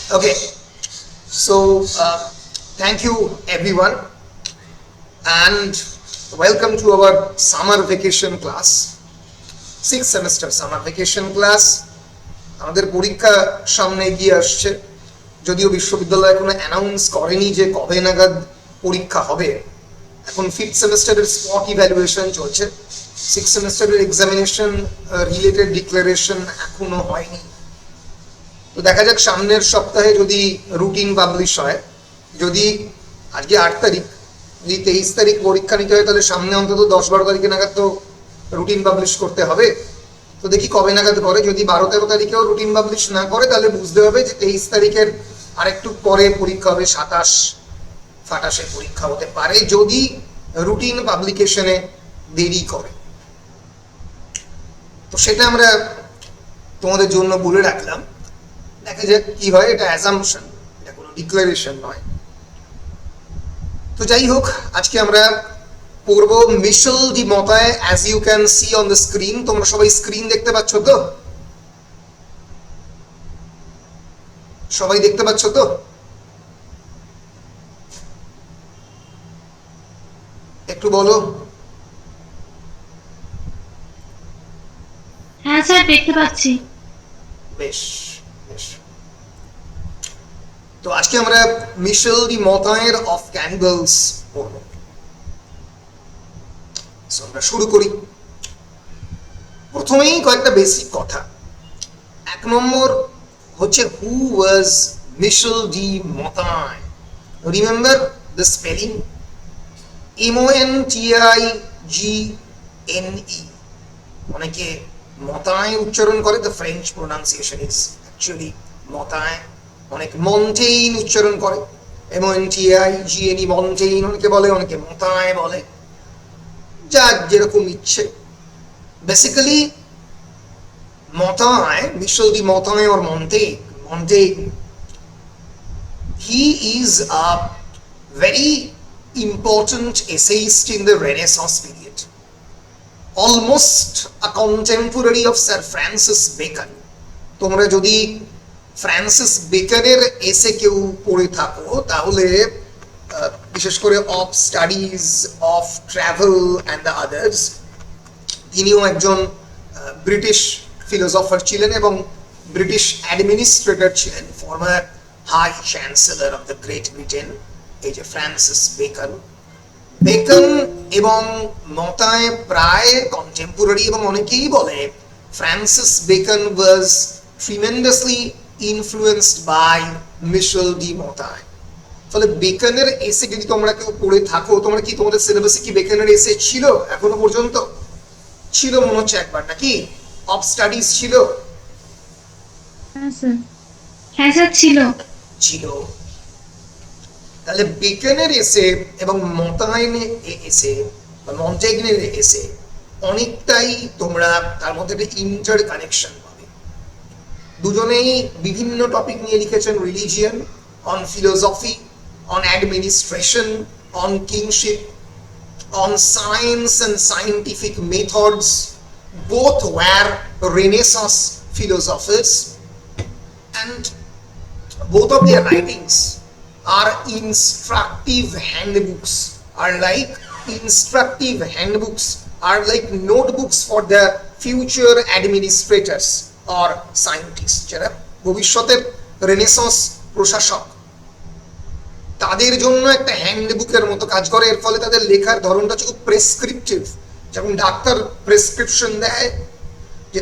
Okay, so thank you everyone and welcome to our summer vacation class, 6th semester summer vacation class. আমাদের পরীক্ষা সামনে এগিয়ে আসছে, যদিও বিশ্ববিদ্যালয় এখনো অ্যানাউন্স করেনি যে কবে নাগাদ পরীক্ষা হবে। এখন 5th সেমেস্টারের স্পট ইভ্যালুয়েশন চলছে, 6th সেমেস্টারের এক্সামিনেশন রিলেটেড ডিক্লারেশন এখনো হয়নি। তো দেখা যাক সামনের সপ্তাহে যদি রুটিন পাবলিশ হয়, যদি আজকে 8 তারিখ, যদি 23 তারিখ পরীক্ষা নিতে হয় তাহলে সামনে অন্তত 10-12 তারিখে নাগাদ তো রুটিন পাবলিশ করতে হবে। তো দেখি কবে নাগাদ করে, যদি 12-13 তারিখেও রুটিন পাবলিশ না করে তাহলে বুঝতে হবে যে 23 তারিখের আরেকটু পরে পরীক্ষা হবে, 27-28-এ পরীক্ষা হতে পারে যদি রুটিন পাবলিকেশনে দেরি করে। তো সেটা আমরা তোমাদের জন্য বলে রাখলাম, দেখা যাক কি হয়। এটা অ্যাজাম্পশন, এটা কোনো ডিক্লারেশন নয়। তো যাই হোক, আজকে আমরা পড়ব Michel de Montaigne, as you can see on the screen. তোমরা সবাই স্ক্রিন দেখতে পাচ্ছ তো? সবাই দেখতে পাচ্ছ তো? একটু বলো। হ্যাঁ স্যার, দেখতে পাচ্ছি। বেশ বেশ। তো আজকে আমরা মিশেল ডি মতায়ের অফ ক্যান্ডলস পড়ব। আমরা শুরু করি। প্রথমেই কয়েকটা বেসিক কথা। 1 নম্বর হচ্ছে who was Michel de Montaigne. Remember the spelling, MONTIGNE। অনেকে মতায় উচ্চারণ করে, the French pronunciation is actually Montaigne. অনেক মন্টেইন উচ্চারণ করে, MONTIGNE মন্টেইন অনেকে বলে, অনেকে মতায় বলে, যার যেরকম ইচ্ছে। Basically Montaigne, Michel de Montaigne or Montaigne, he is a very important essayist in the Renaissance period, almost a contemporary of Sir Francis Bacon. তোমরা যদি ফ্রান্সিস বেকনের এসে কেউ পড়ে থাকো তাহলে বিশেষ করে of studies of travel and the others, তিনিও একজন ব্রিটিশ ফিলোসফার ছিলেন এবং ব্রিটিশ অ্যাডমিনিস্ট্রেটর ছিলেন, former high chancellor of the great Britain, এই যে ফ্রান্সিস বেকন। বেকন এবং মতায় প্রায় কন্টেম্পোরারি এবং অনেকেই বলে Francis Bacon was tremendously influenced by Michel de Montaigne. ফলে বেকনের এসে যদি তোমরা কেউ পড়ে থাকো, তোমরা কি তোমাদের সিলেবাসে কি বেকনের এসে ছিল এখনো পর্যন্ত? ছিল মনে হচ্ছে একবার, নাকি অফ স্টাডিজ ছিল? হ্যাঁ স্যার, হ্যাঁ স্যার ছিল। ছিল। তাহলে বেকনের এসে এবং মতায়নের এসে বা মন্টেগনের এসে অনেকটাই তোমরা তার মধ্যে একটা ইন্টার কানেকশন পাবে। দুজনেই বিভিন্ন টপিক নিয়ে লিখেছেন, religion, on philosophy, on administration, on kingship, on science and scientific methods. Both were Renaissance philosophers, and both of their writings are instructive handbooks, are like notebooks for the future administrators or scientists, যারা ভবিষ্যতের renaissance প্রশাসক, তাদের জন্য একটা হ্যান্ডবুকের মতো কাজ করে। এর ফলে তাদের লেখার ধরনটা খুব প্রেসক্রিপটিভ। যেমন ডাক্তার প্রেসক্রিপশন দেয় যে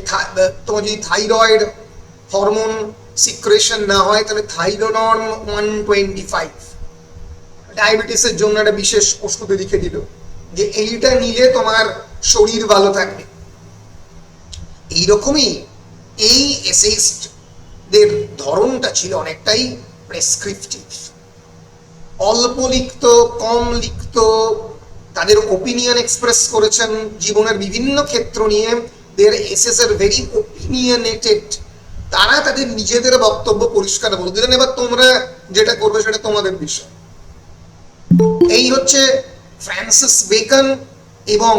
তোমার যদি থাইরয়েড হরমোন সিক্রেশন না হয় তাহলে থাইরোনর্ম 125, ডায়াবেটিসের জন্য একটা বিশেষ ওষুধ লিখে দিল যে এইটা নিলে তোমার শরীর ভালো থাকবে। এইরকমই এই এসেইস্টদের ধরনটা ছিল অনেকটাই প্রেসক্রিপটিভ। অল্প লিখত, কম লিখত, তাদের ওপিনিয়ন এক্সপ্রেস করেছেন জীবনের বিভিন্ন ক্ষেত্র নিয়ে। দেয়ার এসেস আর ভেরি ওপিনিয়নেটেড। তারা তাদের নিজেদের বক্তব্য পরিষ্কার বলে দিলেন, এবার তোমরা যেটা করবে সেটা তোমাদের বিষয়। এই হচ্ছে ফ্রান্সিস বেকন এবং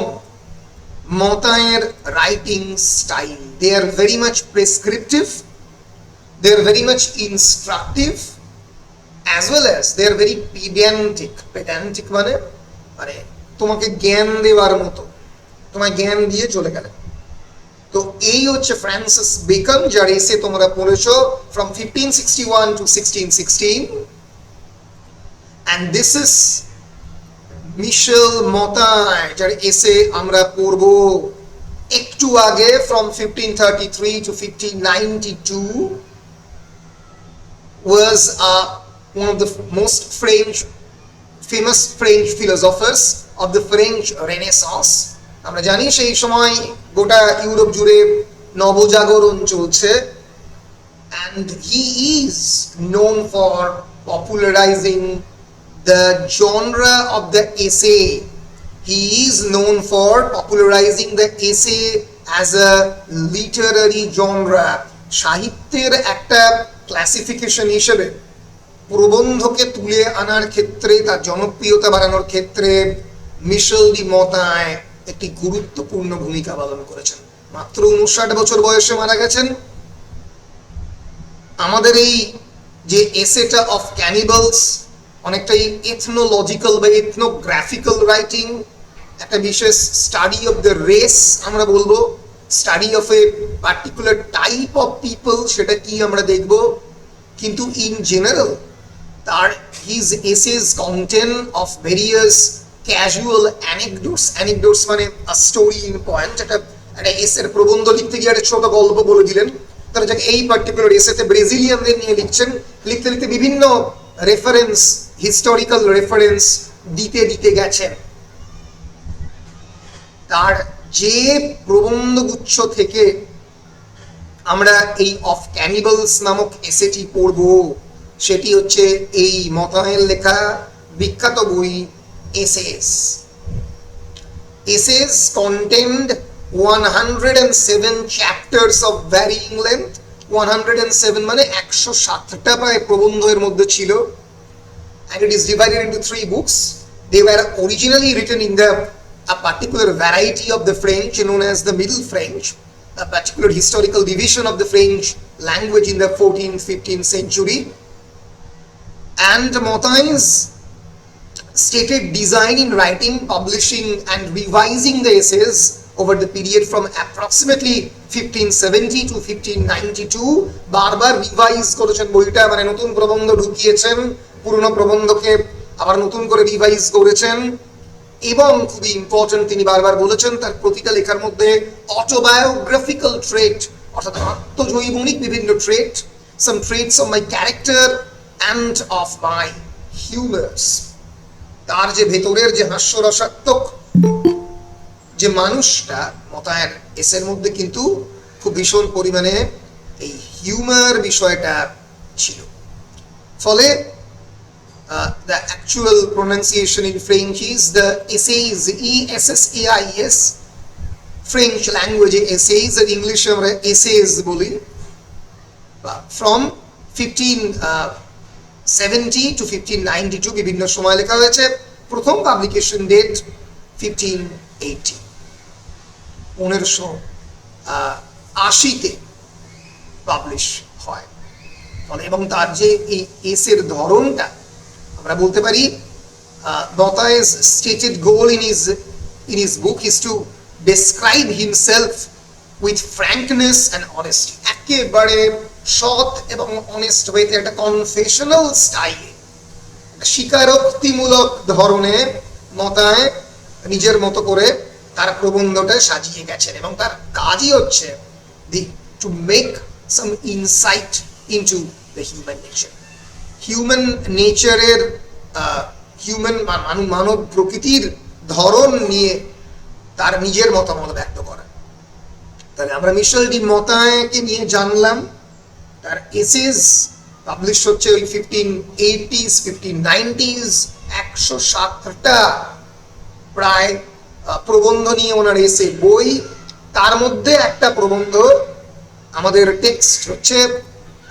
মতায়ের writing style. They are very much prescriptive they are very much instructive as well as they are very pedantic মানে মানে তোমাকে জ্ঞান দেওয়ার মতো, তোমায় জ্ঞান দিয়ে চলে গেলেন। তো এই হচ্ছে ফ্রান্সিস বেকন, যার এসে তোমরা পড়েছো from 1561 to 1616, and this is মিশেল মতায়, যার এসে আমরা পড়ব একটু আগে from 1533 to 1592, was one of the most famous French philosophers of the French Renaissance. আমরা জানি সেই সময় গোটা ইউরোপ জুড়ে নবজাগরণ চলছে, and he is known for popularizing the genre of the essay. He is known for popularizing the essay as a literary genre. সাহিত্যের একটা classification হিসেবে প্রবন্ধকে তুলে আনার ক্ষেত্রে, তার জনপ্রিয়তা বাড়ানোর ক্ষেত্রে মিশেল ডি মতায় একটি গুরুত্বপূর্ণ ভূমিকা পালন করেছেন। মাত্র 59 বছর বয়সে মারা গেছেন। আমাদের এই যে এসেটা অফ ক্যানিবালস অনেকটাই এথনোলজিক্যাল বা এথনোগ্রাফিক্যাল রাইটিং, একটা বিশেষ স্টাডি অফ দ্য রেস আমরা বলবো, study of a particular type of people, সেটা কি আমরা দেখব। কিন্তু ইন জেনারেল তার his essays contain of various casual anecdotes মানে স্টোরি ইন পয়েন্ট। একটা এসের প্রবন্ধ লিখতে গিয়ে একটা ছোট গল্প বলে দিলেন, তারা যাকে এই পার্টিকুলার এসেতে ব্রাজিলিয়ানদের নিয়ে লিখছেন, লিখতে লিখতে বিভিন্ন রেফারেন্স, হিস্টোরিক্যাল রেফারেন্স দিতে দিতে গেছেন। তার যে প্রবন্ধগুচ্ছ থেকে আমরা এই অফ ক্যানিবালস নামক এসেটি পড়ব, সেটি হচ্ছে এই মতায়ের লেখা বিখ্যাত বই essays. Essays contained 107 chapters of varying length. 107 মানে 107টা প্রায় প্রবন্ধ এর মধ্যে ছিল, and it is divided into 3 books. They were originally written in a particular variety of the French known as the Middle French, a particular historical division of the French language in the 14th, 15th century. And Montaigne's stated design in writing, publishing and revising the essays over the period from approximately 1570 to 1592 বারবার revise করেছেন বইটা, মানে নতুন প্রবন্ধ ঢুকিয়েছেন, পুরনো প্রবন্ধকে আবার নতুন করে রিভাইজ করেছেন। এবং খুবই ইম্পর্টেন্ট, তিনি বারবার বলেছেন তার প্রতিটা লেখার মধ্যে অটোবায়োগ্রাফিক্যাল ট্রেট, অর্থাৎ আত্মজৈবনিক বিভিন্ন ট্রেট, some traits of my character and of my humors. তার যে ভেতরের যে হাস্যরসাত্মক যে মানুষটা মতায়ের এসের মধ্যে কিন্তু খুব ভীষণ পরিমাণে এই হিউমার বিষয়টা ছিল। ফলে the actual pronunciation in French is the essays, ESSAIS, French language essays, and English আমরা essays বলি। from 1570 to 1592 বিভিন্ন সময় লেখা হয়েছে। প্রথম পাবলিকেশন ডেট 1580, 1580 পাবলিশ হয়। এবং তার যে এই এসের ধরনটা আমরা বলতে পারি, Montaigne's stated goal in his book is to describe himself with frankness and honesty. একেবারে সৎ এবং অনেস্ট ওয়েতে, একটা কনফেশনাল স্টাইলে, স্বীকারোক্তিমূলক ধরনে মতায় নিজের মতো করে তার প্রবন্ধটা সাজিয়ে গেছেন। এবং তার কাজই হচ্ছে to make some insight into the human nature. Human নেচারের মানব প্রকৃতির ধরন নিয়ে তার নিজের মতামত ব্যক্ত করা। তাহলে আমরা মিশেল ডি মতায়েকে নিয়ে জানলাম, তার এসেস পাবলিশ হচ্ছে ওই 1580s 1590s, 107টা প্রায় প্রবন্ধ নিয়ে ওনার এসে বই। তার মধ্যে একটা প্রবন্ধ আমাদের টেক্সট হচ্ছে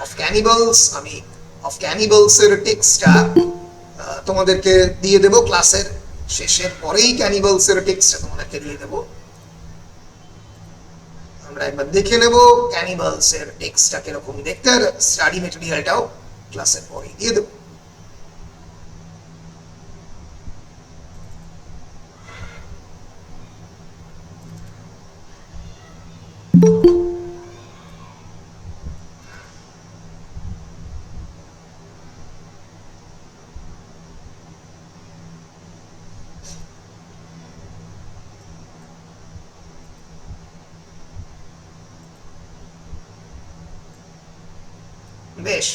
অফ ক্যানিবালস। আমি অফ ক্যানিবালস এর টেক্সটটা তোমাদেরকে দিয়ে দেব ক্লাসের শেষের পরেই, ক্যানিবালস এর টেক্সটটা তোমাদেরকে দিয়ে দেব। আমরা একবার দেখে নেব ক্যানিবালস এর টেক্সটটা কিরকম দেখতে, আর স্টাডি মেটেরিয়ালটাও ক্লাসের পরে দিয়ে দেবো। বেশ,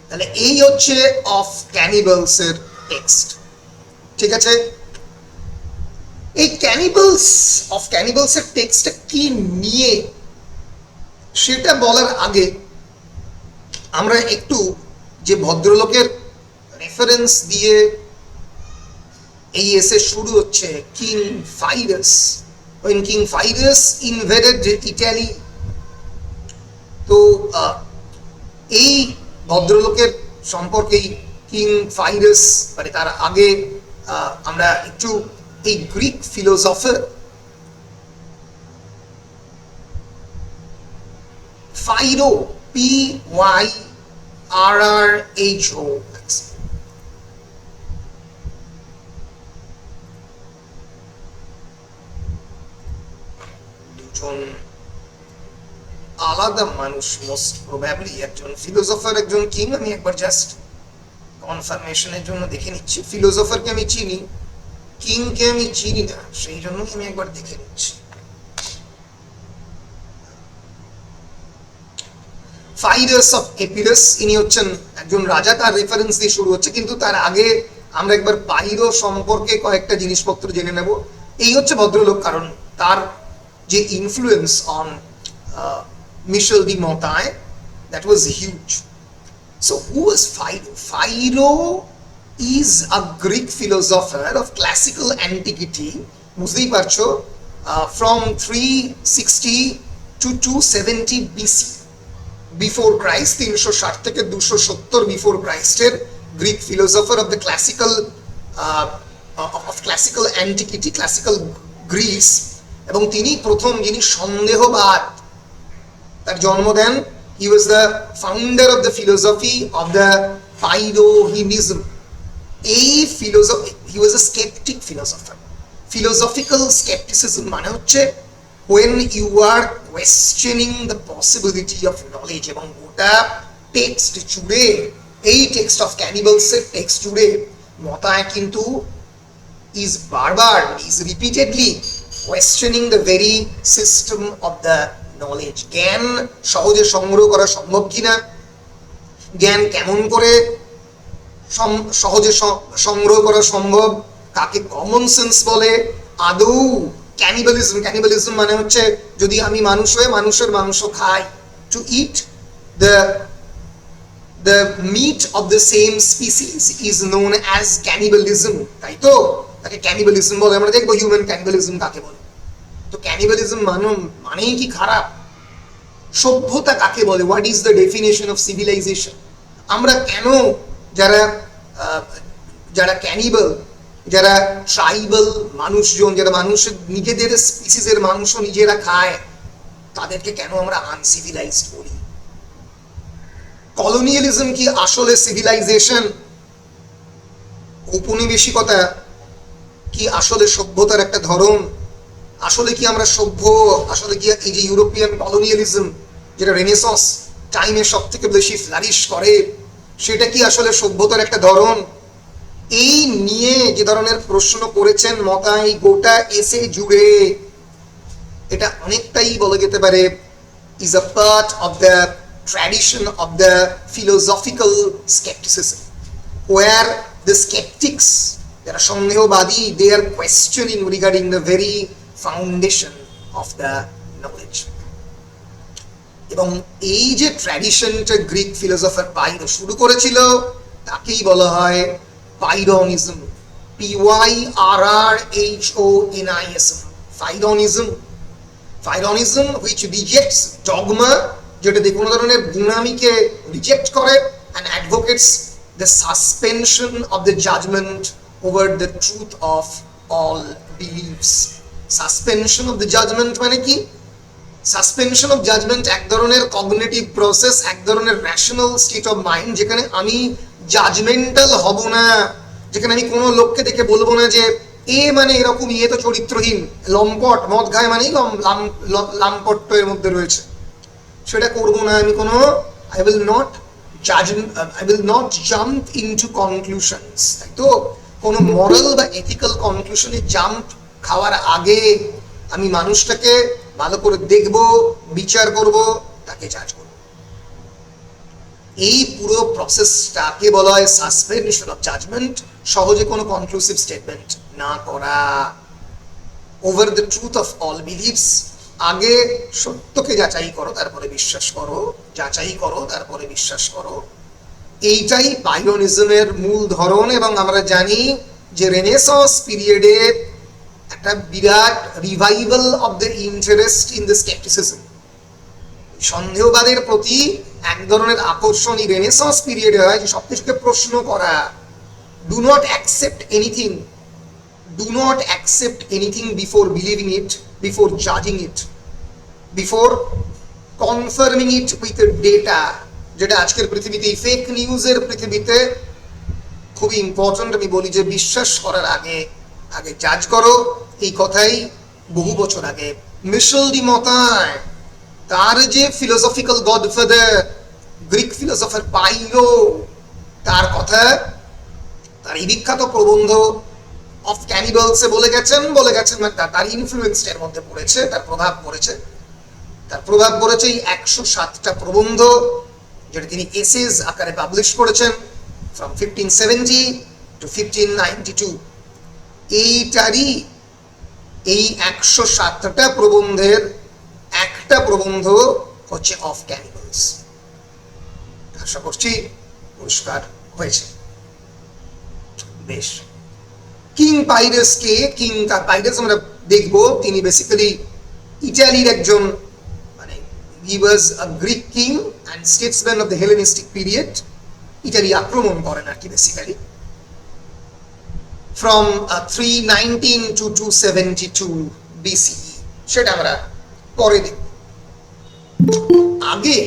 তাহলে এই হচ্ছে অফ ক্যানিবালস এর টেক্সট, ঠিক আছে। এই ক্যানিবালস এর টেক্সটটা কি নিয়ে সেটা বলার আগে আমরা একটু যে ভদ্রলোকের রেফারেন্স দিয়ে এই এসে শুরু হচ্ছে, king ফাইরাস, when King Cyrus invaded Italy, তো এই ভদ্রলোকের সম্পর্কেই কিং ফাইরাস মানে তার আগে আমরা একটু এই গ্রিক ফিলোসফার ফাইরো, PYRRHO, দুজন আলাদা মানুষ, মোস্ট প্রবাবলি একজন ফিলোসফার, একজন কিং। আমি একবার জাস্ট কনফার্মেশনের জন্য দেখে নিচ্ছি। ফিলোসফারকে আমি চিনি, কিংকে আমি চিনি না, সেই জন্যই আমি একবার দেখে নিচ্ছি। ফাইরাস অফ এপিরাস, ইনি হচ্ছেন একজন রাজা, তার রেফারেন্স দিয়ে শুরু হচ্ছে। কিন্তু তার আগে আমরা একবার পাইরো সম্পর্কে কয়েকটা জিনিসপত্র জেনে নেব। এই হচ্ছে ভদ্রলোক, কারণ তার যে influence on Michel de Montaigne, that was huge. So who was Philo? Philo is a Greek philosopher of classical antiquity, বুঝতেই পারছো, from 360 to 270 BC, before Christ, 360 থেকে 270 before Christ এর Greek philosopher of the classical antiquity, classical Greece, এবং তিনি প্রথম যিনি সন্দেহবাদ তার জন্ম দেন। He was the founder of the philosophy of the Pyrrhonism. এই philosophy, he was a skeptic philosopher. Philosophical skepticism মানে হচ্ছে when you are questioning the possibility of knowledge, এবং গোটা টেক্সট জুড়ে, এই টেক্সট অফ ক্যানিবালস এর টেক্সট জুড়ে মতায় কিন্তু is বারবার, is repeatedly questioning the very system of the knowledge. জ্ঞান সহজে সংগ্রহ করা সম্ভব কিনা, জ্ঞান কেমন করে সহজে সংগ্রহ করা সম্ভব, কাকে কমন সেন্স বলে, আদৌ ক্যানিবালিজম মানে হচ্ছে যদি আমি মানুষ হয়ে মানুষের মাংস খাই, to eat the meat of the same species is known as cannibalism, তাই তো, তাকে ক্যানিবালিজম বলে। আমরা দেখবো হিউম্যান ক্যানিবালিজম কাকে বলে। তো ক্যানিবালিজম মানেই কি খারাপ? সভ্যতা কাকে বলে? What is the definition of civilization? আমরা কেন যারা ক্যানিবাল, যারা ট্রাইবাল মানুষজন, যারা মানুষের নিজেদের স্পিসিসের মাংস নিজেরা খায়, তাদেরকে কেন আমরা আনসিভিলাইজড বলি? কলোনিয়ালিজম কি আসলে সিভিলাইজেশন? ঔপনিবেশিকতা কি আসলে সভ্যতার একটা ধরন? আসলে কি আমরা সভ্য? আসলে কি এই যে ইউরোপিয়ান কলোনিয়ালিজম, যেটা রেনেসন্স টাইমে সব থেকে বেশি ফ্লারিশ করে, সেটা কি আসলে সভ্যতার একটা ধরন? এই নিয়ে যে ধরনের প্রশ্ন করেছেন মতাই গোটা এসে জুড়ে, এটা অনেকটাই বলা যেতে পারে is a part of the tradition of the philosophical skepticism, where the skeptics, যারা সন্দেহবাদী, they are questioning regarding the very foundation of the knowledge. এবং এই যে ট্র্যাডিশনটা গ্রিক ফিলোসফার পাইরো শুরু করেছিল, তাকেই বলা হয় পাইরোনিজম, PYRRHONISM, পাইরোনিজম, which rejects dogma, যেটা যে কোনো ধরনের গুণামিকে রিজেক্ট করে, and advocates the suspension of the judgment over the truth of all beliefs. Suspension of the judgment মানে কি? সাসপেনশন অফ জাজমেন্ট এক ধরনের কগনিটিভ প্রসেস, এক ধরনের রেশনাল স্টেট অফ মাইন্ড, যেখানে আমি জাজমেন্টাল হব না, যেখানে আমি কোনো লোককে দেখে বলবো না যে এ মানে এরকম, ইয়ে তো চরিত্রহীন, লম্পট, মদ খায় মানেই লাম্পট্য এর মধ্যে রয়েছে, সেটা করবো না আমি। কোনো আই উইল নট জাজ, I will not jump into conclusions, তাই তো? কোনো মরাল বা এথিক্যাল কনক্লুশনে জাম্প খাওয়ার আগে আমি মানুষটাকে ভালো করে দেখব, বিচার করব, তাকে জাজ করব। এই পুরো প্রসেসটাকে বলা হয় সাসপেনশন অফ জাজমেন্ট। সহজে কোনো কনক্লুসিভ স্টেটমেন্ট না করা। Over the truth of all believes, আগে সত্যকে যাচাই করো তারপরে বিশ্বাস করো, যাচাই করো তারপরে বিশ্বাস করো। এইটাই বায়োনিজমের মূল ধরন। এবং আমরা জানি যে রেনেসাঁস পিরিয়ডে একটা বিরাট revival of the interest in the scepticism, সন্দেহবাদের প্রতি এক ধরনের আকর্ষণ এই রেনেসাঁস পিরিয়ডে হয়, যে সবকিছুকে প্রশ্ন করা। Do not accept anything, do not accept anything before believing it, before জাজিং it, before confirming it with data, যেটা আজকের পৃথিবীতে, এই ফেক নিউজের পৃথিবীতে খুবই ইম্পর্টেন্ট। আমি বলি যে বিশ্বাস করার আগে আগে জাজ করো। এই কথাই বহু বছর আগে মিশেল ডি মতায়, তার যে ফিলোসফিক্যাল গডফাদার গ্রিক ফিলোসফার পাইলো, তার কথা, তার এই বিখ্যাত প্রবন্ধ অফ ক্যানিবালসে বলে গেছেন তার ইনফ্লুয়েন্সের মধ্যে পড়েছে, তার প্রভাব পড়েছে। তার প্রভাব পড়েছে এই 107টা প্রবন্ধ, যেটা তিনি এসেজ আকারে পাবলিশ করেছেন ফ্রম 1570 টু 1592। এইটারই, এই 107টা প্রবন্ধের একটা প্রবন্ধ হচ্ছে অফ ক্যানিবালস। আশা করছি পরিষ্কার হয়েছে। বেশ, কিং পাইরাস কে? কিং পাইরাস আমরা দেখব, তিনি বেসিক্যালি ইটালির একজন, মানে he was a Greek king and statesman of the Hellenistic period. Italy আক্রমণ করেন আর কি বেসিক্যালি, ফ্রম 319 টু 272 BCE। সেটা আমরা পরে দেখব। আগে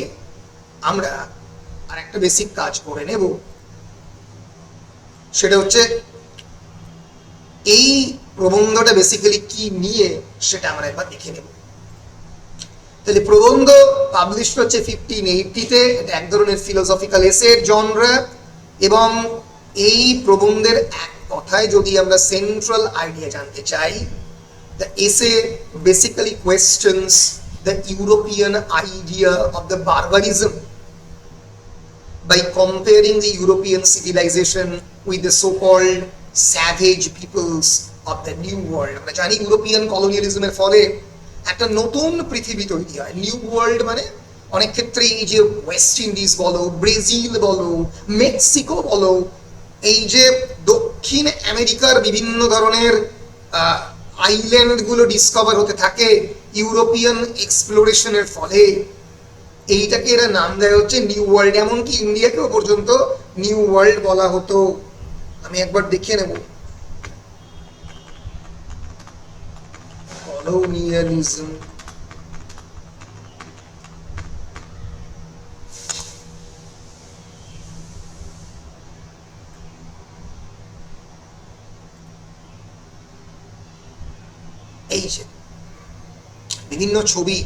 আমরা আর একটা বেসিক কাজ করে নেব, সেটা হচ্ছে এই প্রবন্ধটা বেসিক্যালি কি নিয়ে সেটা আমরা একবার দেখে নেব। তাহলে প্রবন্ধ পাবলিশ হচ্ছে 1580-তে, এটা এক ধরনের ফিলোসফিক্যাল এসের জনরা। এবং এই প্রবন্ধের এক কথায় যদি আমরা সেন্ট্রাল আইডিয়া জানতে চাই, the essay basically questions the European idea of the barbarism by comparing the European civilization with the so-called savage peoples of the New World. আমরা জানি ইউরোপিয়ান কলোনিয়ালিজমের ফলে একটা নতুন পৃথিবী তৈরি হয়। নিউ ওয়ার্ল্ড মানে অনেক ক্ষেত্রে এই যে ওয়েস্ট ইন্ডিজ বলো, ব্রাজিল বলো, মেক্সিকো বলো, এই যে দক্ষিণ আমেরিকার বিভিন্ন ধরনের আইল্যান্ড গুলো ডিসকভার হতে থাকে ইউরোপিয়ান এক্সপ্লোরেশনের ফলে, এইটাকে এরা নাম দেয় হচ্ছে নিউ ওয়ার্ল্ড। এমনকি ইন্ডিয়াকেও পর্যন্ত নিউ ওয়ার্ল্ড বলা হতো। আমি একবার দেখে নেব কলোনিয়ালিজম। এই যে বিভিন্ন ছবি,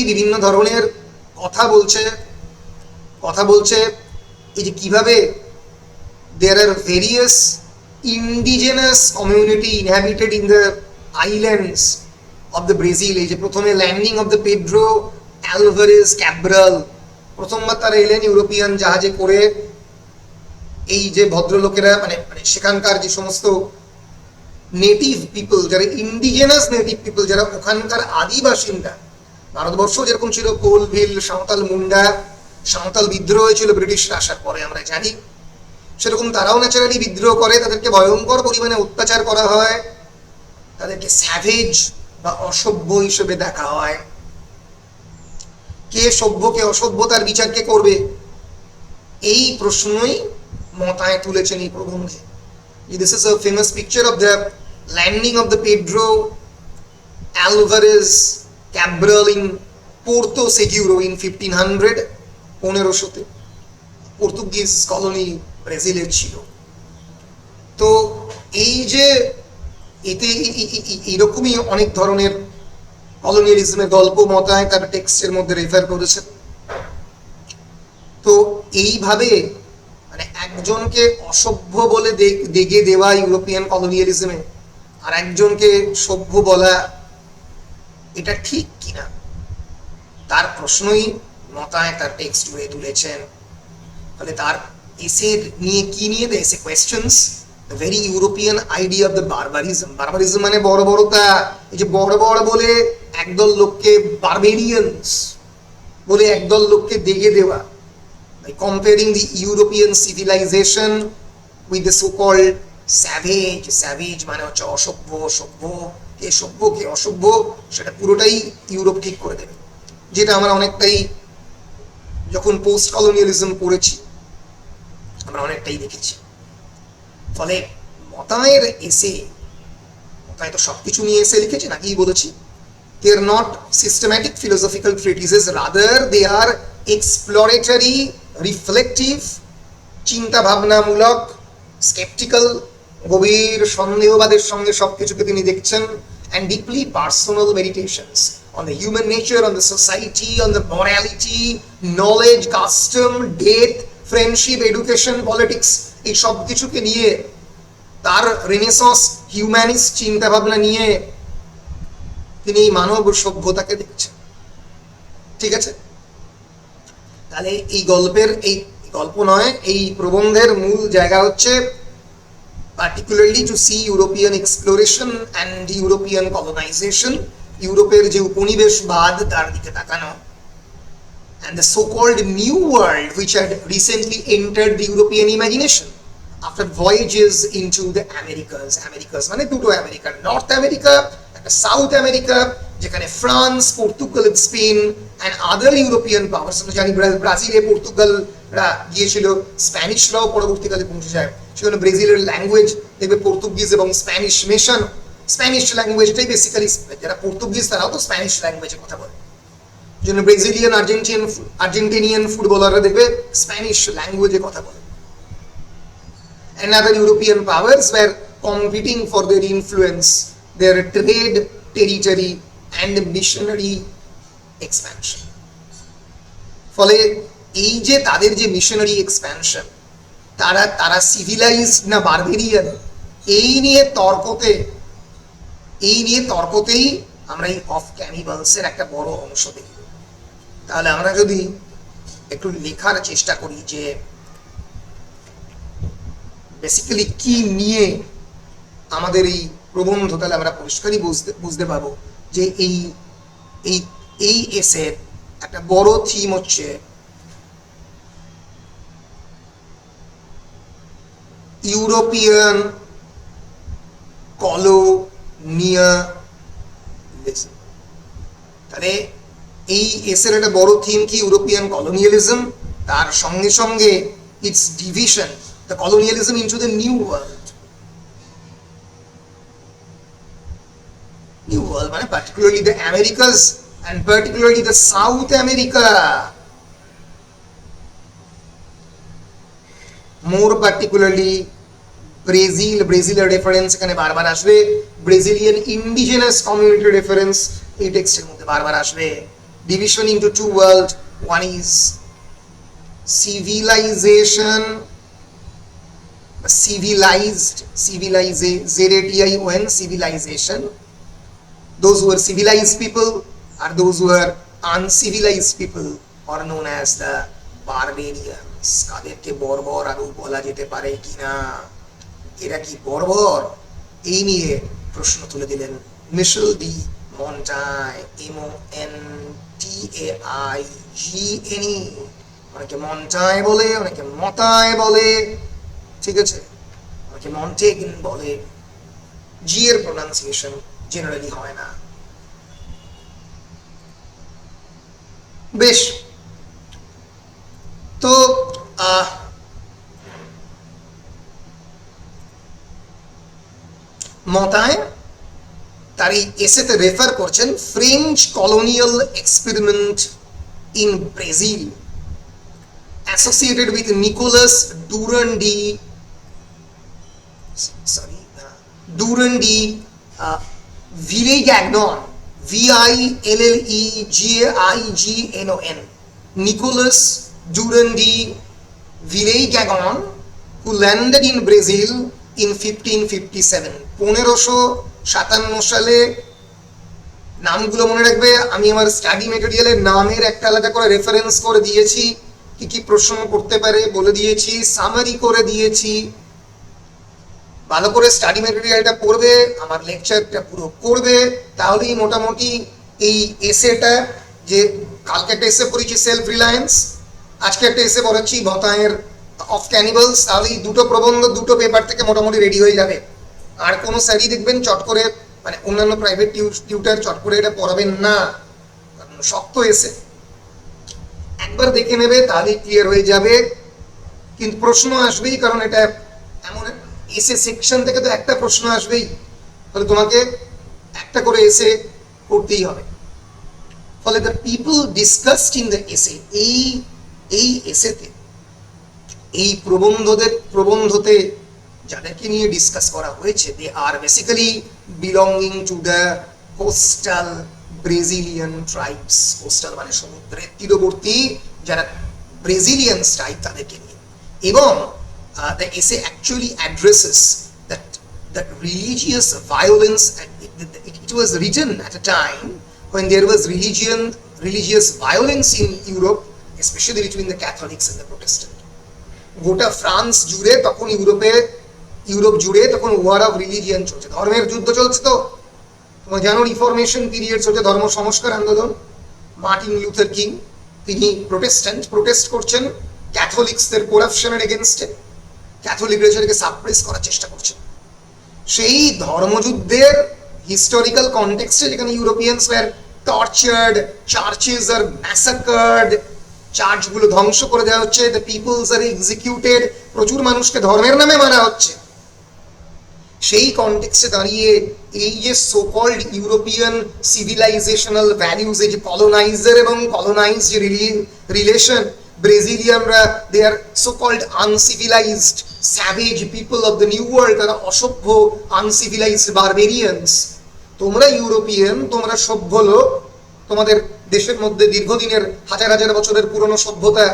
বিভিন্ন ধরনের কথা বলছে এই যে কিভাবে there are various indigenous community inhabited in the islands of the Brazil। এই যে প্রথমে landing of the Pedro Alvares Cabral, প্রথমবার তারা এলেন ইউরোপিয়ান জাহাজে করে। এই যে ভদ্রলোকেরা মানে সেখানকার যে সমস্ত নেটিভ পিপল, যারা ইন্ডিজেনাস নেটিভ পিপল, যারা ওখানকার আদি বাসিন্দা, ভারতবর্ষ যেরকম ছিল কোলভিল, সাঁওতাল মুন্ডা, সাঁওতাল বিদ্রোহ হয়েছিল ব্রিটিশরা আসার পরে আমরা জানি, সেরকম তারাও ন্যাচারালি বিদ্রোহ করে, তাদেরকে ভয়ঙ্কর পরিমাণে অত্যাচার করা হয়, তাদেরকে স্যাভেজ বা অসভ্য হিসেবে দেখা হয়। কে সভ্য কে অসভ্য, তার বিচার কে করবে? এই প্রশ্নই মতায় তুলেছেন এই প্রবন্ধে। This is a famous picture of the landing of the Pedro Alvarez Cabral in Porto Seguro in 1500, 1500-তে পর্তুগিজ কলোনি ব্রাজিলের ছিল। তো এই যে এতে এরকমই অনেক ধরনের কলোনিয়ালিজমের গল্প মতায় তার টেক্সটের মধ্যে রেফার করেছেন। তো এইভাবে মানে একজনকে অসভ্য বলে দেগে দেওয়া ইউরোপিয়ান কলোনিয়ালিজমে আর একজনকে সভ্য বলা, এটা ঠিক কিনা তার প্রশ্নই মতায় তার টেক্সট হয়ে তুলেছেন। ফলে তার এসের নিয়ে কি নিয়ে the essay questions the very European idea of the barbarism. Barbarism মানে বড় বড়তা, এই যে বড় বড় বলে একদল লোককে বারবেরিয়ানস বলে একদল লোককে দেগে দেওয়া, comparing the European civilization with the so-called savage. Savage মানে হচ্ছে অসভ্য, সভ্য কে সভ্য কে অসভ্য সেটা পুরোটাই ইউরোপ ঠিক করে দেবে, যেটা আমরা অনেকটাই যখন পোস্ট কলোনিয়ালিজম পড়েছি আমরা অনেকটাই দেখেছি। ফলে মতায়ের এসে, মতায় তো সবকিছু নিয়ে এসে লিখেছে নাকি বলেছি, they are not systematic philosophical treatises, rather they are exploratory, reflective, চিন্তা ভাবনামূলক, skeptical, গভীর সন্দেহবাদের সঙ্গে সবকিছুকে তিনি দেখছেন, and deeply personal meditations on the human nature, on the society, on the morality, knowledge, custom, death, friendship, education, politics, এই সব কিছুকে নিয়ে তার রেনেসন্স হিউম্যানিস্ট চিন্তা ভাবনা নিয়ে তিনি মানব সভ্যতাকে দেখছেন। ঠিক আছে, তাহলে এই গল্পের, এই গল্প নয়, এই প্রবন্ধের মূল জায়গা হচ্ছে particularly to see European exploration and European colonization, ইউরোপের যে উপনিবেশবাদ তার দিকে তাকানো, and the so-called new world which had recently entered the European imagination after voyages into the Americas. Americas মানে দুটো আমেরিকা, নর্থ আমেরিকা, একটা সাউথ আমেরিকা, যেখানে France, Portugal, Spain and other European powers, আমরা জানি ব্রাজিলে পর্তুগালরা গিয়েছিল, স্প্যানিশরাও পরবর্তীকালে পৌঁছে যায়, সেখানে ব্রাজিলের ল্যাঙ্গুয়েজ দেখবে পর্তুগিজ এবং স্প্যানিশ মেশানো। স্প্যানিশ ল্যাঙ্গুয়েজটাই বেসিক্যালি, যারা পর্তুগিজ তারাও তো স্প্যানিশ ল্যাঙ্গুয়েজে কথা বলে, জন্য ব্রাজিলিয়ান আর্জেন্টিনিয়ান ফুটবলাররা দেখবে স্প্যানিশ ল্যাঙ্গুয়েজে কথা বলে। And other European powers were competing for their influence, their trade, territory and missionary expansion. ফলে এই যে তাদের যে মিশনারি এক্সপ্যানশন, তারা সিভিলাইজড না বারবেরিয়ান, এই নিয়ে তর্কতেই আমরা এই অফ ক্যানিবালসের একটা বড় অংশ দেখব। তাহলে আমরা যদি একটু লেখার চেষ্টা করি যে বেসিক্যালি কি নিয়ে আমাদের এই প্রবন্ধ, তাহলে আমরা পরিষ্কারই বুঝতে পারবো যে এই এসের একটা বড় থিম হচ্ছে ইউরোপিয়ান কলোনিয়ালিজম। তাহলে এই এসের একটা বড় থিম কি? ইউরোপিয়ান কলোনিয়ালিজম, তার সঙ্গে সঙ্গে its division, the colonialism into the new world. New world মানে particularly the Americas and particularly the South America, more particularly ব্রাজিলের রেফারেন্স এখানে বারবার আসবে, ব্রাজিলিয়ান ইন্ডিজিনাস কমিউনিটি রেফারেন্স এই টেক্সটের মধ্যে বারবার আসবে। Division into two world, one is civilization, civilized, civilization, those who are civilized people are those who are uncivilized people are known as the barbarians. কাদেরকে বর্বর আদৌ বলা যেতে পারে কিনা, এরা কি বর্বর, এই নিয়ে প্রশ্ন তুলে দিলেন মিশেল ডি মন্টায়, MONTAIGNE। অনেকে মন্টায় বলে, অনেকে মতায় বলে, ঠিক আছে, অনেকে মন্টেগন বলে, জি এর প্রোনাউন্সিয়েশন জেনারেলি হয় না। বেশ, তো মতায় তার এই এসেতে রেফার করছেন French colonial experiment in Brazil associated with Nicolas Durandi Villegagnon, Villegagnon, Nicolas Durandi Villegagnon, who landed in Brazil in 1557. 1557 সালে। নামগুলো মনে রাখবে, আমি আমার স্টাডি মেটেরিয়ালের নামের একটা আলাদা করে রেফারেন্স করে দিয়েছি, কি কি প্রশ্ন করতে পারে বলে দিয়েছি, সামারি করে দিয়েছি। ভালো করে স্টাডি মেটেরিয়ালটা পড়বে, আমার লেকচারটা পুরো করবে, তাহলেই মোটামুটি এই এসেটা, যে কালকে একটা এসে পড়েছি সেলফ রিলায়েন্স, আজকে একটা এসে পড়াচ্ছি ভতায়ের অফ ক্যানিবালস, তাহলে এই দুটো প্রবন্ধ দুটো পেপার থেকে মোটামুটি রেডি হয়ে যাবে। আর কোনো স্যারই দেখবেন চট করে, মানে অন্যান্য প্রাইভেট টিউটার চট করে এটা পড়াবেন না, শক্ত এসে একবার দেখে নেবে তাহলে ক্লিয়ার হয়ে যাবে। কিন্তু প্রশ্ন আসবেই, কারণ এটা এমন এসে সেকশন থেকে তো একটা প্রশ্ন আসবেই, তাহলে তোমাকে একটা করে এসে করতেই হবে। ফলে the people discussed in the essay, এই এসেতে, এই প্রবন্ধতে যাদেরকে নিয়ে ডিসকাস করা হয়েছে, they are basically belonging to the coastal Brazilian tribes. Coastal মানে সমুদ্রের তীরবর্তী যারা ব্রাজিলিয়ানস ট্রাইব, তাদেরকে নিয়ে। এবং the essay actually addresses that religious violence. It was written at a time when there was religious violence in Europe, especially between the Catholics and the Protestants. গোটা France জুড়ে তখন, ইউরোপ জুড়ে তখন war of religion চলছে, ধর্মের যুদ্ধ চলছে। তো তোমরা জানো রিফরমেশন পিরিয়ড চলছে, ধর্ম সংস্কার আন্দোলন। মার্টিন লুথার কিং, তিনি প্রোটেস্ট করছেন ক্যাথলিক্সদের করাপশনের এগেনস্টে, ক্যাথলিকরা সেটাকে সাপ্রেস করার চেষ্টা করছেন। সেই ধর্মযুদ্ধের হিস্টোরিক্যাল কনটেক্সটে, যেখানে ইউরোপিয়ানস ওয়্যার টর্চার্ড, চার্চেস আর ম্যাসাকার্ড, চার্চগুলো ধ্বংস করে দেওয়া হচ্ছে, দ্য পিপলস আর এক্সিকিউটেড, প্রচুর মানুষকে ধর্মের নামে মারা হচ্ছে। সেই কনটেক্সটে দাঁড়িয়ে এই যে so called European civilisational values, এই যে কলোনাইজার এবং কলোনাইজ যে রিলেশন, ব্রাজিলিয়ানরা they are so called uncivilised savage people of the new world, তারা অসভ্য আনসিভিলাইজড বারবেরিয়ানস। তোমরা ইউরোপিয়ান, তোমরা সভ্য লোক, তোমাদের দেশের মধ্যে দীর্ঘদিনের হাজার হাজার বছরের পুরনো সভ্যতা,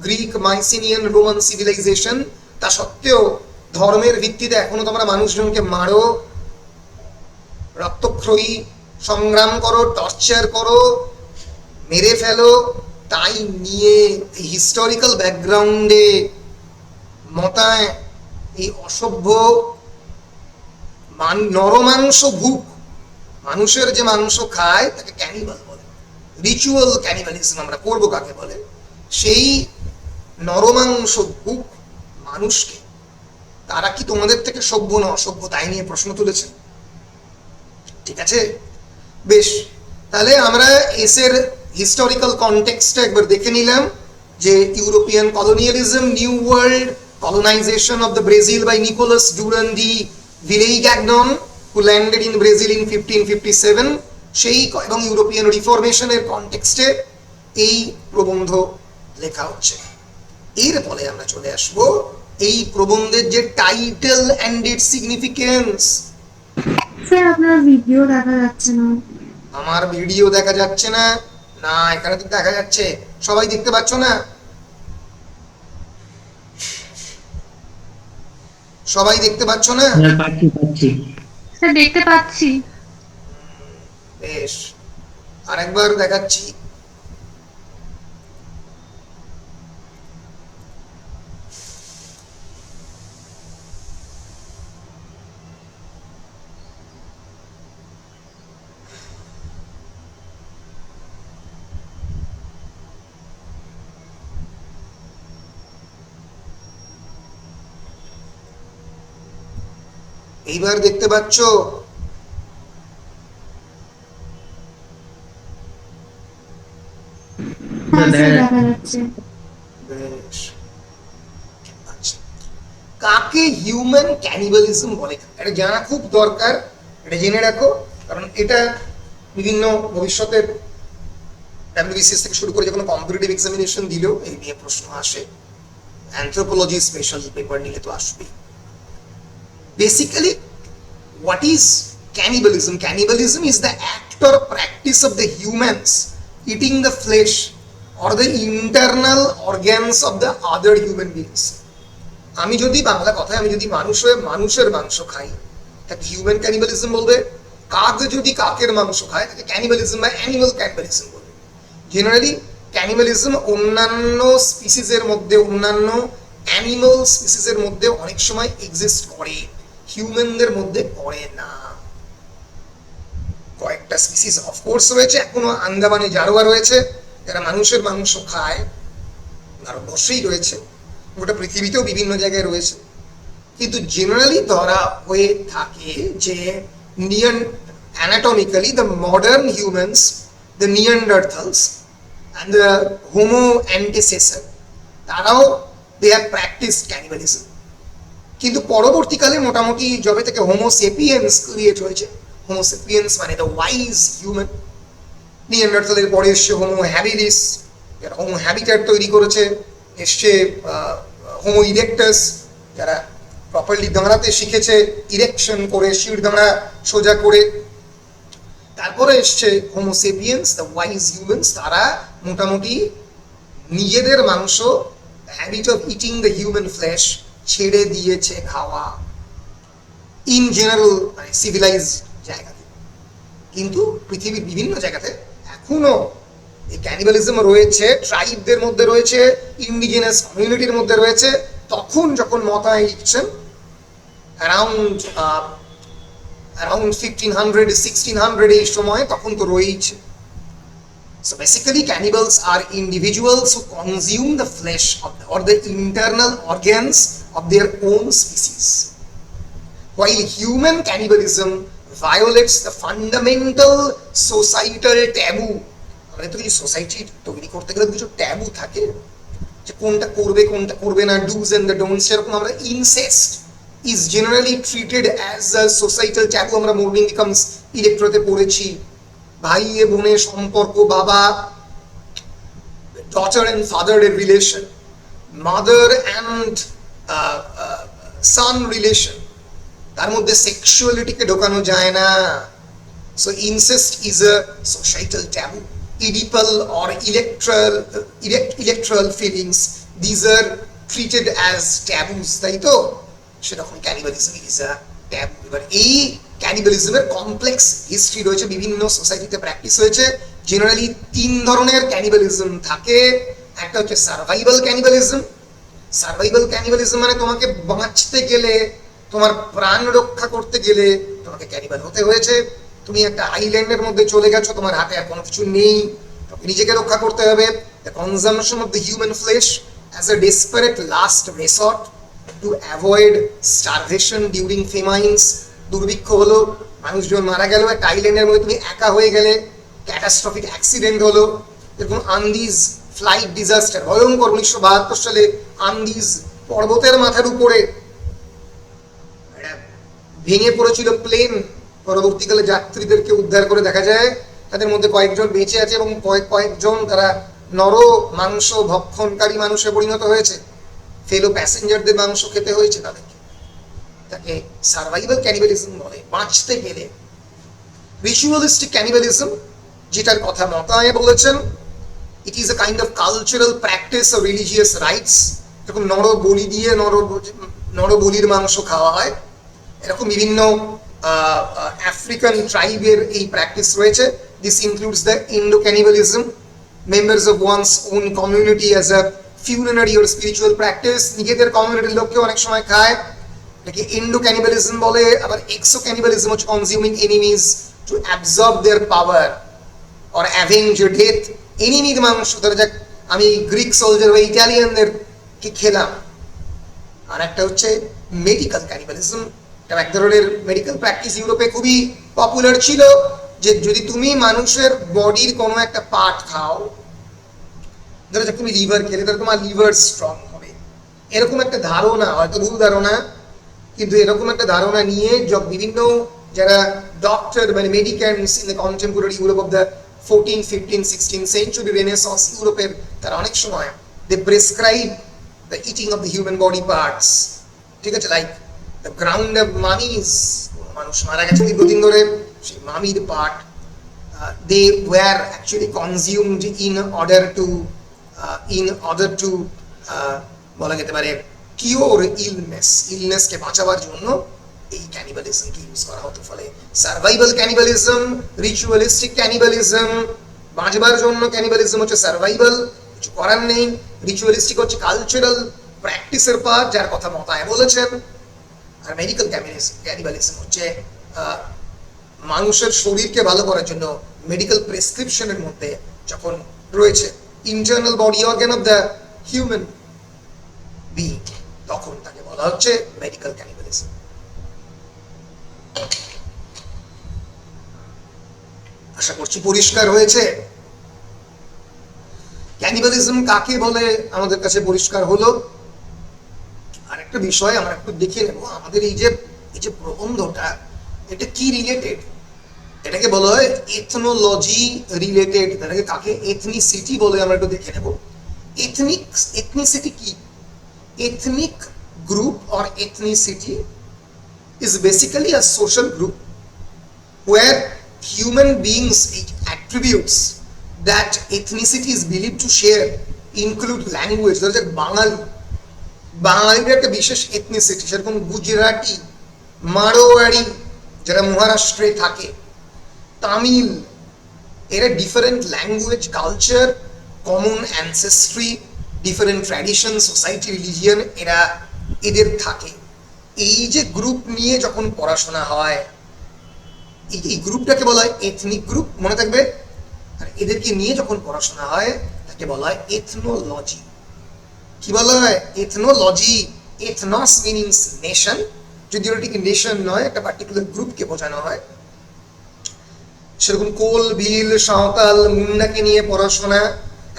গ্রিক, মাইসিনিয়ান, রোমান সিভিলাইজেশন, তা সত্ত্বেও ধর্মের ভিত্তিতে এখনো তোমরা মানুষজনকে মারো, রক্তক্ষয়ী সংগ্রাম করো, টর্চার করো, মেরে ফেলো। তাই নিয়ে হিস্টোরিক্যাল ব্যাকগ্রাউন্ডে মতায় এই অসভ্য নরমাংস ভুক, মানুষের যে মাংস খায় তাকে ক্যানিবাল বলে, রিচুয়াল ক্যানিবালিজম আমরা করবো কাকে বলে, সেই নরমাংস ভুক মানুষকে, তারা কি তোমাদের থেকে সভ্য না অসভ্য, তাই নিয়ে প্রশ্ন তুলেছেন। ঠিক আছে, বেশ, তাহলে আমরা এসের হিস্টোরিক্যাল কনটেক্সটটা একবার দেখে নিলাম, যে European colonialism, new world, colonization of the Brazil by Nicolas Durandi Villegagnon, who landed in Brazil in 1557, সেই এবং ইউরোপিয়ান রিফরমেশনের কনটেক্সটে এই প্রবন্ধ লেখা হচ্ছে। এর ফলে আমরা চলে আসব এই প্রবন্ধের যে title and its significance. Sir আপনার ভিডিও দেখা যাচ্ছে না। আমার ভিডিও দেখা যাচ্ছে না? না, এখানে তো দেখা যাচ্ছে। সবাই দেখতে পাচ্ছ না? সবাই দেখতে পাচ্ছ না? পাচ্ছি। স্যার দেখতে পাচ্ছি। বেশ, আরেকবার দেখাচ্ছি। এইবার দেখতে পাচ্ছ? হ্যাঁ স্যার দেখা যাচ্ছে। বেশ, আচ্ছা, কাকে হিউম্যান ক্যানিবালিজম বলে এটা জানা খুব দরকার। এটা জেনে রাখো, কারণ এটা বিভিন্ন ভবিষ্যতের ডাব্লিউবিসিএস থেকে শুরু করে যখন কম্পিটিটিভ এক্সামিনেশন দিলেও এই নিয়ে প্রশ্ন আসে, অ্যানথ্রোপোলজি স্পেশাল পেপার নিলে তো আসবেই। Basically what is cannibalism? Cannibalism is the act or practice of the humans eating the flesh or the internal organs of the other human beings. আমি যদি বাংলা কথায় আমি যদি মানুষ হয়ে মানুষের মাংস খাই তাকে হিউম্যান ক্যানিবালিজম বলবে, কাক যদি কাকের মাংস খায় তাকে ক্যানিবালিজম বা অ্যানিমাল ক্যানিবালিজম বলবে। জেনারেলি ক্যানিবালিজম অন্যান্য স্পিসিসের মধ্যে, অন্যান্য অ্যানিমাল স্পিসিসের মধ্যে অনেক সময় এক্সিস্ট করে, হিউম্যানদের মধ্যে করে না। কয়েকটা স্পিসিস অফকোর্স রয়েছে, এখনো আন্দামানে জারোয়া রয়েছে যারা মানুষের মাংস খায়, ভারতবর্ষেই রয়েছে, গোটা পৃথিবীতেও বিভিন্ন জায়গায় রয়েছে। কিন্তু জেনারেলি ধরা হয়ে থাকে যে anatomically the modern humans, the Neanderthals and the Homo antecessor, তারাও দে হ্যাভ প্র্যাকটিসড ক্যানিবালিজম। কিন্তু পরবর্তীকালে মোটামুটি যবে থেকে হোমোসেপিয়েন্স ক্রিয়েট হয়েছে, হোমোসেপিয়েন্স মানে দ্য ওয়াইজ হিউম্যান, নিয়ান্ডারথালের পরে এসছে হোমো হ্যাবিলিস, যারা হোমো হ্যাবিটাট তৈরি করেছে, এসছে হোমো ইরেক্টাস, যারা প্রপারলি দাঁড়াতে শিখেছে, ইরেকশন করে শির দাঁড়া সোজা করে। তারপরে এসছে হোমোসেপিয়েন্স, দ্য ওয়াইজ হিউম্যানস, তারা মোটামুটি নিজেদের মাংস, habit of eating the human flash ছেড়ে দিয়েছে খাওয়া, ইন জেনারেল মানে সিভিলাইজ জায়গাতে। কিন্তু পৃথিবীর বিভিন্ন জায়গাতে এখনো এই ক্যানিবালিজম রয়েছে, ট্রাইবদের মধ্যে রয়েছে, ইন্ডিজিনাস কমিউনিটির মধ্যে রয়েছে। তখন যখন মতায় লিখছেন অ্যারাউন্ড 1500-1600 এই সময়, তখন তো রয়েছে। So basically cannibals are individuals who consume the flesh of or the internal organs of their own species. While human cannibalism violates the fundamental societal taboo. আমাদের তো কিছু সোসাইটি তৈরি করতে গেলে কিছু ট্যাবু থাকে যে কোনটা করবে কোনটা করবে না, ডুজ এন্ড দ্য ডোন্টস। সেরকম আমরা incest is generally treated as a societal taboo. আমরা মুভিং বিকামস ইলেকট্রোতে পড়েছি, ভাই বোনের সম্পর্ক, বাবা ডটার এন্ড ফাদার এর relation, mother and son relation, তার মধ্যে সেক্সুয়ালিটিকে ঢোকানো যায় না। So incest is a societal taboo. Oedipal or electoral feelings, these are treated as taboos, তাই তো? সেরকম ক্যানিবালিজম ইজ আ ট্যাবু। এবার এই ক্যানিবালিজমের কমপ্লেক্স হিস্ট্রি রয়েছে, বিভিন্ন সোসাইটিতে প্র্যাকটিস হয়েছে। জেনারেলি 3 ধরনের ক্যানিবালিজম থাকে। একটা হচ্ছে সার্ভাইভাল ক্যানিবালিজম। সার্ভাইভাল ক্যানিবালিজম মানে তোমাকে বাঁচতে গেলে, তোমার প্রাণ রক্ষা করতে গেলে তোমাকে ক্যানিবাল হতে হয়েছে। তুমি একটা আইল্যান্ডের মধ্যে চলে গেছো, তোমার হাতে আর কোনো কিছু নেই, নিজেকে রক্ষা করতে হবে। The consumption of the human flesh as a desperate last resort to avoid starvation during famines. দুর্ভিক্ষ হলো, মানুষজন মারা গেল, একটা আইল্যান্ডের মধ্যে তুমি একা হয়ে গেলে, ক্যাটাস্ট্রফিক অ্যাক্সিডেন্ট হলো, যেরকম আন্দিজ ফ্লাইট ডিজাস্টার, ভয়ঙ্কর 1972 সালে আন্দিজ পর্বতের মাথার উপরে ভেঙে পড়েছিল প্লেন। পরবর্তীকালে যাত্রীদেরকে উদ্ধার করে দেখা যায় তাদের মধ্যে কয়েকজন বেঁচে আছে এবং কয়েকজন তারা নর মাংস ভক্ষণকারী মানুষে পরিণত হয়েছে, ফেলো প্যাসেঞ্জারদের মাংস খেতে হয়েছে তাদেরকে। তাকে সার্ভাইভাল ক্যানিবালিজম বলে, বাঁচতে গেলে। রিচুয়ালিস্টিক ক্যানিবালিজম, যেটার কথা মতায় বলেছেন, it is a kind of cultural practice of religious rights. এরকম নর বলি দিয়ে নর বলির মাংস খাওয়া হয়। এরকম বিভিন্ন আফ্রিকান ট্রাইবের এই প্র্যাকটিস রয়েছে। This includes the endo cannibalism, members of one's own community as a funerary or spiritual practice. নিজেদের কমিউনিটির লোককে অনেক সময় খায়, এটাকে ইন্ডো ক্যানিবালিজম বলে। আবার এক্সো ক্যানিবালিজম হচ্ছে consuming enemies to absorb their power or avenge death. এনিমির মাংস, ধরে যাক আমি গ্রিক সোলজার বা ইটালিয়ানদেরকে খেলাম। আর একটা হচ্ছে মেডিকেল ক্যানিবালিজম, এটা এক ধরনের মেডিকেল প্র্যাকটিস, ইউরোপে খুবই পপুলার ছিল। যে যদি তুমি মানুষের বডির কোনো একটা পার্ট খাও, ধরো যে তুমি লিভার খেলে, তাহলে তোমার লিভার স্ট্রং হবে, এরকম একটা ধারণা, হয়তো ভুল ধারণা, কিন্তু এরকম একটা ধারণা নিয়ে বিভিন্ন যারা doctor, many medicants in the contemporary Europe of the 14th, 15th, 16th century Renaissance Europe, তারা অনেক সময় they prescribe the eating of the human body parts, ঠিক আছে, like the ground of mummies, মানুষ মারা গেছে দীর্ঘদিন ধরে, সেই মামির part they were actually consumed in order to বলা যেতে পারে কিওর ইলনেসকে বাঁচাবার জন্য এই ক্যানিবালিজমকে ইউজ করা হতো। ফলে সার্ভাইভাল ক্যানিবালিজম, রিচুয়ালিস্টিক ক্যানিবালিজম, বাঁচবার জন্য ক্যানিবালিজম হচ্ছে সার্ভাইভাল, কিছু করার নেই। রিচুয়ালিস্টিক হচ্ছে কালচারাল প্র্যাকটিসের পার্ট, যার কথা মতায় বলেছেন। আর মেডিকেল ক্যানিবালিজম হচ্ছে মানুষের শরীরকে ভালো করার জন্য মেডিকেল প্রেসক্রিপশনের মধ্যে যখন রয়েছে internal body organ of the human being, তখন তাকে বলা হচ্ছে মেডিকেল ক্যানিবালিজম। আশা করছি পরিষ্কার হয়েছে ক্যানিবালিজম কাকে বলে, আমাদের কাছে পরিষ্কার হলো। আর একটা বিষয় আমরা একটু দেখে নেব, আমাদের এই যে প্রবন্ধটা, এটা কি রিলেটেড, এটাকে বলা হয় এথনোলজি রিলেটেড, এটাকে কাকে এথনিসিটি বলে আমরা একটু দেখে নেব। এথনিসিটি কি? ethnic group or ethnicity is basically a social group where human beings attributes that ethnicity is believed to share include language. ধরো যে বাঙালিদের একটা বিশেষ এথনিসিটি, সেরকম গুজরাটি, মারোয়াড়ি যারা মহারাষ্ট্রে থাকে, তামিল, এরা different language, culture, common ancestry, different tradition, society, religion এদের থাকে। এই যে গ্রুপ নিয়ে যখন পড়াশোনা হয়, এই গ্রুপটাকে বলা হয় এথনিক গ্রুপ, মনে থাকবে। আর এদেরকে নিয়ে যখন পড়াশোনা হয় তাকে বলা হয় এথনোলজি। কি বলা হয়? এথনোলজি। এথনস মিনিংস নেশন, যদিও এটি নেশন নয়, একটা পার্টিকুলার গ্রুপকে বোঝানো হয়। সেরকম কোল, ভিল, সাঁওতাল, মুন্ডাকে নিয়ে পড়াশোনা,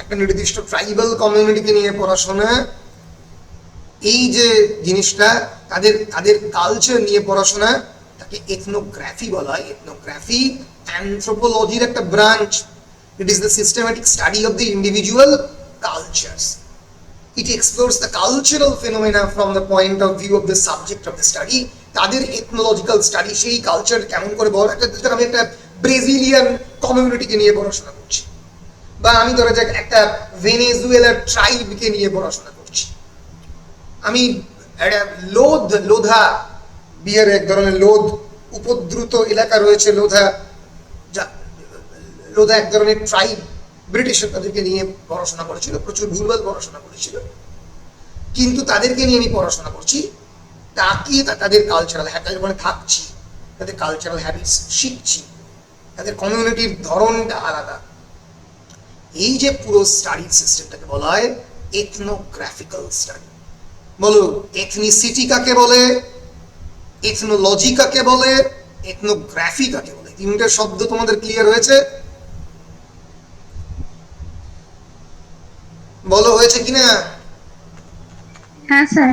একটা নির্দিষ্ট ট্রাইবাল কমিউনিটিকে নিয়ে পড়াশোনা, এই যে জিনিসটা, তাদের কালচার নিয়ে পড়াশোনা, তাকে এথনোগ্রাফি বলা হয়। এথনোগ্রাফি অ্যানথ্রোপোলজির একটা branch. It is the systematic study of the individual cultures. It explores the cultural ফিনোমেনা from the point of view of the subject of the study. তাদের এথনোলজিক্যাল স্টাডি, সেই কালচার কেমন করে বড় আমি একটা ব্রাজিলিয়ান কমিউনিটিকে নিয়ে পড়াশোনা করছি, বা আমি ধরা যাক একটা ভেনেজুয়েলার ট্রাইবকে নিয়ে পড়াশোনা করছি, আমি একটা লোধা বিহারে এক ধরনের লোধ উপদ্রুত এলাকা রয়েছে, লোধা এক ধরনের ট্রাইব, ব্রিটিশের তাদেরকে নিয়ে পড়াশোনা করেছিল, প্রচুর ভুলভাল পড়াশোনা করেছিল, কিন্তু তাদেরকে নিয়ে আমি পড়াশোনা করছি, তাকিয়ে তাদের কালচারাল হ্যাবিট মানে থাকছি, তাদের কালচারাল হ্যাবিটস শিখছি, তাদের কমিউনিটির ধরনটা আলাদা। এই যে পুরো স্টাডি সিস্টেমটাকে বলা হয় এথনোগ্রাফিক্যাল স্টাডি। বলো, এথনিসিটি কাকে বলে, এথনোলজি কাকে বলে, এথনোগ্রাফি কাকে বলে? তিনটে শব্দ তোমাদের ক্লিয়ার হয়েছে? বলো, হয়েছে কিনা? হ্যাঁ স্যার।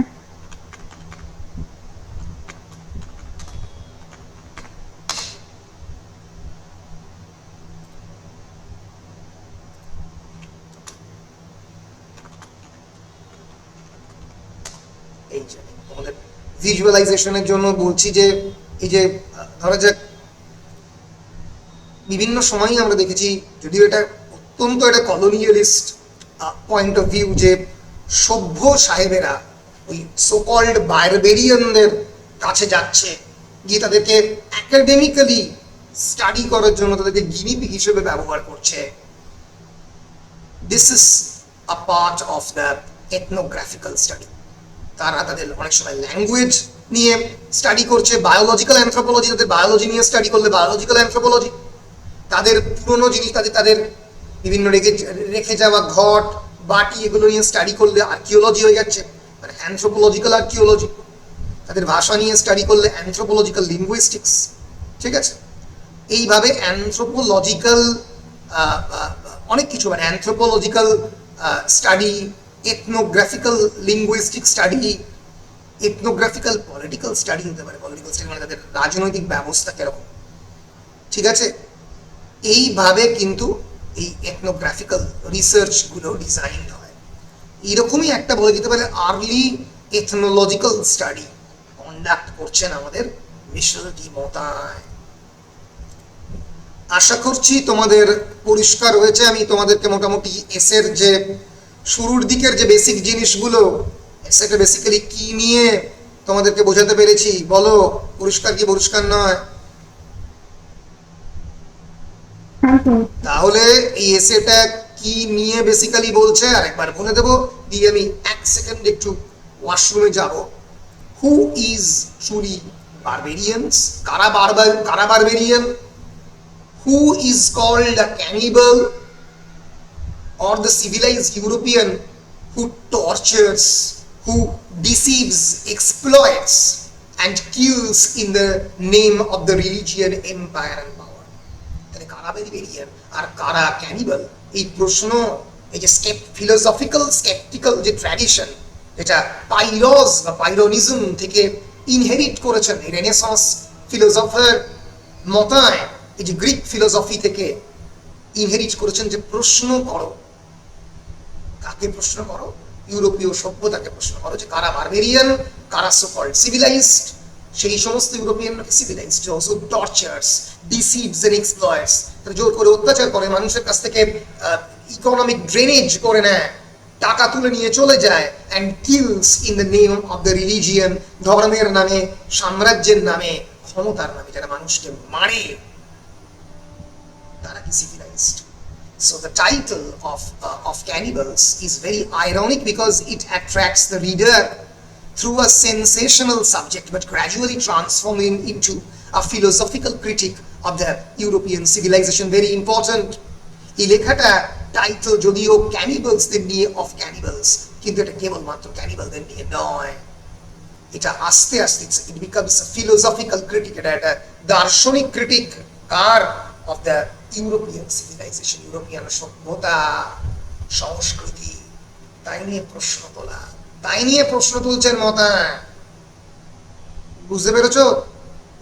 এই যে আমাদের ভিজুয়ালাইজেশনের জন্য বলছি যে এই যে ধরা যাক বিভিন্ন সময়ই আমরা দেখেছি, যদিও এটা অত্যন্ত একটা কলোনিয়ালিস্ট পয়েন্ট অফ ভিউ, যে সভ্য সাহেবেরা ওই সোকল্ড বারবেরিয়ানদের কাছে যাচ্ছে, গিয়ে তাদেরকে একাডেমিক্যালি স্টাডি করার জন্য তাদেরকে গিনিপিগ হিসেবে ব্যবহার করছে। This is a part of the ethnographical study. তারা তাদের অনেক সময় ল্যাঙ্গুয়েজ নিয়ে স্টাডি করছে, বায়োলজিক্যাল অ্যানথ্রোপোলজি, তাদের বায়োলজি নিয়ে স্টাডি করলে বায়োলজিক্যাল অ্যানথ্রোপোলজি, তাদের পুরনো জিনিস, তাদের বিভিন্ন রেখে যাওয়া ঘট, বাটি, এগুলো নিয়ে স্টাডি করলে আর্কিওলজি হয়ে যাচ্ছে, মানে অ্যানথ্রোপোলজিক্যাল আর্কিওলজি। তাদের ভাষা নিয়ে স্টাডি করলে অ্যানথ্রোপোলজিক্যাল লিঙ্গুইস্টিক্স। ঠিক আছে, এইভাবে অ্যানথ্রোপোলজিক্যাল অনেক কিছু, মানে anthropological study, ethnographical linguistic study, ethnographical political study হতে পারে। পলিটিক্যাল স্টাডি মানে তাদের রাজনৈতিক ব্যবস্থা কিরকম, ঠিক আছে? এইভাবে কিন্তু এই এথনোগ্রাফিক্যাল রিসার্চগুলো ডিজাইন হয়। এরকমই একটা বলে দিতে পারে আর্লি এথনোলজিক্যাল স্টাডি কন্ডাক্ট করছেন আমাদের মিশেল ডি মোতায়। আশা করছি তোমাদের পরিষ্কার হয়েছে। আমি তোমাদেরকে মোটামুটি এসের যে শুরুর দিকের যে বেসিক জিনিসগুলো, এসেটা বেসিক্যালি কি নিয়ে তোমাদেরকে বোঝাতে পেরেছি। বলো পরিষ্কার কি পরিষ্কার নয়? তারপর তাহলে এই এসেটা কি নিয়ে বেসিক্যালি বলছে আরেকবার বলে দেবো, দিয়ে আমি 1 সেকেন্ড একটু ওয়াশরুমে যাব। Who is truly barbarians? কারা barbarian? Who is called a cannibal or the civilized European who tortures, who deceives, exploits and kills in the name of the religion, empire and power? তাহলে কারা barbarian আর কারা cannibal, এই প্রশ্ন, এই যে philosophical sceptical যে tradition, যেটা পাইরস বা পাইরোনিজম থেকে ইনহেরিট করেছেন এই রেনেসাঁস ফিলোসফার মতায়, এই যে গ্রিক ফিলোসফি থেকে ইনহেরিট করেছেন, যে প্রশ্ন করো, কাকে প্রশ্ন করো? ইউরোপীয় সভ্যতাকে প্রশ্ন করো যে কারা বারবেরিয়ান, কারা সো কল্ড সিভিলাইজড। সেই সমস্ত European civilised who tortures, deceives and exploits, তারা জোর করে অত্যাচার করে, মানুষের কাছ থেকে ইকোনমিক ড্রেনেজ করে নেয়, টাকা তুলে নিয়ে চলে যায়, and kills in the name of the religion, ধর্মের নামে, সাম্রাজ্যের নামে, ক্ষমতার নামে যারা মানুষকে মারে, তারা কি civilized? So the title of Cannibals is very ironic because it attracts the reader through a sensational subject but gradually transforming into a philosophical critique of the European civilization. Very important. এই লেখাটা title যদিও ক্যানিবালসদের নিয়ে, of ক্যানিবালস, কিন্তু এটা কেবলমাত্র ক্যানিবালদের নিয়ে নয়। এটা আস্তে আস্তে it becomes a philosophical critic, এটা একটা দার্শনিক ক্রিটিক কার? Of the European civilization, European সভ্যতা, সংস্কৃতি। তাই নিয়ে প্রশ্ন তোলা, তাই নিয়ে প্রশ্ন তুলছেন মতা। বুঝতে পেরেছ?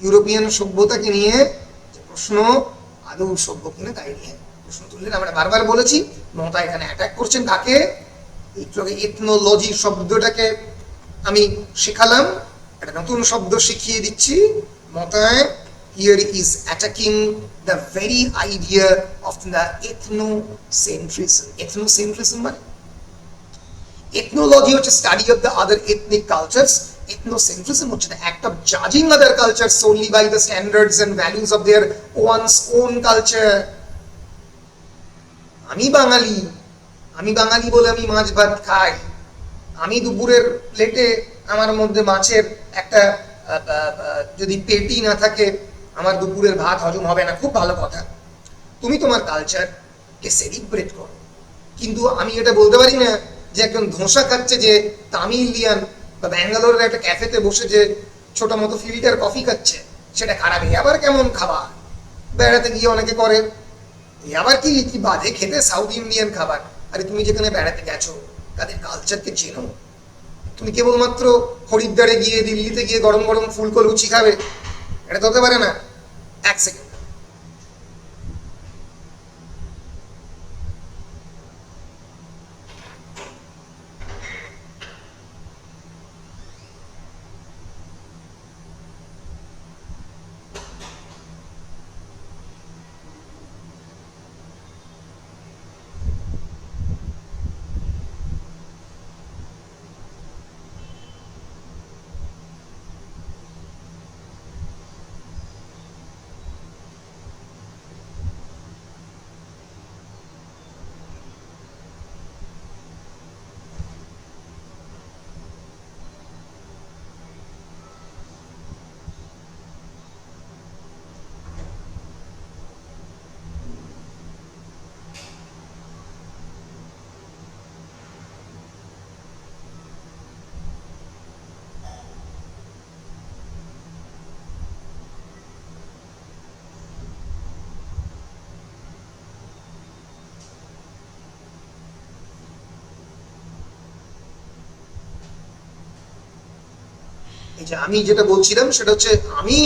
ইউরোপিয়ান সভ্যতাকে নিয়ে যে প্রশ্ন, আদৌ সভ্য কিনা তাই নিয়ে প্রশ্ন তুললেন। আমরা বারবার বলেছি মতা এখানে অ্যাটাক করছেন কাকে? একটু আগে এথনোলজি শব্দটাকে আমি শেখালাম, একটা নতুন শব্দ শিখিয়ে দিচ্ছি। মতায় here is attacking the very idea of the ethnocentrism. Ethnocentrism মানে ethnology হচ্ছে study of the other ethnic cultures. Ethnocentrism হচ্ছে the act of judging other cultures solely by the standards and values of their one's own culture. আমি বাঙালি বলে আমি মাছ ভাত খাই, আমি দুপুরের প্লেটে আমার মধ্যে মাছের একটা যদি পেটি না থাকে আমার দুপুরের ভাত হজম হবে না। খুব ভালো কথা, তুমি তোমার কালচারকে সেলিব্রেট করো, কিন্তু আমি এটা বলতে পারি না যে একজন ধোসা খাচ্ছে, যে তামিলিয়ান বা ব্যাঙ্গালোরের একটা ক্যাফেতে বসে যে ছোট মতো ফিল্টার কফি খাচ্ছে, সেটা খারাপ। আবার কেমন খাবার বেড়াতে গিয়ে অনেকে করে, আবার কি কি বাজে খেতে সাউথ ইন্ডিয়ান খাবার। আরে তুমি যেখানে বেড়াতে গেছো তাদের কালচারকে চেনো। তুমি কেবলমাত্র হরিদ্বারে গিয়ে, দিল্লিতে গিয়ে গরম গরম ফুলকো লুচি খাবে, এটা তো হতে পারে না। 1 সেকেন্ড। এই যে আমি যেটা বলছিলাম সেটা হচ্ছে, আমি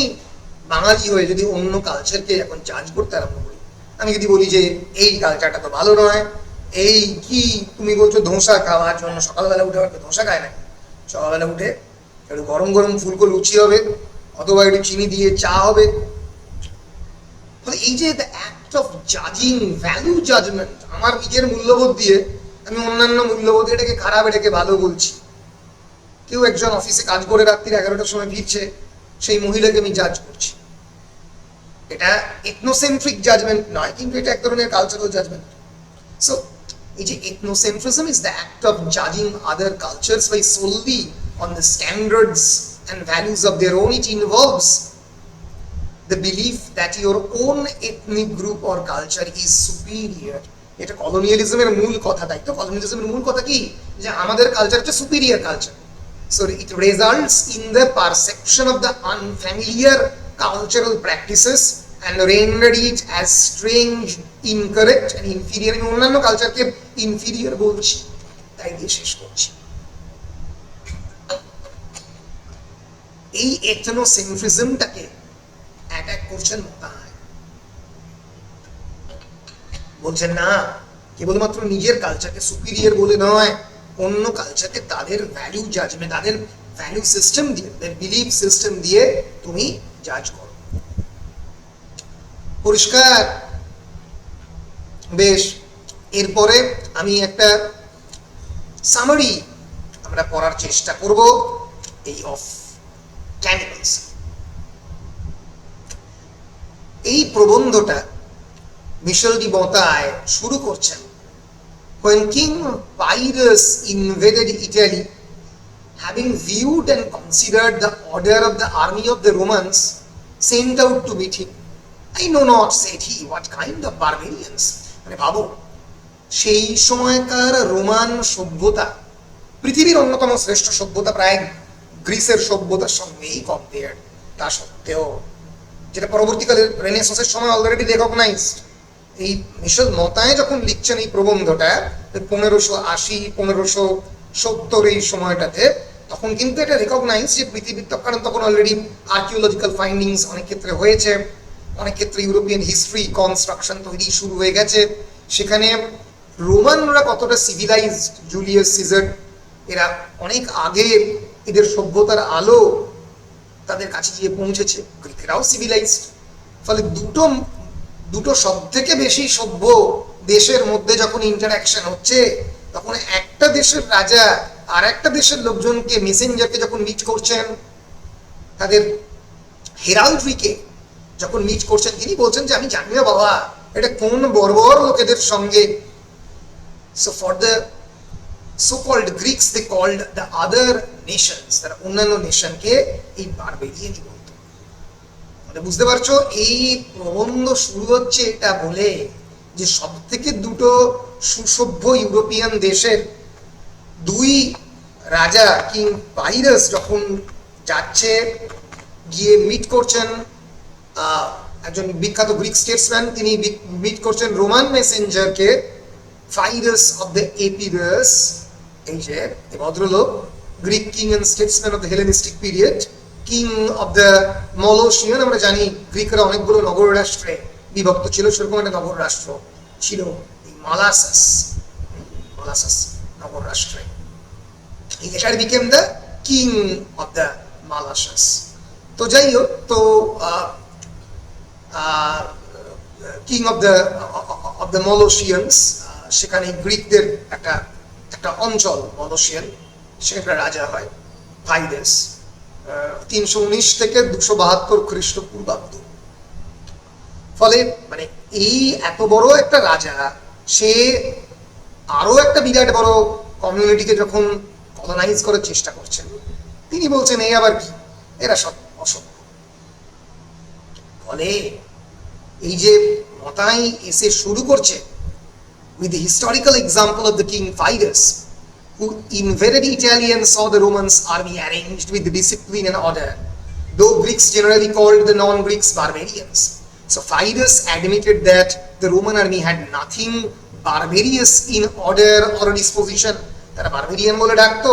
বাঙালি হয়ে যদি অন্য কালচারকে এখন জাজ করতে আরম্ভ করি, আমি যদি বলি যে এই কালচারটা তো ভালো নয়, এই কি তুমি বলছো ধোসা খাওয়ার জন্য সকালবেলা উঠে আবার ধোসা খায় না, সকালবেলা উঠে একটু গরম গরম ফুলকো লুচি হবে, অথবা একটু চিনি দিয়ে চা হবে। ফলে এই যে দ্য অ্যাক্ট অফ জাজিং, ভ্যালু জাজমেন্ট, আমার নিজের মূল্যবোধ দিয়ে আমি অন্যান্য মূল্যবোধ এটাকে খারাপ এটাকে ভালো বলছি। কেউ একজন অফিসে কাজ করে রাত্রির 11টার সময় ফিরছে, সেই মহিলাকে আমি জাজ করছি। এটা এথনোসেন্ট্রিক জাজমেন্ট নয়, কিন্তু এটা এক ধরনের কালচারাল জাজমেন্ট। সো এই যে ethnocentrism is the act of জাজিং other cultures by solely on the standards and values of their own. It involves the belief that your own ethnic group or culture is superior. এটা কলোনিয়ালিজমের মূল কথা, তাই তো? কলোনিয়ালিজমের মূল কথা কি? যে আমাদের কালচার হচ্ছে superior culture. So it results in the perception of the unfamiliar cultural practices and render it as strange, incorrect and inferior. আমি অন্যান্য কালচারকে ইনফিরিয়র বলছি, তাই দিয়ে শেষ করছি। এই এথনোসেন্ট্রিজমটাকে অ্যাটাক করছেন মোতাহার। বলছেন না, কেবলমাত্র নিজের কালচারকে সুপিরিয়র বলে নয়, অন্য কালচারকে তাদের ভ্যালু জাজমেন্ট, তাদের ভ্যালু সিস্টেম দিয়ে, তাদের বিলিফ সিস্টেম দিয়ে তুমি জাজ করো। পরিষ্কার? বেশ, এরপরে আমি একটা সামারি আমরা পড়ার চেষ্টা করব এই অফ ক্যানিবালস। এই প্রবন্ধটা মিশেল ডি বতায় শুরু করছেন when King Pyrrhus invaded Italy, having viewed and considered the order of the army of the Romans sent out to meet him. I know not, said he, what kind of barbarians. মানে ভাবো, সেই সময়কার Roman সভ্যতা পৃথিবীর অন্যতম শ্রেষ্ঠ সভ্যতা, প্রায় গ্রিসের সভ্যতার সঙ্গেই কম্পেয়ার। তা সত্ত্বেও, যেটা পরবর্তীকালে রেনেসাঁসের সময় অলরেডি রেকগনাইজড, এই মিশেল মতায় যখন লিখছেন এই প্রবন্ধটা 1580-1570 এই সময়টাতে, তখন কিন্তু এটা রেকগনাইজ যে পৃথিবীর, কারণ তখন অলরেডি আর্কিওলজিক্যাল ফাইন্ডিংস অনেক ক্ষেত্রে হয়েছে, অনেক ক্ষেত্রে ইউরোপিয়ান হিস্ট্রি কনস্ট্রাকশন তৈরি শুরু হয়ে গেছে। সেখানে রোমানরা কতটা সিভিলাইজড, জুলিয়াস সিজার এরা অনেক আগে এদের সভ্যতার আলো তাদের কাছে গিয়ে পৌঁছেছে, গ্রিকরাও সিভিলাইজড। ফলে দুটো সব থেকে বেশি সভ্য দেশের মধ্যে যখন ইন্টারাকশন হচ্ছে, তখন একটা দেশের রাজা আর একটা দেশের লোকজনকে, মেসেঞ্জারকে যখন মিট করছেন, তাদের হেরাল্ড্রিকে যখন মিট করছেন, তিনি বলছেন যে আমি জানি না বাবা এটা কোন বর্বর লোকেদের সঙ্গে। So for the so-called Greeks, they called the other nations, তারা অন্যান্য নেশনকে এই বারবেরিয়ানই বলতো। মানে বুঝতে পারছো, এই প্রবন্ধ শুরু হচ্ছে এটা বলে যে সব থেকে দুটো সুসভ্য ইউরোপিয়ান দেশের দুই রাজা, কিং পাইরাস যখন যাচ্ছে, গিয়ে মিট করছেন একজন বিখ্যাত গ্রিক স্টেটসম্যান, তিনি মিট করছেন রোমান মেসেঞ্জারকে, ফাইরাস অফ দ্য এপিরাস। এই যে ভদ্রলোক, Greek king and statesman of the Hellenistic period, king of the Molossian. আমরা জানি গ্রিকরা অনেকগুলো নগর রাষ্ট্রে বিভক্ত ছিল, সেরকম একটা নগর রাষ্ট্র ছিল এই মালাসাস নগর রাষ্ট্রে। He later became the king of the Malasas. তো যাই হোক, তো কিং অফ দ্য মলোসিয়ানস, সেখানে গ্রিকদের একটা অঞ্চল মলোসিয়ান, সেখানে রাজা হয় ফাইরাস, 319 থেকে 272 খ্রিস্টপূর্বাব্দ। ফলে মানে এই এত বড় একটা রাজা, সে আরো একটা বিরাট বড় কমিউনিটিকে যখন কলোনাইজ করার চেষ্টা করছেন, তিনি বলছেন এই আবার কি, এরা সব অসভ্য। ফলে এই যে মতাই এসে শুরু করছে with the historical example of the king Pyrrhus, who invaded Italy and saw the Romans army arranged with discipline and order, though Greeks generally called the non-Greeks barbarians. So Pyrrhus admitted that the Roman army had nothing barbarous in order or disposition. তারা barbarian বলে ডাকতো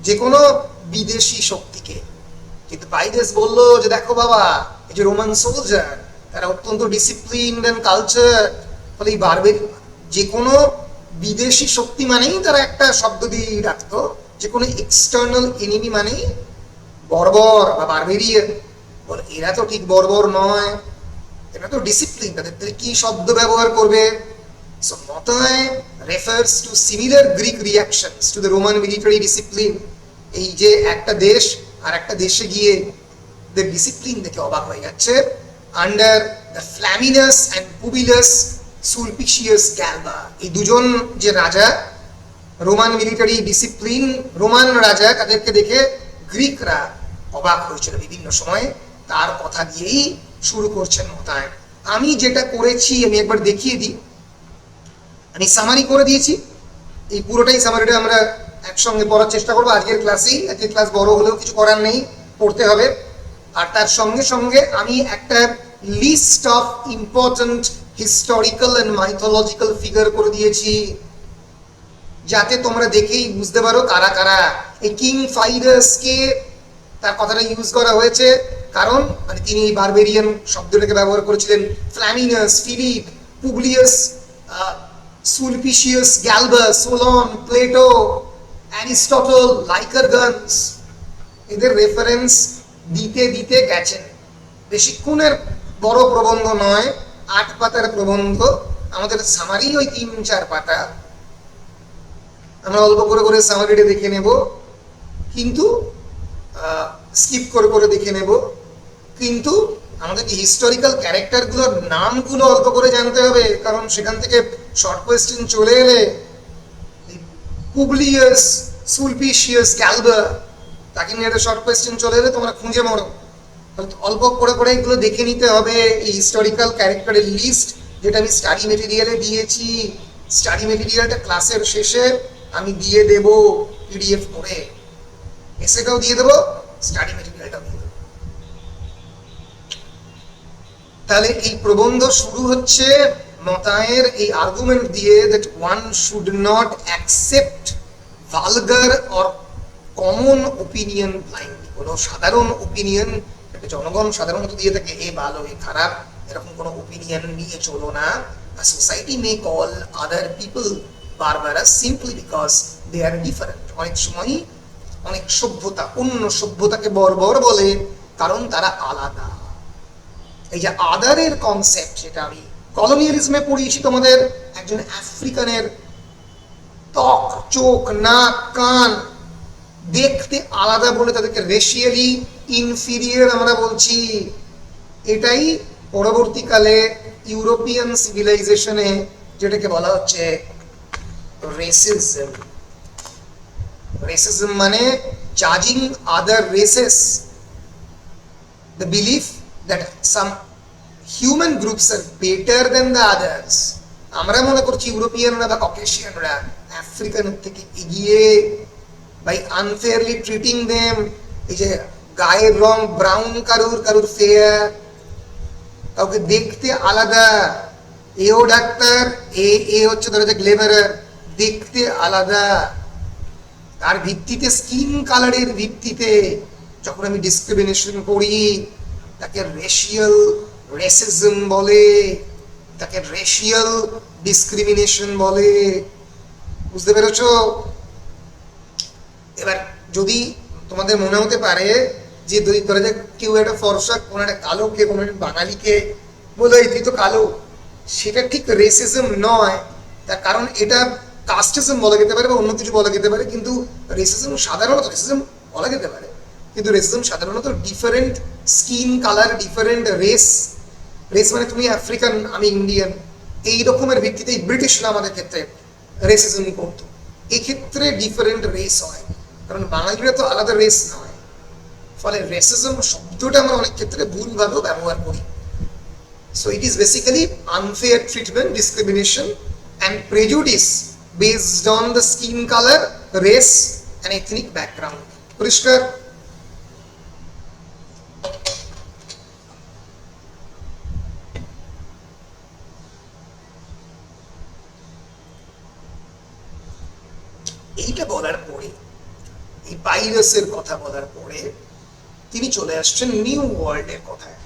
যে কোনো বিদেশি শক্তিকে, কিন্তু পাইরাস বলল যে দেখো বাবা, এই যে রোমান সোলজার, তারা অত্যন্ত ডিসিপ্লিনড এন্ড কালচার, ফলে এই বারবের যে কোনো বিদেশি শক্তি মানেই তারা একটা শব্দ দিয়ে রাখতো, যে কোনো এক্সটার্নাল এনিমি মানেই বর্বর বা বারবেরিয়ান। বলে এরা তো ঠিক বর্বর নয়, এরা তো ডিসিপ্লিন, তাদের কি শব্দ ব্যবহার করবে? So Motai refers to similar Greek reactions to the Roman military discipline. এই যে একটা দেশ আর একটা দেশে গিয়ে the discipline দেখে অবাক হয়ে যাচ্ছে, under the Flaminus and Publius Sulpicius Galba, এই দুজন যে রাজা রোমান মিলিটারি ডিসিপ্লিন, রোমান রাজা, তাদেরকে দেখে গ্রিকরা অবাক হয়েছিল বিভিন্ন সময়। তার কথা দিয়েই শুরু করছেন মোতায়। আমি যেটা করেছি আমি একবার দেখিয়ে দিই। আমি সামারি করে দিয়েছি, এই পুরোটাই সামারিটা আমরা একসঙ্গে পড়ার চেষ্টা করবো আজকের ক্লাসেই। আজকের ক্লাস বড় হলেও কিছু করার নেই, পড়তে হবে। আর তার সঙ্গে সঙ্গে আমি একটা list of important historical and mythological figure করে দিয়েছি, যাতে তোমরা দেখেই বুঝতে পারো কারা কারা। এই কিং ফাইরাস কে তার কথাটা ইউজ করা হয়েছে, কারণ মানে তিনি বারবেরিয়ান শব্দটাকে ব্যবহার করেছিলেন। Flamininus, Philip, Publius, Sulpicius, Galba, Solon, Plato, Aristotle, Lycurgus, এদের রেফারেন্স দিতে দিতে গেছেন। বেশিক্ষণের বড় প্রবন্ধ নয়, 8 পাতার প্রবন্ধ। আমাদের সামারি ওই 3-4 পাতা, আমরা অল্প করে করে সামারিটা দেখে নেব, কিন্তু স্কিপ করে করে দেখে নেব। কিন্তু আমাদেরকে হিস্টোরিক্যাল ক্যারেক্টারগুলোর নামগুলো অল্প করে জানতে হবে, কারণ সেখান থেকে শর্ট কোয়েশ্চেন চলে এলে পুবলিয়াস, সুলপিশিয়াস, গ্যালবা, তাকে নিয়ে একটা শর্ট কোয়েশ্চেন চলে এলে তোমরা খুঁজে মরো। অল্প করে করে এগুলো দেখে নিতে হবে। এই হিস্টোরিক্যাল ক্যারেক্টারের লিস্ট, যেটা আমি স্টাডি মেটেরিয়ালে দিয়েছি, স্টাডি মেটেরিয়ালটা ক্লাসের শেষে আমি দিয়ে দেব পিডিএফ করে, এসেটাও দিয়ে দেবো, স্টাডি মেটেরিয়ালটাও দিয়ে দেবো। তাহলে এই প্রবন্ধ শুরু হচ্ছে মতায়ের এই আর্গুমেন্ট দিয়ে, that one should not accept vulgar or common opinion blindly। কোনো সাধারণ ওপিনিয়ন, জনগণ সাধারণত দিয়ে থাকে এ ভালো এ খারাপ, এরকম কোনো ওপিনিয়ন নিয়ে চলো না। A society may call other people barbarous simply because they are different। অনেক সময় অনেক সভ্যতা অন্য সভ্যতাকে বর্বর বলে কারণ তারা আলাদা। এই যে আদারের কনসেপ্ট, সেটা আমি কলোনিয়ালিজমে পড়িয়েছি তোমাদের। একজন আফ্রিকানের ত্বক, চোখ, নাক, কান দেখতে আলাদা বলে তাদেরকে রেশিয়ালি ইনফিরিয়ার আমরা বলছি। এটাই পরবর্তীকালে ইউরোপিয়ান সিভিলাইজেশনে যেটাকে বলা হচ্ছে রেসিজম। রেসিজম মানে জাজিং আদার races, the belief that some human groups are better than the others। আমরা মনে করছি ইউরোপিয়ানরা বা ককেশিয়ানরা আফ্রিকানের থেকে এগিয়ে, by unfairly treating them। এই যে গায়ের রং ব্রাউন কারুর, কারুর ফেয়ার, কাউকে দেখতে আলাদা, এও ডাক্তার, এ হচ্ছে ধরো যে লেবারার, দেখতে আলাদা। তার ভিত্তিতে, স্কিন কালারের ভিত্তিতে যখন আমি ডিসক্রিমিনেশন করি, তাকে রেশিয়াল রেসিজম বলে, তাকে রেশিয়াল ডিসক্রিমিনেশন বলে। বুঝতে পেরেছ? এবার যদি তোমাদের মনে হতে পারে যে ধরে যে কেউ একটা ফর্সা, কোনো একটা কালোকে, কোনো একটা বাঙালিকে বলে তুই তো কালো, সেটা ঠিক রেসিজম নয়। তার কারণ এটা কাস্টিজম বলা যেতে পারে বা অন্য কিছু বলা যেতে পারে, কিন্তু রেসিজম সাধারণত, রেসিজম বলা যেতে পারে কিন্তু রেসিজম সাধারণত different skin colour, different race. Race মানে তুমি আফ্রিকান, আমি ইন্ডিয়ান, এই রকমের ভিত্তিতে ব্রিটিশরা আমাদের ক্ষেত্রে রেসিজম করতো। এক্ষেত্রে ডিফারেন্ট রেস হয়, কারণ বাঙালিরা তো আলাদা রেস নয়। ফলে রেসিজম শব্দটা আমরা অনেক ক্ষেত্রে ভুলভাবেও ব্যবহার করি। So it is basically unfair treatment, discrimination and prejudice based on the skin colour, race and ethnic background. পরিষ্কার? এইটা বলার পরে, এই পাইরাসের কথা বলার পরে তিনি চলে আসছেন নিউ ওয়ার্ল্ডের কথায়।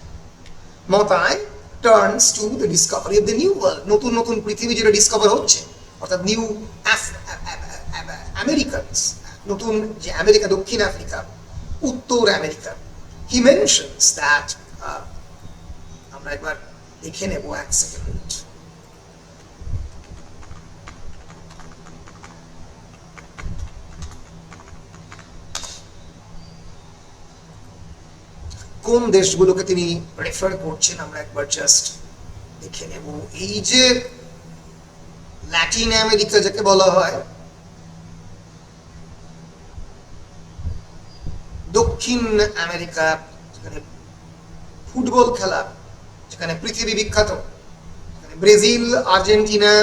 Montaigne turns to the discovery of the new world, নতুন নতুন পৃথিবী যেটা ডিসকভার হচ্ছে, অর্থাৎ নিউ আমেরিকানস, নতুন যে আমেরিকা, দক্ষিণ আফ্রিকা, উত্তর আমেরিকা। হি মেনশনস দ্যাট, আমরা একবার দেখে নেব, এক সেকেন্ড। কোন দেশগুলোকে তিনি রেফার করছেন আমরা একবার জাস্ট দেখে নেব। এই যে ল্যাটিন আমেরিকা যাকে বলা হয়, দক্ষিণ আমেরিকা, যেখানে ফুটবল খেলা, যেখানে পৃথিবী বিখ্যাত, ব্রাজিল, আর্জেন্টিনা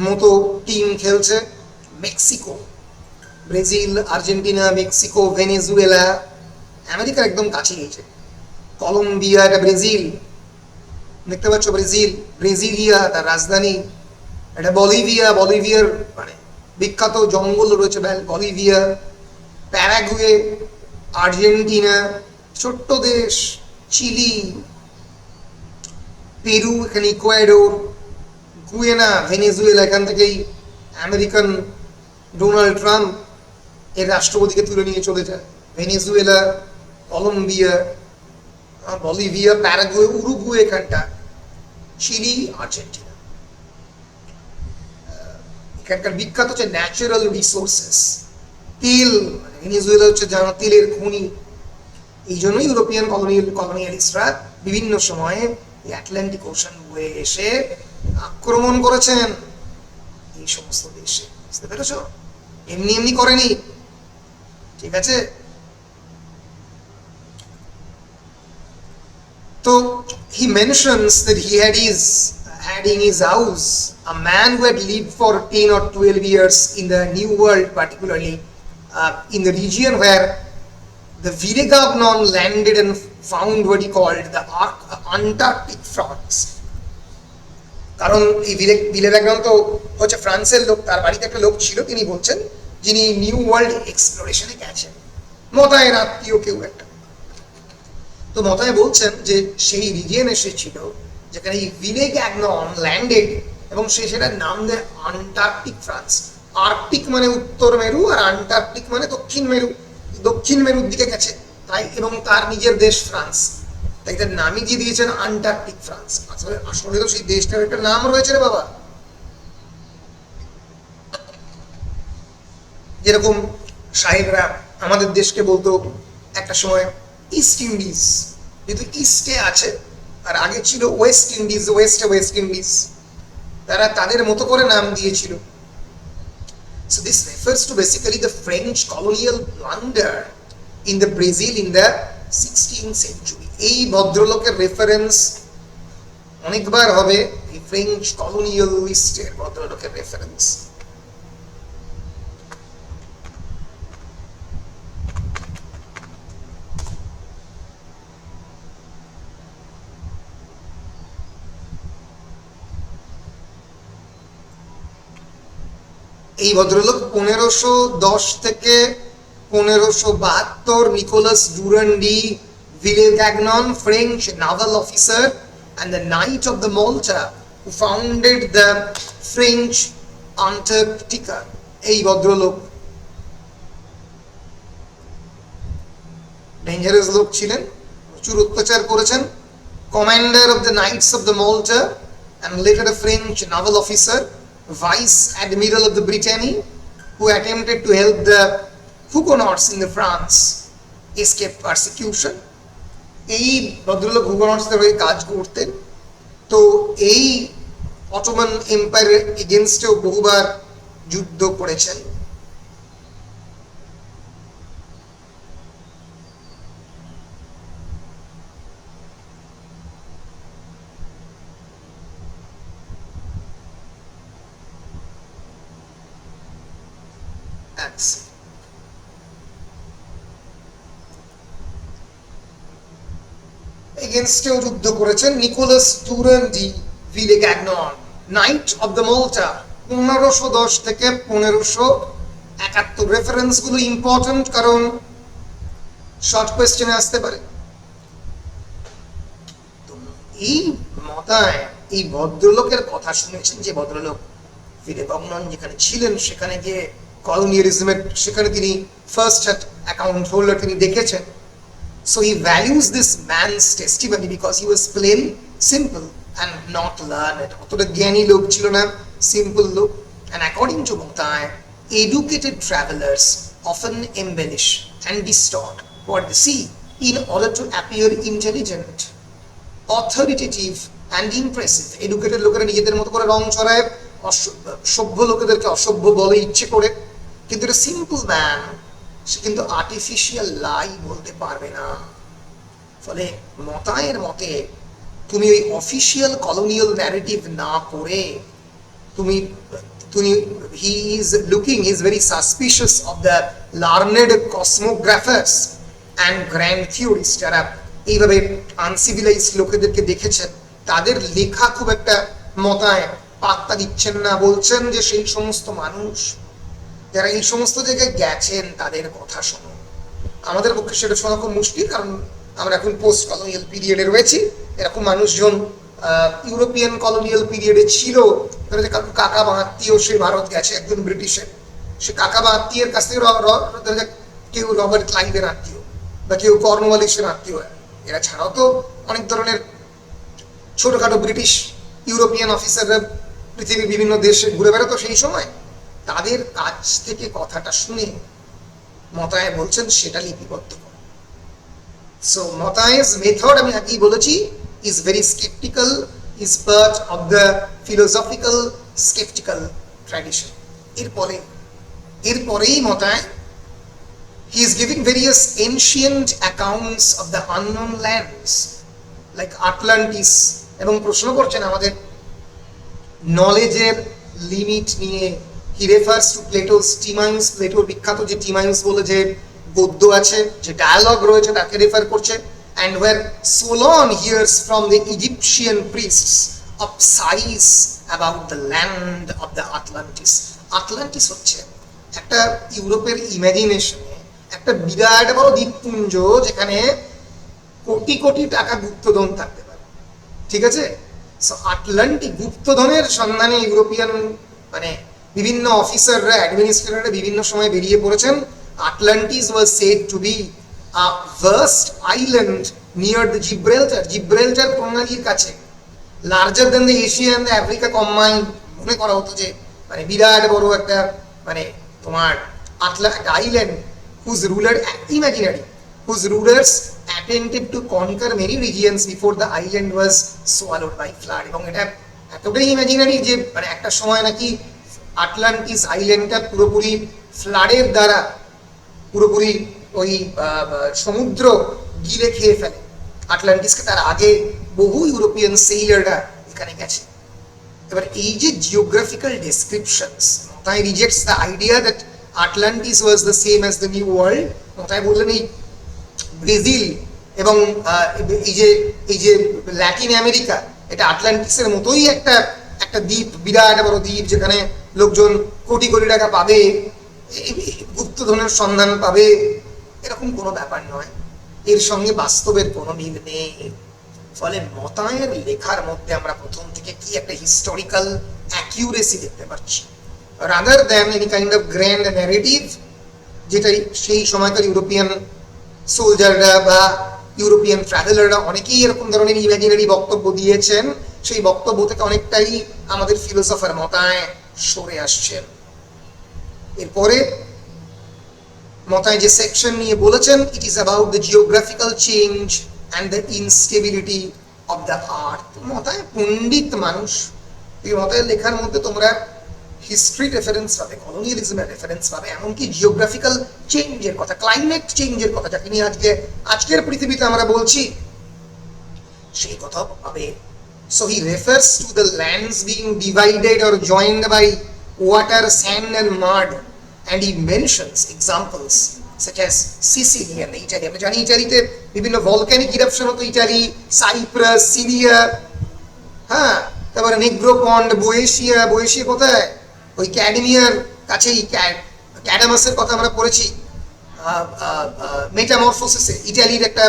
মতো টিম খেলছে, Mexico, Brazil, Argentina, Mexico, Venezuela, আমেরিকার একদম কাছে গেছে, কলম্বিয়া, এটা ব্রাজিল, দেখতে পাচ্ছ ব্রাজিল, ব্রাজিলিয়া তার রাজধানী, এটা বলিভিয়া, বলিভিয়ার মানে বিখ্যাত জঙ্গল রয়েছে বলিভিয়া, প্যারাগুয়ে, আর্জেন্টিনা ছোট্ট দেশ, চিলি, পেরু, এখানে ইকুয়েডর, গুয়েনা, ভেনেজুয়েলা, এখান থেকেই আমেরিকান ডোনাল্ড ট্রাম্প এর রাষ্ট্রপতিকে তুলে নিয়ে চলে যায়। Venezuela, Colombia, Bolivia, Paraguay, Uruguay এখানটা, চিলি, আর্জেন্টিনা। এখানকার বিখ্যাত হচ্ছে ন্যাচারাল রিসোর্সেস, তেল, ভেনেজুয়েলা হচ্ছে জানা তেলের খনি। এই জন্যই ইউরোপিয়ান কলোনিয়ালিস্টরা বিভিন্ন সময়ে আটলান্টিক ওশান বয়ে এসে আক্রমণ করেছেন এই সমস্ত দেশে, বুঝতে পেরেছ? এমনি এমনি করেনি, ঠিক আছে? তো he mentions that he had in his house a man who had lived for 10 or 12 years in the New World, particularly in the region where the Villegagnon landed and found what he called the Antarctic frost. কারণ এই ভিলেগাগ্নন তো হচ্ছে ফ্রান্সের লোক, তার বাড়িতে একটা লোক ছিল, তিনি বলছেন, যিনি নিউ ওয়ার্ল্ড এক্সপ্লোরেশনে গেছেন, মতায়ের আত্মীয় কেউ একটা। তো মতায় বলছেন যে সেই রিজিয়ন এসেছিল যেখানে এই ভিলেগাগ্নন ল্যান্ডেড, এবং সে সেটার নাম দেয় আন্টার্কটিক ফ্রান্স। আর্কটিক মানে উত্তর মেরু, আর আন্টার্কটিক মানে দক্ষিণ মেরু, দক্ষিণ মেরুর দিকে গেছে তাই, এবং তার নিজের দেশ ফ্রান্স, তাই তার নামই দিয়ে দিয়েছেন আন্টার্কটিক ফ্রান্স। আসলে আসলে তো সেই দেশটার একটা নাম রয়েছে রে বাবা। যেরকম সাহেবরা আমাদের দেশকে বলতো একটা সময় ইস্ট ইন্ডিজ, যেহেতু ইস্টে আছে, আর আগে ছিল ওয়েস্ট ইন্ডিজ, ওয়েস্ট ইন্ডিজ, তারা তাদের মতো করে নাম দিয়েছিল। So this refers to basically the French colonial blunder in the Brazil in the 16th century. এই ভদ্রলোকের রেফারেন্স অনেকবার হবে, এই ফ্রেঞ্চ কলোনিয়ালিস্টের ভদ্রলোকের রেফারেন্স। এই ভদ্রলোক 1510 থেকে 1572, Nicolas Durand de Villegaignon, French naval officer and the Knight of the Malta who founded the French Antarctica. এই ভদ্রলোক ডেঞ্জারাস লোক ছিলেন, প্রচুর অত্যাচার করেছেন, commander of the knights of the Malta and later a French naval officer, Vice Admiral of the Britanny, who attempted to help the Huguenots in the France escape persecution. এই ভদ্রলোক হুগেনটসদের হয়ে কাজ করতেন। তো এই অটোমান এম্পায়ারের এগেনস্টেও বহুবার যুদ্ধ করেছেন। এগেনস্টেও যুদ্ধ করেছেন Nicolas Durand de ভিলেগাগ্নন, night of the মাল্টা, 1510 থেকে 1571। রেফারেন্স গুলো ইম্পর্টেন্ট, কারণ শর্ট কোয়েশ্চেনে আসতে পারে। এই মতায় এই ভদ্রলোকের কথা শুনেছেন, যে ভদ্রলোক ফিলিপগনন যেখানে ছিলেন সেখানে গিয়ে কলোনিয়ালিজমের সেখানে তিনি ফার্স্ট অ্যাকাউন্ট হোল্ডার তিনি দেখেছেন। So he values this man's testimony because he was plain simple and not learned. অতটা জ্ঞানী লোক ছিল না, সিম্পল লোক। And according to Mutai, educated travelers often embellish and distort what they see in order to appear intelligent, authoritative and impressive. Educated লোকেরা নিজেদের মতো করে রং ছড়ায়, সভ্য লোকেদেরকে অসভ্য বলে ইচ্ছে করে, কিন্তু এটা সিম্পল ম্যান সে কিন্তু আর্টিফিশিয়াল লাই বলতে পারবে না। ফলে মতায়ের মতে তুমি ওই অফিসিয়াল কলোনিয়াল ন্যারেটিভ না পড়ে তুমি তুমি he is looking is very suspicious of the learned cosmographers and grand theorist, যারা এইভাবে আনসিভিলাইজড লোকেদেরকে দেখেছেন তাদের লেখা খুব একটা মতায় পাত্তা দিচ্ছেন না, বলছেন যে সেই সমস্ত মানুষ যারা এই সমস্ত জায়গায় গেছেন তাদের কথা শোনো। আমাদের পক্ষে সেটা শোনা খুব মুশকিল, কারণ আমরা এখন পোস্ট কলোনিয়াল পিরিয়ডে রয়েছি। এরকম মানুষজন ইউরোপিয়ান কলোনিয়াল পিরিয়ডে ছিল, কাকা বা আত্মীয় সে ভারত গেছে, একজন ব্রিটিশের, সে কাকা বা আত্মীয়ের কাছ থেকে কেউ রবার্ট ক্লাইভের আত্মীয় বা কেউ কর্নওয়ালিসের আত্মীয়। এরা ছাড়াও তো অনেক ধরনের ছোটখাটো ব্রিটিশ ইউরোপিয়ান অফিসাররা পৃথিবীর বিভিন্ন দেশে ঘুরে বেড়াতো সেই সময়। তাদের কাছ থেকে কথাটা শুনে মতায় বলছেন সেটা লিপিবদ্ধ করো। সো মতায়েস মেথড আমি আগেই বলেছি is very sceptical, is part of the philosophical sceptical tradition. এরপরেই Montaigne he is giving various ancient accounts of the unknown lands like Atlantis, এবং প্রশ্ন করছেন আমাদের নলেজের লিমিট নিয়ে। He refers to Plato's Timaeus, প্লেটোর বিখ্যাত যে টিমাইন্স বলে যে গদ্য আছে, যে ডায়ালগ রয়েছে তাকে রেফার করছে। And where Solon hears from the Egyptian priests of Sais about the land of the Atlantis. Atlantis হচ্ছে একটা ইউরোপের ইমাজিনেশনে একটা বিরাট বড় দ্বীপপুঞ্জ যেখানে কোটি কোটি টাকা গুপ্তধন থাকতে পারে, ঠিক আছে? সো আটলান্টিক গুপ্তধনের সন্ধানে ইউরোপিয়ান মানে বিভিন্ন অফিসাররা অ্যাডমিনিস্ট্রেটররা বিভিন্ন সময় বেরিয়ে পড়েছেন। Atlantis was said to be a vast island near the Gibraltar প্রণালীর কাছে, larger than the Asia and the Africa combined. মনে করা হতো যে মানে বিরাট বড় একটা মানে তোমার island whose ruler imaginary whose rulers attempted to conquer many regions before the island was swallowed by flood। এবং এটা এতটাই ইমাজিনারি যে মানে একটা সময় নাকি আটলান্টিস আইল্যান্ডটা পুরোপুরি ফ্লাডের দ্বারা পুরোপুরি ওই সমুদ্র গিলে খেয়ে ফেলে আটলান্টিসকে। তার আগে বহু ইউরোপিয়ান সেইলাররা এখানে গেছে। এবার এই যে জিওগ্রাফিক্যাল ডেসক্রিপশনস, তাই rejects the idea that Atlantis was the same as the New World। তাই বললেন এই ব্রাজিল এবং এই যে ল্যাটিন আমেরিকা এটা আটলান্টিসের মতোই একটা দ্বীপ, বিরাট বড় দ্বীপ যেখানে লোকজন কোটি কোটি টাকা পাবে, গুপ্তধনের সন্ধান পাবে, এরকম কোনো ব্যাপার নয়। এর সঙ্গে বাস্তবের কোনো মিল নেই। ফলে মতায়ের লেখার মধ্যে আমরা প্রথম থেকে কি একটা হিস্টোরিক্যাল অ্যাকিউরেসি দেখতে পাচ্ছি, rather than any kind of grand narrative যেটা সেই সময়কার ইউরোপিয়ান সোলজাররা বা ইউরোপিয়ান ট্রাভেলাররা অনেকেই এরকম ধরনের ইমাজিনারি বক্তব্য দিয়েছেন। সেই বক্তব্য থেকে অনেকটাই আমাদের ফিলোসফার মতায় সরে আসছেন। এরপরে মতায় যে সেকশন নিয়ে বলেছেন, it is about the geographical change and the instability of the earth. Montaigne পণ্ডিত মানুষ, এই মতায় লেখার মধ্যে তোমরা হিস্ট্রি রেফারেন্স পাবে, কলোনিয়ালিজমের রেফারেন্স পাবে, এমনকি জিওগ্রাফিক্যাল চেঞ্জের কথা, ক্লাইমেট চেঞ্জের কথা, যাকে নিয়ে আজকের পৃথিবীতে আমরা বলছি সেই কথা পাবে। So he refers to the lands being divided or joined by water, sand and mud, and he mentions examples such as Sicily and Italy। আমরা জানি ইটালিতে বিভিন্ন ভলক্যানিক ইরাপশন হতো, ইটালি, সাইপ্রাস, সিরিয়া, হ্যাঁ, তারপরে নেগ্রোপন্ড, বোয়েশিয়া কোথায়? ওই ক্যাডমিয়ার কাছেই, ক্যাডামাসের কথা আমরা পড়েছি মেটামরফোসিসে, ইটালির একটা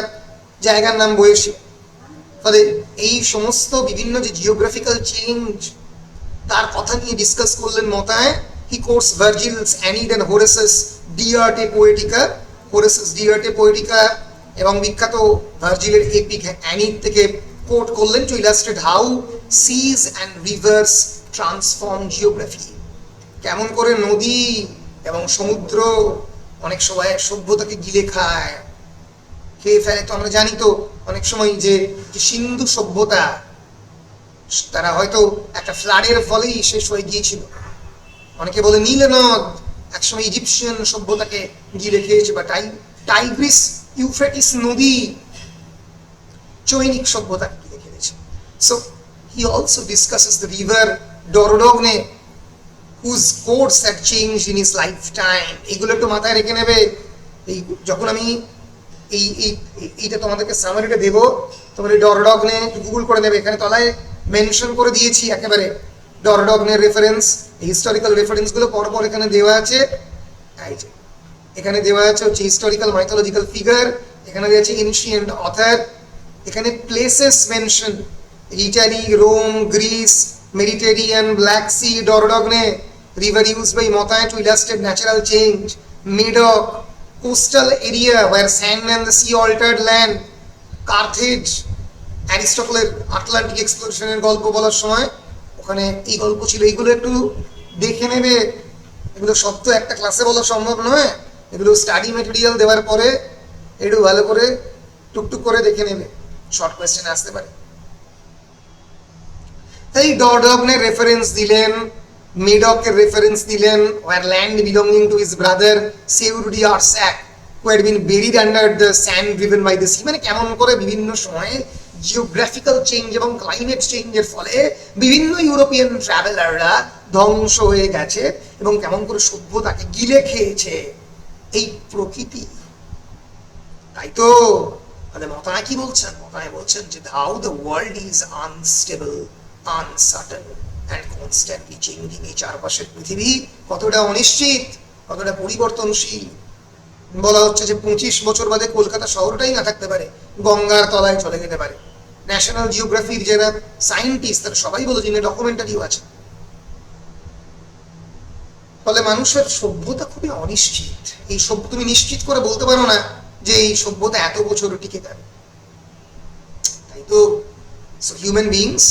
জায়গার নাম বোয়েশিয়া। ফলে এই সমস্ত বিভিন্ন যে জিওগ্রাফিক্যাল চেঞ্জ তার কথা নিয়ে ডিসকাস করলেন মতায়। He quotes Virgil's Aeneid and Horace's De Arte Poetica, Horace's De Arte Poetica এবং বিখ্যাত ভার্জিলের এপিক অ্যানিড থেকে কোট করলেন to illustrate how seas and rivers transform geography. কেমন করে নদী এবং সমুদ্র অনেক সময় সভ্যতাকে গিলে খায়, খেয়ে ফেলে। তো আমরা জানি তো অনেক সময় যে সিন্ধু সভ্যতা তারা হয়তো একটা ফ্লাডের ফলেই শেষ হয়ে গিয়েছিল। অনেকে বলে নীল নদ একসময় ইজিপশিয়ান সভ্যতাকে গিলে খেয়েছে, বা টাইগ্রিস ইউফ্রেটিস নদী চৈনিক সভ্যতাকে গিলে খেয়েছে। So he also discusses the river Dordogne whose course had changed in his lifetime। এগুলো একটু মাথায় রেখে নেবে। এই যখন আমি এইটা তোমাদেরকে সামারিটা দেবো, তোমরা ডরডগনে গুগল করে নেবে, এখানে তলায় মেনশন করে দিয়েছি একেবারে ডরডগনের রেফারেন্স, হিস্টোরিক্যাল রেফারেন্সগুলো পরপর এখানে দেওয়া আছে। এই যে এখানে দেওয়া আছে হচ্ছে হিস্টোরিক্যাল মাইথোলজিক্যাল ফিগার, এখানে দেওয়া আছে এনশিয়েন্ট অথার, এখানে places mention, Italy, Rome, Greece, Mediterranean, Black Sea, Dordogne, river used by Motai to illustrate natural change, Medoc, coastal area where sand and the sea altered land, Carthage, অ্যারিস্টটলের Atlantic এক্সপ্লোরেশনের গল্প বলার সময় ওখানে এই গল্প ছিল। এইগুলো একটু দেখে নেবে, এগুলো সব তো একটা ক্লাসে বলা সম্ভব নয়, এগুলো স্টাডি মেটেরিয়াল দেওয়ার পরে একটু ভালো করে টুকটুক করে দেখে নেবে, শর্ট কোয়েশ্চেন আসতে পারে। তাই ডরডগনের রেফারেন্স দিলেন, মেডকের রেফারেন্স দিলেন, where land belonging to his brother Seurudiarsak who had been buried under the sand driven by the sea। মানে কেমন করে বিভিন্ন সময়ে জিওগ্রাফিক্যাল চেঞ্জ এবং ক্লাইমেট চেঞ্জের ফলে বিভিন্ন ইউরোপিয়ান ট্রাভেলাররা ধ্বংস হয়ে গেছে এবং কেমন করে সভ্যতাকে গিলে খেয়েছে এই প্রকৃতি। তাই তো মানে মতায় কি বলছেন? মতায় বলছেন যে how the world is unstable, uncertain and constantly changing. এই চারপাশের পৃথিবী কতটা অনিশ্চিত, কতটা পরিবর্তনশীল। বলা হচ্ছে যে 25 বছর বাদে কলকাতা শহরটাই না থাকতে পারে, গঙ্গার তলায় চলে যেতে পারে। ন্যাশনাল জিওগ্রাফির যারা সায়েন্টিস্ট তারা সবাই বলে যে ডকুমেন্টারিও আছে। ফলে মানুষের সভ্যতা খুবই অনিশ্চিত। এই সভ্য তুমি নিশ্চিত করে বলতে পারো না যে এই সভ্যতা এত বছর টিকে থাকবে। তাই তো human beings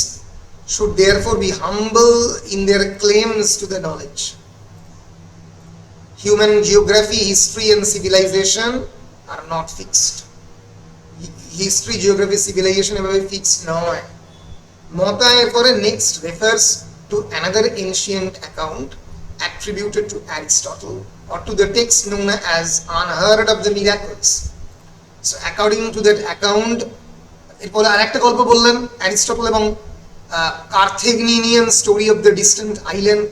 should therefore be humble in their claims to the knowledge. Human geography, history and civilization are not fixed. History, geography, civilization এভাবে fixed নয়। মতা এরপরে next refers to another ancient account attributed to Aristotle or to the text known as Unheard of the Miracles. So according to that account, এরপরে আরেকটা গল্প বললেন Aristotle এবং Carthaginian story of the distant island,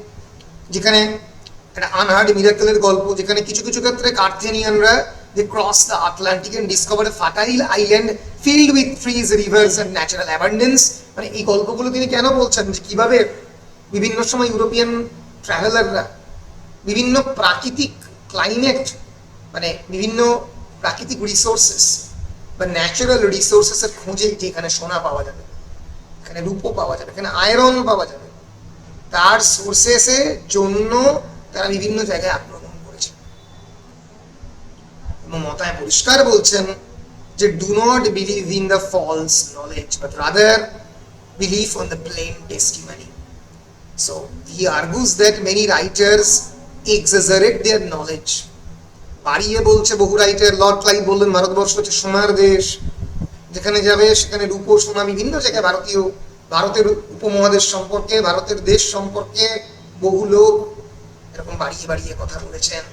যেখানে একটা unheard মিরাকেলের গল্প, যেখানে কিছু কিছু ক্ষেত্রে কার্থেনিয়ানরা they cross the Atlantic and discover a fertile island filled with trees, rivers and natural abundance. মানে এই গল্পগুলো তিনি কেন বলছেন যে কিভাবে বিভিন্ন সময় ইউরোপিয়ান ট্রাভেলাররা বিভিন্ন প্রাকৃতিক ক্লাইমেট, মানে বিভিন্ন প্রাকৃতিক রিসোর্সেস বা ন্যাচারাল রিসোর্সেসের খোঁজে, যে এখানে সোনা পাওয়া যাবে, এখানে রূপো পাওয়া যাবে, এখানে আয়রন পাওয়া যাবে, তার সোর্সেসের জন্য তারা বিভিন্ন জায়গায় আক্রমণ করেছে। এবং মতায় পরিষ্কার বলছেন যে do not believe in the false knowledge but rather believe on the plain testimony. So he argues that many writers exaggerate their knowledge. বাড়িয়ে বলছে বহু রাইটার। লর্ড ক্লাইভ বললেন ভারতবর্ষ হচ্ছে সোনার দেশ, যেখানে যাবে সেখানে রূপো সোনা, বিভিন্ন জায়গায় ভারতের উপমহাদেশ সম্পর্কে, ভারতের দেশ সম্পর্কে বহু লোক এরকম বাড়িয়ে বাড়িয়ে কথা বলেছেন।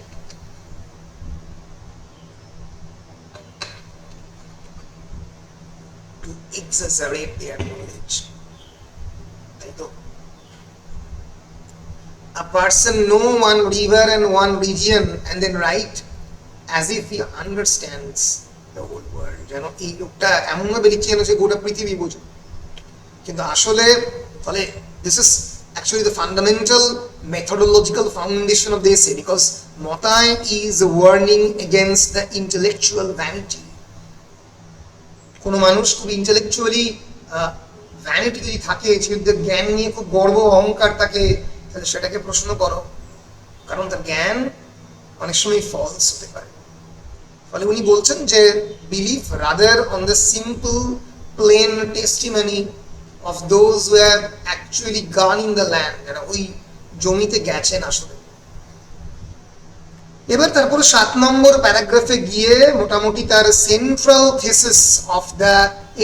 To exaggerate their knowledge. তাই তো a person know one river and one region and then write as if he understands the whole world। যেন এই লোকটা এমন ভাবে লিখছে যেন সে গোটা পৃথিবী বোঝে, কিন্তু আসলে ফলে this is actually the fundamental methodological foundation of the essay, because Motai is warning against the intellectual vanity। কোনো মানুষ খুব ইন্টেলেকচুয়ালি ভ্যানিটি যদি থাকে, যে জ্ঞান নিয়ে খুব গর্ব অহংকার থাকে, তাহলে সেটাকে প্রশ্ন করো, কারণ তার জ্ঞান অনেক সময় ফলস হতে পারে। ফলে উনি বলছেন যে believe rather on the simple plain testimony of those who have actually gone in the land, যারা ওই জমিতে গেছেন আসলে। এবার তারপর 7 নম্বর প্যারাগ্রাফে গিয়ে মোটামুটি তার central thesis of the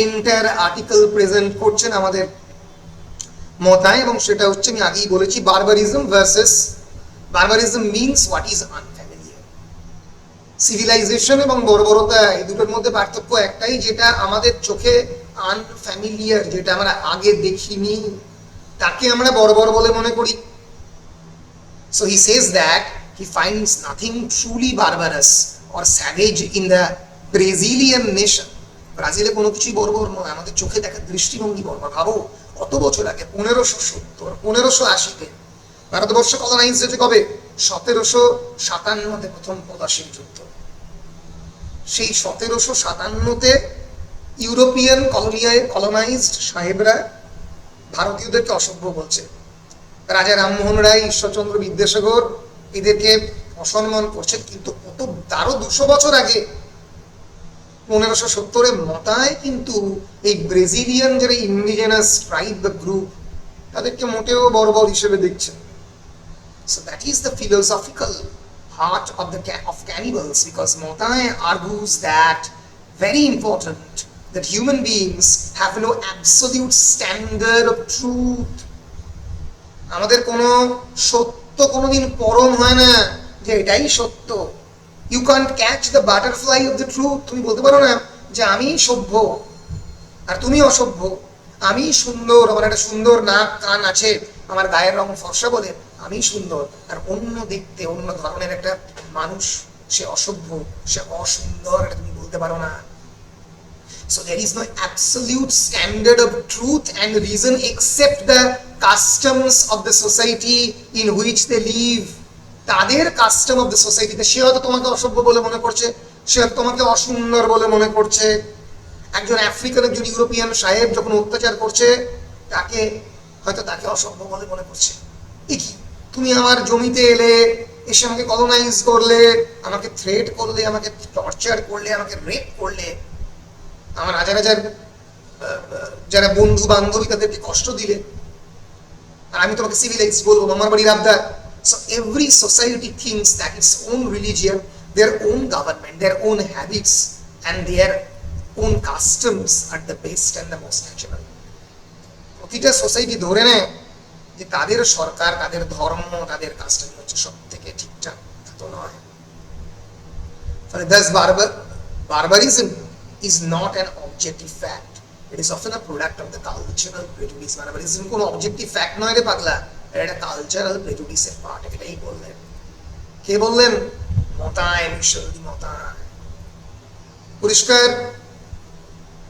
entire article present করছেন আমাদের মতায়, এবং সেটা হচ্ছে আমি আগেই বলেছি, barbarism versus barbarism means what is unfamiliar. Civilisation এবং বর্বরতা এই দুটোর মধ্যে পার্থক্য একটাই, যেটা আমাদের চোখে আনফ্যামিলিয়ার, যেটা আমরা আগে দেখিনি, তাকে আমরা বর্বর বলে মনে করি। So he says that he finds nothing truly barbarous or savage in the Brazilian nation. ব্রাজিলে কোনো কিছুই বর্বর নয়, আমাদের চোখে দেখা দৃষ্টিভঙ্গি বর্বর। ভাবো কত বছর আগে, 1570 1580-তে ভারতবর্ষ কলোনাইজ হয়েছে কবে? 1757-তে প্রথম পলাশির যুদ্ধ। সেই 1757-তে ইউরোপিয়ান কলোনাইজড সাহেবরা ভারতীয়দেরকে অসভ্য বলছে। রাজা রামমোহন রায়, ঈশ্বরচন্দ্র বিদ্যাসাগর এদেরকে অসম্মান করছে, কিন্তু কত তারও 200 বছর আগে 1570-এ মতায় কিন্তু এই ব্রাজিলিয়ান যারা ইন্ডিজেনাস ট্রাইব বা গ্রুপ, তাদেরকে মোটেও বর্বর হিসেবে দেখছে। So that is the philosophical heart of cannibals, because Motai argues that very important that human beings have no absolute standard of truth. আমাদের কোনো সত্য কোনোদিন পরম হয় না যে এটাই সত্য। You can't catch the butterfly of the truth. তুমি বলতে পারো না যে আমি সভ্য আর তুমি অসভ্য, আমি সুন্দর, আমার একটা সুন্দর নাক কান আছে, আমার গায়ের রং ফর্সা বলে আমি সুন্দর, আর অন্য দেখতে অন্য ধরনের একটা মানুষ সে অসভ্য, সে অসুন্দর, এটা তুমি বলতে পারো না। So there is no absolute standard of truth and reason except the customs of the society in which they live. তাদের কাস্টম অফ দ্য সোসাইটিতে সে হয়তো তোমাকে অসভ্য বলে মনে করছে, সে হয়তো তোমাকে অসুন্দর বলে মনে করছে। একজন আফ্রিকান, একজন ইউরোপিয়ান সাহেব যখন অত্যাচার করছে, তাকে হয়তো তাকে অসভ্য বলে মনে করছে। কি তুমি আমার জমিতে এলে, এসে আমাকে কলোনাইজ করলে, আমাকে থ্রেট করলে, আমাকে টর্চার করলে, আমাকে রেপ করলে, আমার হাজার হাজার যারা বন্ধু বান্ধবী তাদেরকে কষ্ট দিলে, আর আমি তোমাকে সিভিলাইজ বলবো, আমার বাড়ির আবদার। So every society thinks that its own religion, their own government, their own habits and their own customs are the best and the most natural. প্রতিটা সোসাইটি ধরে নেয় যে তাদের সরকার, তাদের ধর্ম, তাদের কাস্টম হচ্ছে সব থেকে ঠিকঠাক। তো নয়। ফলে thus barbarism is not an objective fact. It is often a product of the cultural prejudice. Barbarism কোনো objective fact নয় রে পাগলা, এটা কালচারাল প্রেজুডিসের পার্ট। এটাই বললেন। কে বললেন? মতায়, বিশ্বরোধী মতায়, পরিষ্কার।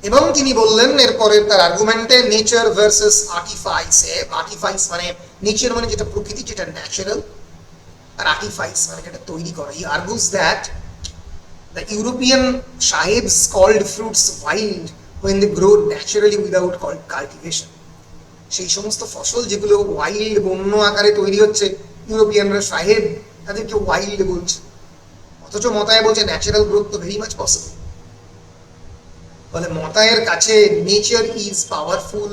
এবং তিনি বললেন এরপরে তার আর্গুমেন্টে, নেচার ভার্সেস আর্টিফাইস। আর্টিফাইস মানে নেচার মানে যেটা প্রকৃতি, যেটা ন্যাচারাল, আর আর্টিফাইস মানে যেটা তৈরি করা। হি argues that the European sahibs called fruits wild when they grow naturally without cultivation. সেই সমস্ত ফসল যেগুলো ওয়াইল্ড, বন্য আকারে তৈরি হচ্ছে, ইউরোপিয়ানরা সাহেব তাদেরকে ওয়াইল্ড বলছে, অথচ মতায় বলছে ন্যাচারাল গ্রোথ তো ভেরি মাচ পসিবল। বলে মতায়ের কাছে nature is powerful,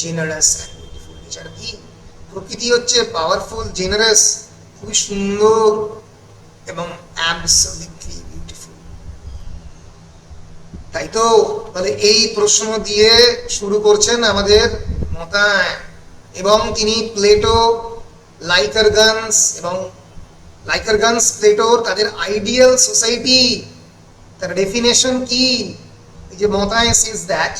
generous and beautiful. Nature কি? প্রকৃতি হচ্ছে পাওয়ারফুল, জেনারাস, খুবই সুন্দর এবং অ্যাবসলিউটলি বিউটিফুল। তাই তো বলে এই প্রশ্ন দিয়ে শুরু করছেন আমাদের মতায়। এবং তিনি প্লেটো, লাইকারগানস প্লেটোর তাদের আইডিয়াল সোসাইটি, তার ডেফিনেশন কি? এই যে মতায় says that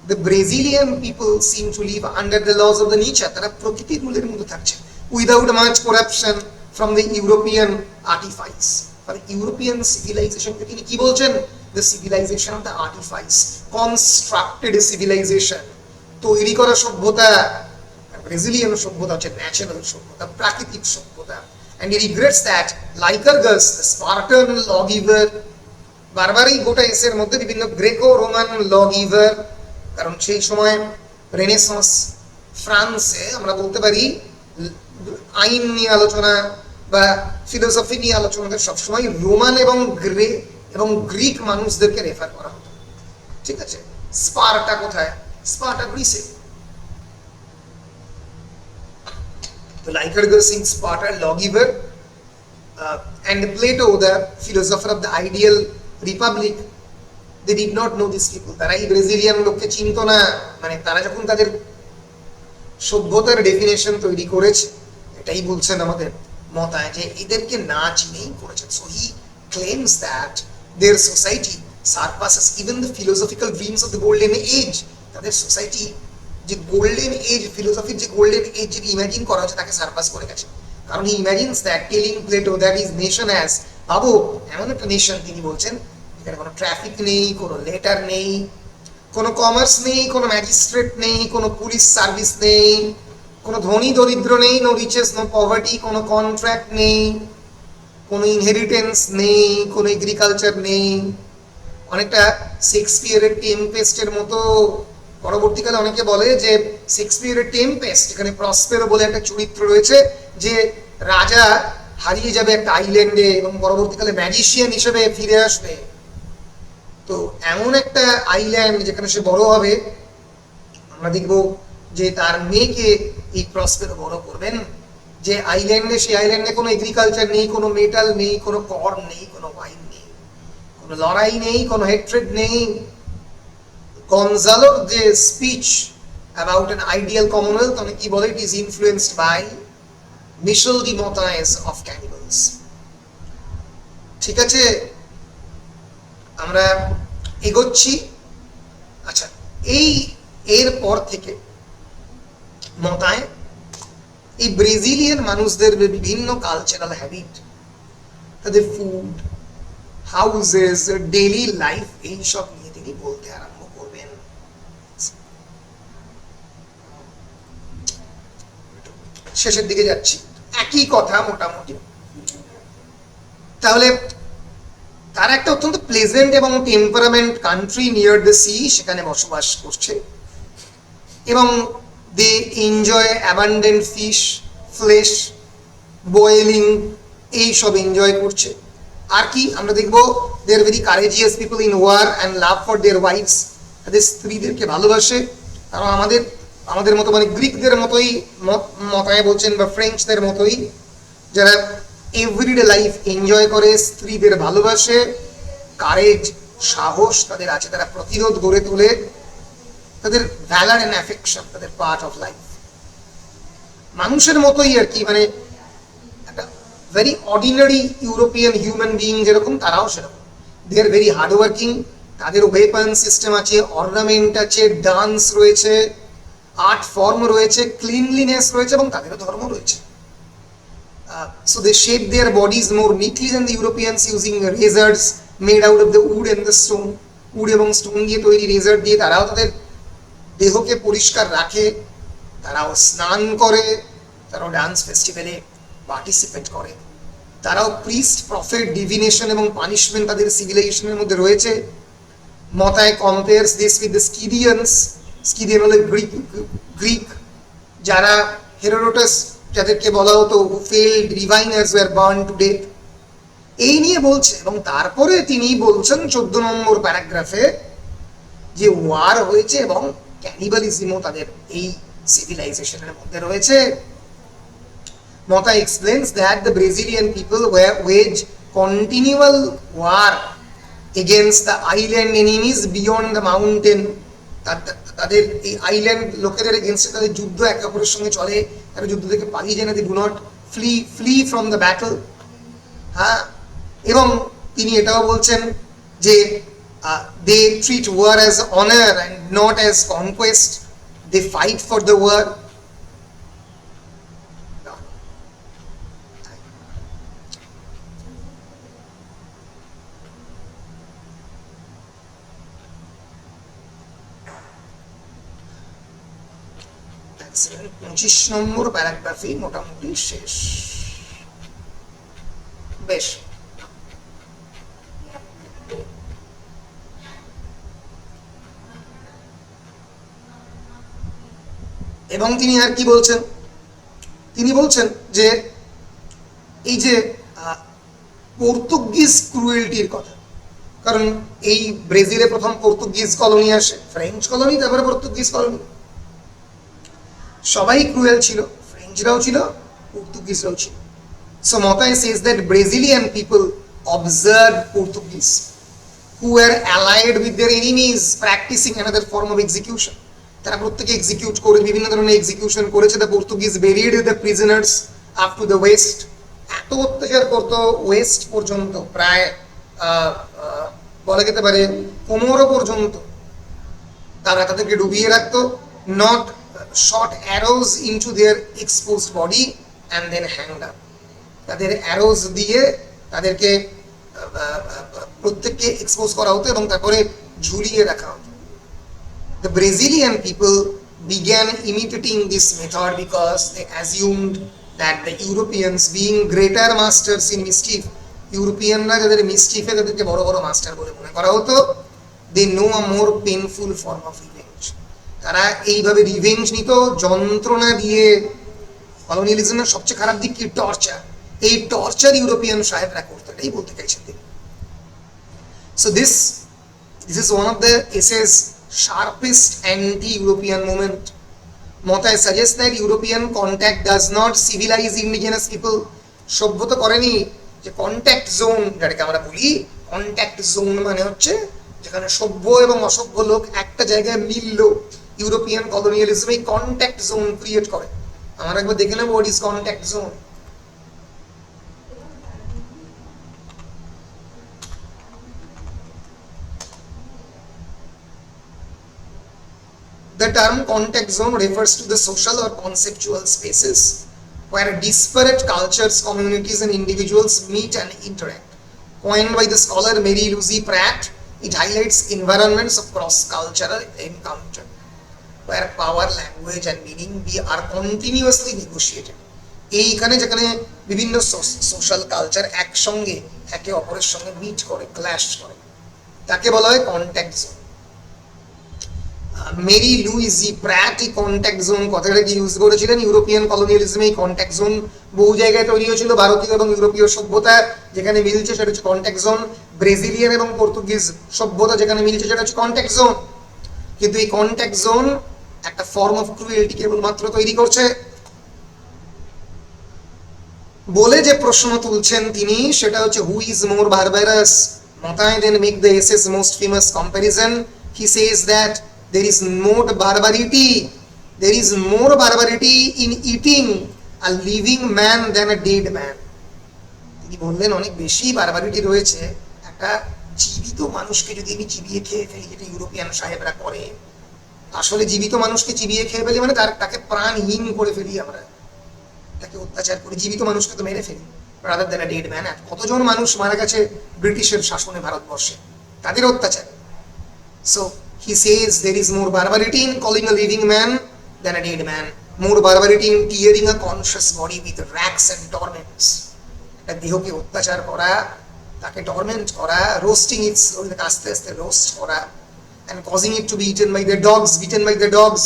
the Brazilian people seem to live under the laws of the nature. তারা প্রকৃতির রুলের মধ্যে থাকছে, without much corruption from the European artifice. মানে ইউরোপিয়ান সিভিলাইজেশনকে তিনি কি বলছেন? The civilization of the artifice, constructed civilization, তৈরি করা সভ্যতা। ব্রাজিলিয়ান সভ্যতা হচ্ছে ন্যাচারাল সভ্যতা, প্রাকৃতিক সভ্যতা। And he regrets that Lycurgus, the Spartan lawgiver, বারবারই গোটা এসের মধ্যে বিভিন্ন গ্রেকো রোমান লগিভার কারণ সেই সময় রেনেসাঁস ফ্রান্সে আমরা বলতে পারি আইন নিয়ে আলোচনা বা ফিলোসফি নিয়ে আলোচনাতে সবসময় রোমান এবং গ্রিক মানুষদেরকে রেফার করা হতো। ঠিক আছে, স্পার্টা কোথায়? স্পার্টা গ্রিসে। তো Lycurgus in Sparta, lawgiver, and Plato, the philosopher of the ideal republic, they did not know these people. তারা এই ব্রাজিলিয়ান লোককে চিনতো না। মানে তারা যখন তাদের সভ্যতার ডেফিনেশন তৈরি করেছে, এটাই বলছেন আমাদের মতায় যে এদেরকে না চিনেই করেছেন। So he claims that their society surpasses even the philosophical dreams of the golden age. তাদের সোসাইটি যে গোল্ডেন এজ, ফিলোসফির যে গোল্ডেন এজ যেটি ইমাজিন করা হচ্ছে তাকে সারপাস করে গেছে। কারণ he imagines that, telling Plato that is nation as, ভাবো এমন একটা নেশন, তিনি বলছেন এখানে কোনো ট্রাফিক নেই, কোনো লেটার নেই, কোনো কমার্স নেই, কোনো ম্যাজিস্ট্রেট নেই, কোনো পুলিশ সার্ভিস নেই, কোনো ধনী দরিদ্র নেই, নো রিচেস নো পভার্টি, কোনো কন্ট্রাক্ট নেই, কোনো ইনহেরিটেন্স নেই, কোনো এগ্রিকালচার নেই। অনেকটা শেক্সপিয়ারের টেম্পেস্টের মতো। পরবর্তীকালে অনেকে বলে যে শেক্সপিয়ারের টেম্পেস্ট, এখানে প্রসপেরো বলে একটা চরিত্র রয়েছে যে রাজা হারিয়ে যাবে একটা আইল্যান্ডে এবং পরবর্তীকালে ম্যাজিশিয়ান হিসেবে ফিরে আসবে। তো এমন একটা আইল্যান্ড যেখানে সে বড় হবে, আমরা দেখবো যে তার মেয়েকে এই প্রসপেরো বড় করবেন। যে আইল্যান্ডে, সেই আইল্যান্ডে কোনো এগ্রিকালচার নেই, কোনো মেটাল নেই, কোনো কর্ন নেই, কোনো ওয়াইন নেই, কোনো লড়াই নেই, কোনো হেট্রেড নেই। গনজালোর যে speech about an ideal commonwealth, অনেক কি বলে, it is influenced by Michel de Montaigne's of cannibals. ঠিক আছে, আমরা এগোচ্ছি। আচ্ছা, এর পর থেকে মতায় এই ব্রাজিলিয়ান মানুষদের বিভিন্ন কালচারাল হ্যাবিট, তাদের ফুড, হাউসেস, ডেইলি লাইফ, এইসব নিয়ে তিনি বলতে আরম্ভ করবেন। শেষের দিকে যাচ্ছি, একই কথা মোটামুটি। তাহলে তারা একটা অত্যন্ত প্লেজেন্ট এবং temperament country near the sea, সেখানে বসবাস করছে এবং they enjoy abundant fish, flesh, boiling, এইসব এনজয় করছে। আর কি আমরা দেখবো, they are very courageous people in war and love for their wives. তাদের স্ত্রীদেরকে ভালোবাসে। কারণ আমাদের মতো, মানে গ্রিকদের মতোই মতায় বলছেন, বা ফ্রেঞ্চদের মতোই, যারা এভরিডে লাইফ এনজয় করে, স্ত্রীদের ভালোবাসে, কারেজ, সাহস তাদের আছে, তারা প্রতিরোধ গড়ে তোলে, তাদের ভ্যালার অ্যান্ড অ্যাফেকশন তাদের পার্ট অফ লাইফ। মানুষের মতোই আর কি, মানে একটা very ordinary European human being যেরকম, তারাও সেরকম। দে আর ভেরি হার্ডওয়ার্কিং। তাদের ওয়েপন সিস্টেম আছে, অর্নামেন্ট আছে, ডান্স রয়েছে, আর্ট ফর্ম রয়েছে, ক্লিনলিনেস রয়েছে, এবং তাদেরও ধর্ম রয়েছে। So they shape their bodies more neatly than the Europeans, using razors made out of the wood and the stone. Wood এবং স্টোন দিয়ে তৈরি রেজার দিয়ে তারাও তাদের দেহকে পরিষ্কার রাখে, তারাও স্নান করে, তারাও ডান্স ফেস্টিভ্যালে পার্টিসিপেট করে, তারাও প্রিস্ট, প্রফেট, ডিভিনেশন এবং পানিশমেন্ট তাদের সিভিলাইজেশনের মধ্যে রয়েছে। Montaigne compares this with the Scythians. Scythian হলো গ্রিক, যারা হেরোডোটাস, যাদেরকে বলা হতো failed diviners were burnt to death, এই নিয়ে বলছে। এবং তারপরে তিনি বলছেন 14 নম্বর প্যারাগ্রাফে যে ওয়ার হয়েছে এবং ক্যানিবালিজমও তাদের এই সিভিলাইজেশনের মধ্যে রয়েছে। মতা explains that the Brazilian people wage continual war against the island enemies beyond the mountain. তাদের এই আইল্যান্ড লোকেদের এগেনস্টে তাদের যুদ্ধ একে অপরের সঙ্গে চলে, তারা যুদ্ধ থেকে পালিয়ে যায় না, they do not flee from the battle. হ্যাঁ, এবং তিনি এটাও বলছেন যে they treat war as honour and not as conquest, they fight for the war. ছিলেন। 25 নম্বর প্যারাগ্রাফি মোটামুটি শেষ। বেশ, এবং তিনি আর কি বলছেন, তিনি বলছেন যে এই যে পর্তুগিজ ক্রুয়েলটির কথা, কারণ এই ব্রাজিলে প্রথম পর্তুগিজ কলোনি আসে, ফ্রেঞ্চ কলোনি, তারপরে পর্তুগিজ কলোনি। সবাই ক্রুয়েল ছিল, ফ্রেঞ্চরাও ছিল, পর্তুগিজরাও ছিল। So Motai says that Brazilian people observed Portuguese who were allied with their enemies practicing another form of execution. তারা প্রত্যেকে এক্সিকিউট করে, বিভিন্ন ধরনের এক্সিকিউশন করেছে। The Portuguese buried the prisoners up to the West. এত অত্যাচার করতো ওয়েস্ট পর্যন্ত, প্রায় বলা যেতে পারে কোমরও পর্যন্ত তারা তাদেরকে ডুবিয়ে রাখতো। Not shot arrows into their exposed body and then hanged up. তাদের অ্যারোজ দিয়ে তাদেরকে প্রত্যেককে এক্সপোজ করা হতো এবং তারপরে ঝুলিয়ে রাখা হতো। The Brazilian people began imitating this method because they assumed that the Europeans, being greater masters in mischief, ইউরোপিয়ানরা যাদের মিসচিফে তাদেরকে বড় বড় মাস্টার বলে মনে করা হতো, they know a more painful form of revenge. তারা এইভাবে রিভেঞ্জ নিত যন্ত্রণা দিয়ে। কলোনিয়ালিজমের সবচেয়ে খারাপ দিক কি? টর্চার। এই টর্চার ইউরোপিয়ান সাহেবরা করতো, এটাই বলতে চাইছেন তিনি। So this is one of the essays sharpest anti-European movement. Motai suggests that European contact does not civilize indigenous people. সভ্যতা করেনি, যে কন্ট্যাক্ট জোন যেটাকে আমরা বলি, কন্ট্যাক্ট জোন মানে হচ্ছে যেখানে সভ্য এবং অসভ্য লোক একটা জায়গায় মিলল। ইউরোপিয়ান কলোনিয়ালিজম এই কন্ট্যাক্ট জোন ক্রিয়েট করে। আমরা একবার দেখে নেব what is contact zone. The term contact zone refers to the social or conceptual spaces where disparate cultures, communities and individuals meet and interact. Coined by the scholar Mary Lucy Pratt, it highlights environments of cross-cultural encounter where power, language and meaning are continuously negotiated. এইখানে যেখানে বিভিন্ন social culture একসঙ্গে একে অপরের সঙ্গে meet করে, clash করে, তাকে বলা হয় contact zone. Mary Louise Pratt এই কন্ট্যাক্ট জোন কথাটাকে ইউজ করেছিলেন। ইউরোপিয়ান কলোনিয়ালিজমে এই কন্ট্যাক্ট জোন বহু জায়গায় তৈরি হয়েছিল। ভারতীয় এবং ইউরোপীয় সভ্যতা যেখানে মিলছে সেটা হচ্ছে কন্ট্যাক্ট জোন। ব্রাজিলিয়ান এবং পর্তুগিজ সভ্যতা যেখানে মিলছে সেটা হচ্ছে কন্ট্যাক্ট জোন। কিন্তু এই কন্ট্যাক্ট জোন একটা ফর্ম অফ ক্রুয়েলটি কেবলমাত্র তৈরি করছে বলে যে প্রশ্ন তুলছেন তিনি, সেটা হচ্ছে who is more barbarous. Motai then make the essay's most famous comparison. He says that there is more barbarity in eating a living man than a dead man. তিনি বললেন অনেক বেশি বারবারিটি রয়েছে একটা জীবিত মানুষকে যদি আমি চিবিয়ে খেয়ে ফেলি, যেটা ইউরোপিয়ান সাহেবরা করে। আসলে জীবিত মানুষকে চিবিয়ে খেয়ে ফেলি মানে তাকে প্রাণহীন করে ফেলি, আমরা তাকে অত্যাচার করি, জীবিত মানুষকে তো মেরে ফেলি, rather than a dead man. কতজন মানুষ মারা গেছে ব্রিটিশের শাসনে ভারতবর্ষে, তাদের অত্যাচার। So he says there is more barbarity in calling a living man than a dead man, more barbarity in tearing a conscious body with racks and torments. একটা দেহকে অত্যাচার করা, তাকে টর্মেন্ট করা, রোস্টিং ইট, আস্তে আস্তে রোস্ট করা, and causing it to be eaten by the dogs, beaten by the dogs.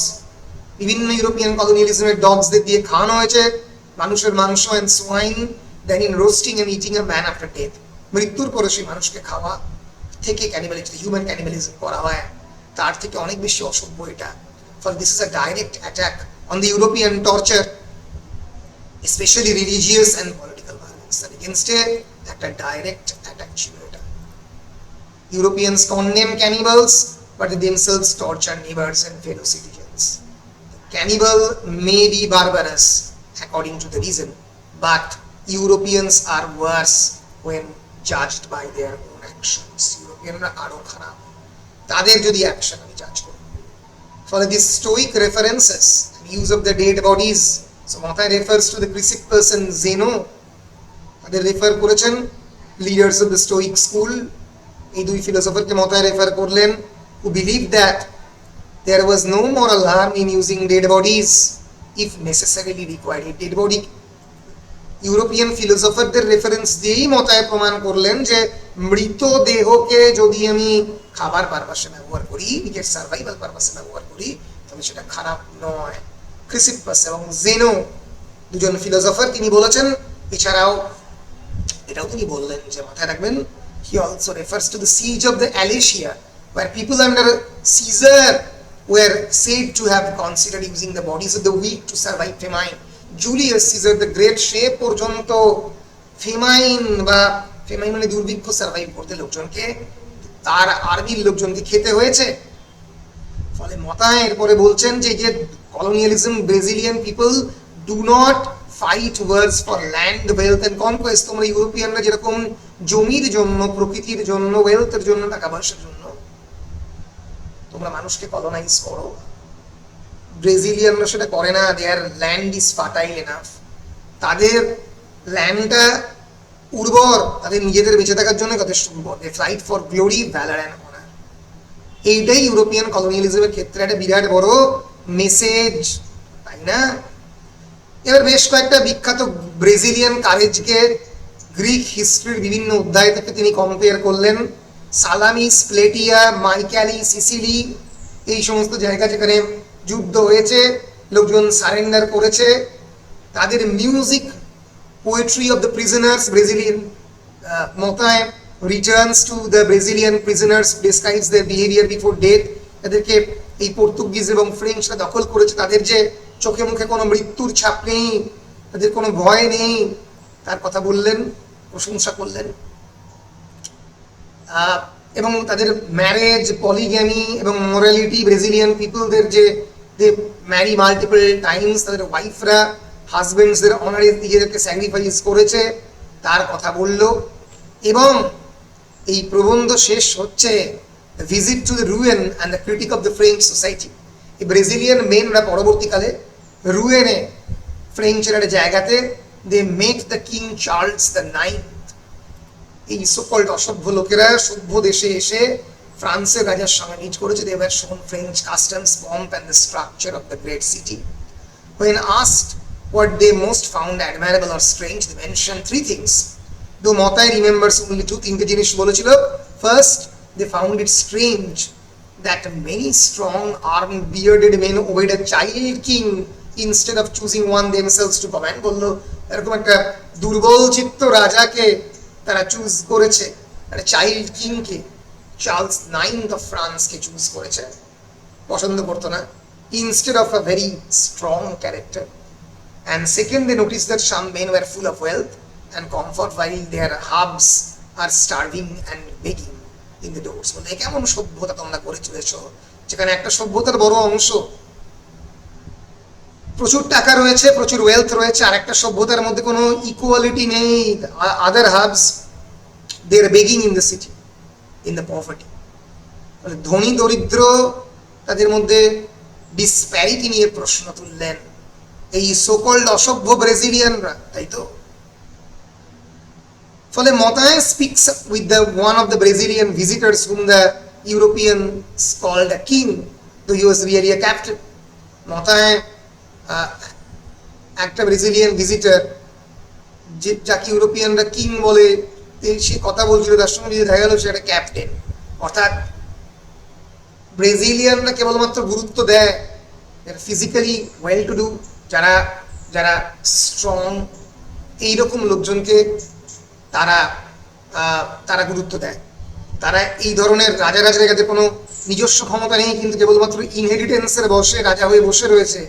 বিভিন্ন ইউরোপিয়ান কলোনিয়ালিজমের ডগসদের দিয়ে খাওয়ানো হয়েছে মানুষের মাংস, and swine, then in roasting and eating a man after death. মৃত্যুর পরে সেই মানুষকে খাওয়া থেকে ক্যানিবালিজম, হিউম্যান ক্যানিবালিজম করা হয়, তার থেকে অনেক বেশি অসভ্য এটা। For this is a direct attack on the European torture, especially religious and political violence. And against একটা ডাইরেক্ট অ্যাটাক ছিল এটা। Europeans condemn cannibals, but they themselves torture neighbors and fellow citizens. The cannibal may be barbarous according to the reason, but Europeans are worse when judged by their own actions. Europeanরা আরো খারাপ তাদের যদি action আমি জাজ করি। For these stoic references and use of the dead bodies, so Motai refers to the Chrysic person Zeno. তাদের refer করেছেন leaders of the Stoic school. এই দুই ফিলোসফারকে Motai রেফার করলেন, who believed that there was no moral harm in using dead bodies if necessarily required. Dead body European ফিলোসফারদের reference দিয়েই Motai প্রমাণ করলেন যে মৃত দেহকে যদি আমি খাবার পারপাসে ব্যবহার করি, নিজের সার্ভাইভাল পারপাসে ব্যবহার করি, তবে সেটা খারাপ নয়। ক্রিসিপ্পাস এবং জেনো, দুজন ফিলোসফার, তিনি বলেছেন। এছাড়াও এটাও তিনি বললেন যে মাথায় রাখবেন, he also refers to the siege of the Alatia, where people under Caesar were said to have considered using the bodies of the weak to survive famine. Julius Caesar the Great সে পর্যন্ত ফেমাইন বা ফেমাইন মানে দুর্ভিক্ষ survive করতে লোকজনকে, তার আর্মির লোকজনকে খেতে হয়েছে। ফলে মতায় এরপরে বলছেন যে যে colonialism, Brazilian people do not fight wars for land, wealth and conquest. তোমরা ইউরোপিয়ানরা যেরকম জমির জন্য, প্রকৃতির জন্য, ওয়েলথের জন্য, টাকা পয়সার জন্য তোমরা মানুষকে কলোনাইজ করো, ব্রাজিলিয়ানরা সেটা করে না। দেয়ার ল্যান্ড ইজ ফার্টাইল এনাফ, তাদের ল্যান্ডটা উর্বর, তাদের নিজেদের বেঁচে থাকার জন্য যথেষ্ট উর্বর। They fight for glory, valour and honour. এইটাই ইউরোপিয়ান কলোনিয়ালিজমের ক্ষেত্রে একটা বিরাট বড় মেসেজ, তাই না? এবার বেশ কয়েকটা বিখ্যাত ব্রাজিলিয়ান কারেজকে গ্রিক হিস্ট্রির বিভিন্ন অধ্যায় থেকে তিনি কম্পেয়ার করলেন। সালামিস, প্লেটিয়া, মাইক্যালি, সিসিলি, এই সমস্ত জায়গা যেখানে যুদ্ধ হয়েছে, লোকজন সারেন্ডার করেছে, তাদের music, poetry of the prisoners, Brazilian Montaigne returns to the Brazilian prisoners, describes their behaviour before death. তাদেরকে এই পর্তুগিজ এবং ফ্রেঞ্চরা দখল করেছে, তাদের যে চোখে মুখে কোনো মৃত্যুর ছাপ নেই, তাদের কোনো ভয় নেই, তার কথা বললেন, প্রশংসা করলেন। এবং তাদের ম্যারেজ, পলিগ্যামি এবং মোরালিটি, ব্রাজিলিয়ান পিপলদের যে দে ম্যারি মাল্টিপল টাইমস, তাদের ওয়াইফরা হাজবেন্ডসদের অনারে নিজেদেরকে স্যাক্রিফাইস করেছে, তার কথা বলল। এবং এই প্রবন্ধ শেষ হচ্ছে visit to the Rouen and the critic of the French society. এই ব্রাজিলিয়ান মেনরা পরবর্তীকালে রুয়েনে, ফ্রেঞ্চের একটা জায়গাতে, they make the king Charles the ninth. এই সোকল্ড অসভ্য লোকেরা সভ্য দেশে এসে ফ্রান্সের রাজার সঙ্গে মিট করেছে। দে ওয়্যার শোন French customs, pomp and the structure of the great city. When asked what they most found admirable or strange, they mentioned three things. Though Motai remembers only তিনটে জিনিস বলেছিল। First, they found it strange that many strong, armed, bearded men obeyed a child king instead of choosing one themselves to command. বললো এরকম একটা দুর্বল চিত্ত রাজাকে তারা চুজ করেছে, একটা চাইল্ড কিংকে, চার্লস নাইন্থ অফ ফ্রান্সকে চুজ করেছে, পছন্দ করতো না, instead of a very strong character. And second, they noticed that some men were full of wealth and comfort while their hubs are starving and begging in the doors. বলে কেমন সভ্যতা তোমরা করে চলেছো, যেখানে একটা সভ্যতার বড় অংশ, প্রচুর টাকা রয়েছে, প্রচুর ওয়েলথ রয়েছে, আর একটা সভ্যতার মধ্যে কোনো ইকুয়ালিটি নেই। Other halves they are begging in the city, in the poverty. ধনী দরিদ্র তাদের মধ্যে ডিসপ্যারিটি নিয়ে প্রশ্ন তুললেন এই সোকল্ড অসভ্য ব্রাজিলিয়ানরা, তাই তো? ফলে Montaigne speaks with the one of the Brazilian visitors whom the Europeans called a king, though he was really a captain. Montaigne একটা ব্রাজিলিয়ান ভিজিটার, যাকে ইউরোপিয়ানরা কিং বলে, সে কথা বলছিল, তার সঙ্গে যদি দেখা গেল সে একটা ক্যাপ্টেন। অর্থাৎ ব্রাজিলিয়ানরা কেবলমাত্র গুরুত্ব দেয় ফিজিক্যালি ওয়েল টু ডু, যারা যারা স্ট্রং, এইরকম লোকজনকে তারা তারা গুরুত্ব দেয়। তারা এই ধরনের রাজারা যাদের কোনো নিজস্ব ক্ষমতা নেই কিন্তু কেবলমাত্র ইনহেরিটেন্সের বসে রাজা হয়ে বসে রয়েছে,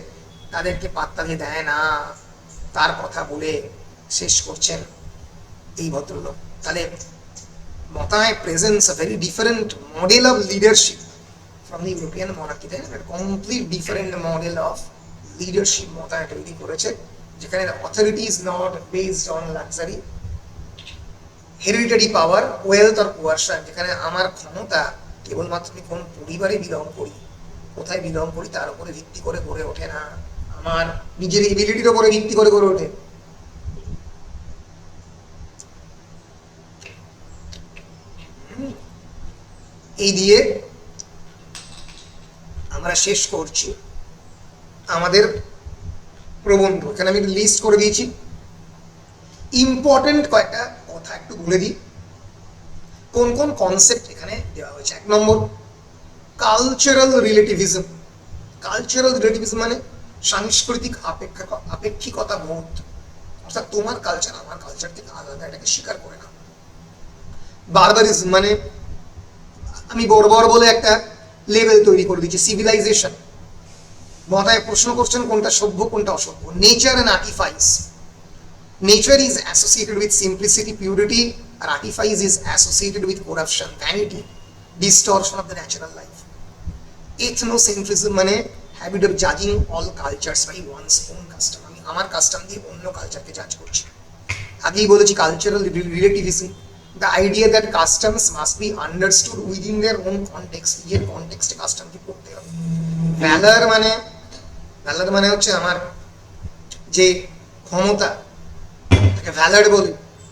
তাদেরকে পাত্তা দিয়ে দেয় না। তার কথা বলে শেষ করছেন এই ভদ্রলোক। তাহলে Montaigne presents a very different model of leadership from the European monarchy, তাই না? Complete different model of leadership Montaigne তৈরি করেছে, যেখানে authority is not based on luxury, hereditary power, wealth or coercion. যেখানে আমার ক্ষমতা কেবলমাত্র আমি কোন পরিবারে বিলং করি, কোথায় বিলং করি তার উপরে ভিত্তি করে গড়ে ওঠে না, আমার নিজের এবিলিটির উপরে ভিত্তি করে গড়ে ওঠে। এই দিয়ে আমরা শেষ করছি আমাদের প্রবন্ধ। এখানে আমি লিস্ট করে দিয়েছি, ইম্পর্টেন্ট কয়েকটা কথা একটু বলে দিই কোন কোন কনসেপ্ট এখানে দেওয়া হয়েছে। 1 নম্বর, কালচারাল রিলেটিভিজম। কালচারাল রিলেটিভিজম মানে সাংস্কৃতিক আপেক্ষিকতা বোধ, অর্থাৎ তোমার কালচার আমার কালচার থেকে আলাদা, এটাকে স্বীকার করে না। বারবারিজম মানে আমি বর্বর বলে একটা লেভেল তৈরি করে দিচ্ছি, সিভিলাইজেশন। মতায় প্রশ্ন করছেন কোনটা সভ্য কোনটা অসভ্য। Nature and artifice, nature is associated with simplicity, purity, and artifice is associated with corruption, vanity, distortion of the natural life. Ethnocentrism মানে habit of judging all cultures by one's own custom, আমি আমার custom দিয়ে অন্য কালচারকে জাজ করছি। আগেই বলেছি cultural রিলেটিভিজম, the idea that customs must be understood within their own context, নিজের কনটেক্সটে কাস্টমকে করতে হবে। ভ্যালার মানে হচ্ছে আমার যে ক্ষমতা, তাকে ভ্যালার বলি।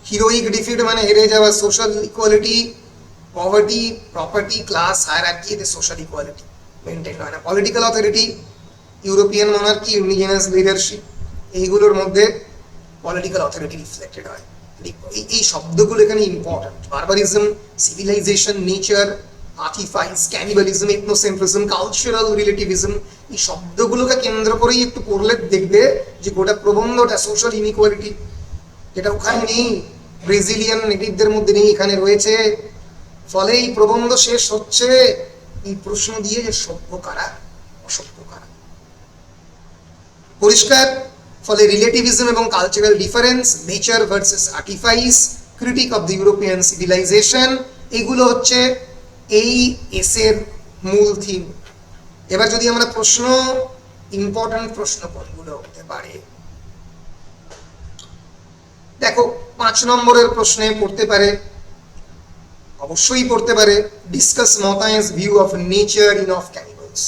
হিরোইক ডিফিট মানে হেরে যাওয়া। Social equality, poverty, property, class, hierarchy, এতে সোশ্যাল ইকুয়ালিটি মেনটেন হয় না। Political authority, European monarchy, indigenous leadership, এইগুলোর মধ্যে পলিটিক্যাল অথরিটি রিফ্লেক্টেড হয়। এই শব্দগুলো এখানে important. Barbarism, civilisation, nature, artifice, cannibalism, ethnocentrism, cultural relativism, এই শব্দগুলোকে কেন্দ্র করেই একটু পড়লে দেখবে যে গোটা প্রবন্ধটা সোশ্যাল ইনইকুয়ালিটি, যেটা ওখানে নেই, ব্রাজিলিয়ান নেটিভদের মধ্যে নেই, এখানে রয়েছে। ফলে এই প্রবন্ধ শেষ হচ্ছে এই প্রশ্ন দিয়ে যে সভ্য কারা অসভ্য কারা। পরিষ্কার। ফলে রিলেটিভিজম এবং cultural difference, nature versus artifice, critique of the European civilisation, এগুলো হচ্ছে এই এসের মূল থিম। এবার যদি আমরা প্রশ্ন, ইম্পর্টেন্ট প্রশ্ন কোনগুলো হতে পারে দেখো, 5 নম্বরের প্রশ্নে পড়তে পারে, অবশ্যই পড়তে পারে, discuss Montaigne's view of nature in of cannibals.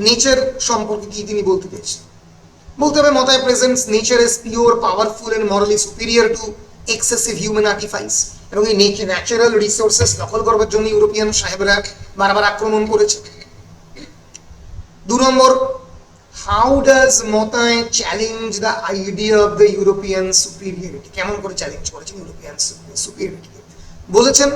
Nature সম্পর্কে কি তিনি বলতে পেরেছেন? বলতে হবে Montaigne presents nature is pure, powerful and morally superior to excessive human artifice. এবং এই ন্যাচারাল রিসোর্সেস দখল করবার জন্য ইউরোপিয়ান সাহেবরা বারবার আক্রমণ করেছে। 2 নম্বর, how does Montaigne challenge the idea of the European superiority? কেমন করে চ্যালেঞ্জ করেছেন ইউরোপিয়ান সুপিরিয়রিটিকে? বলেছেন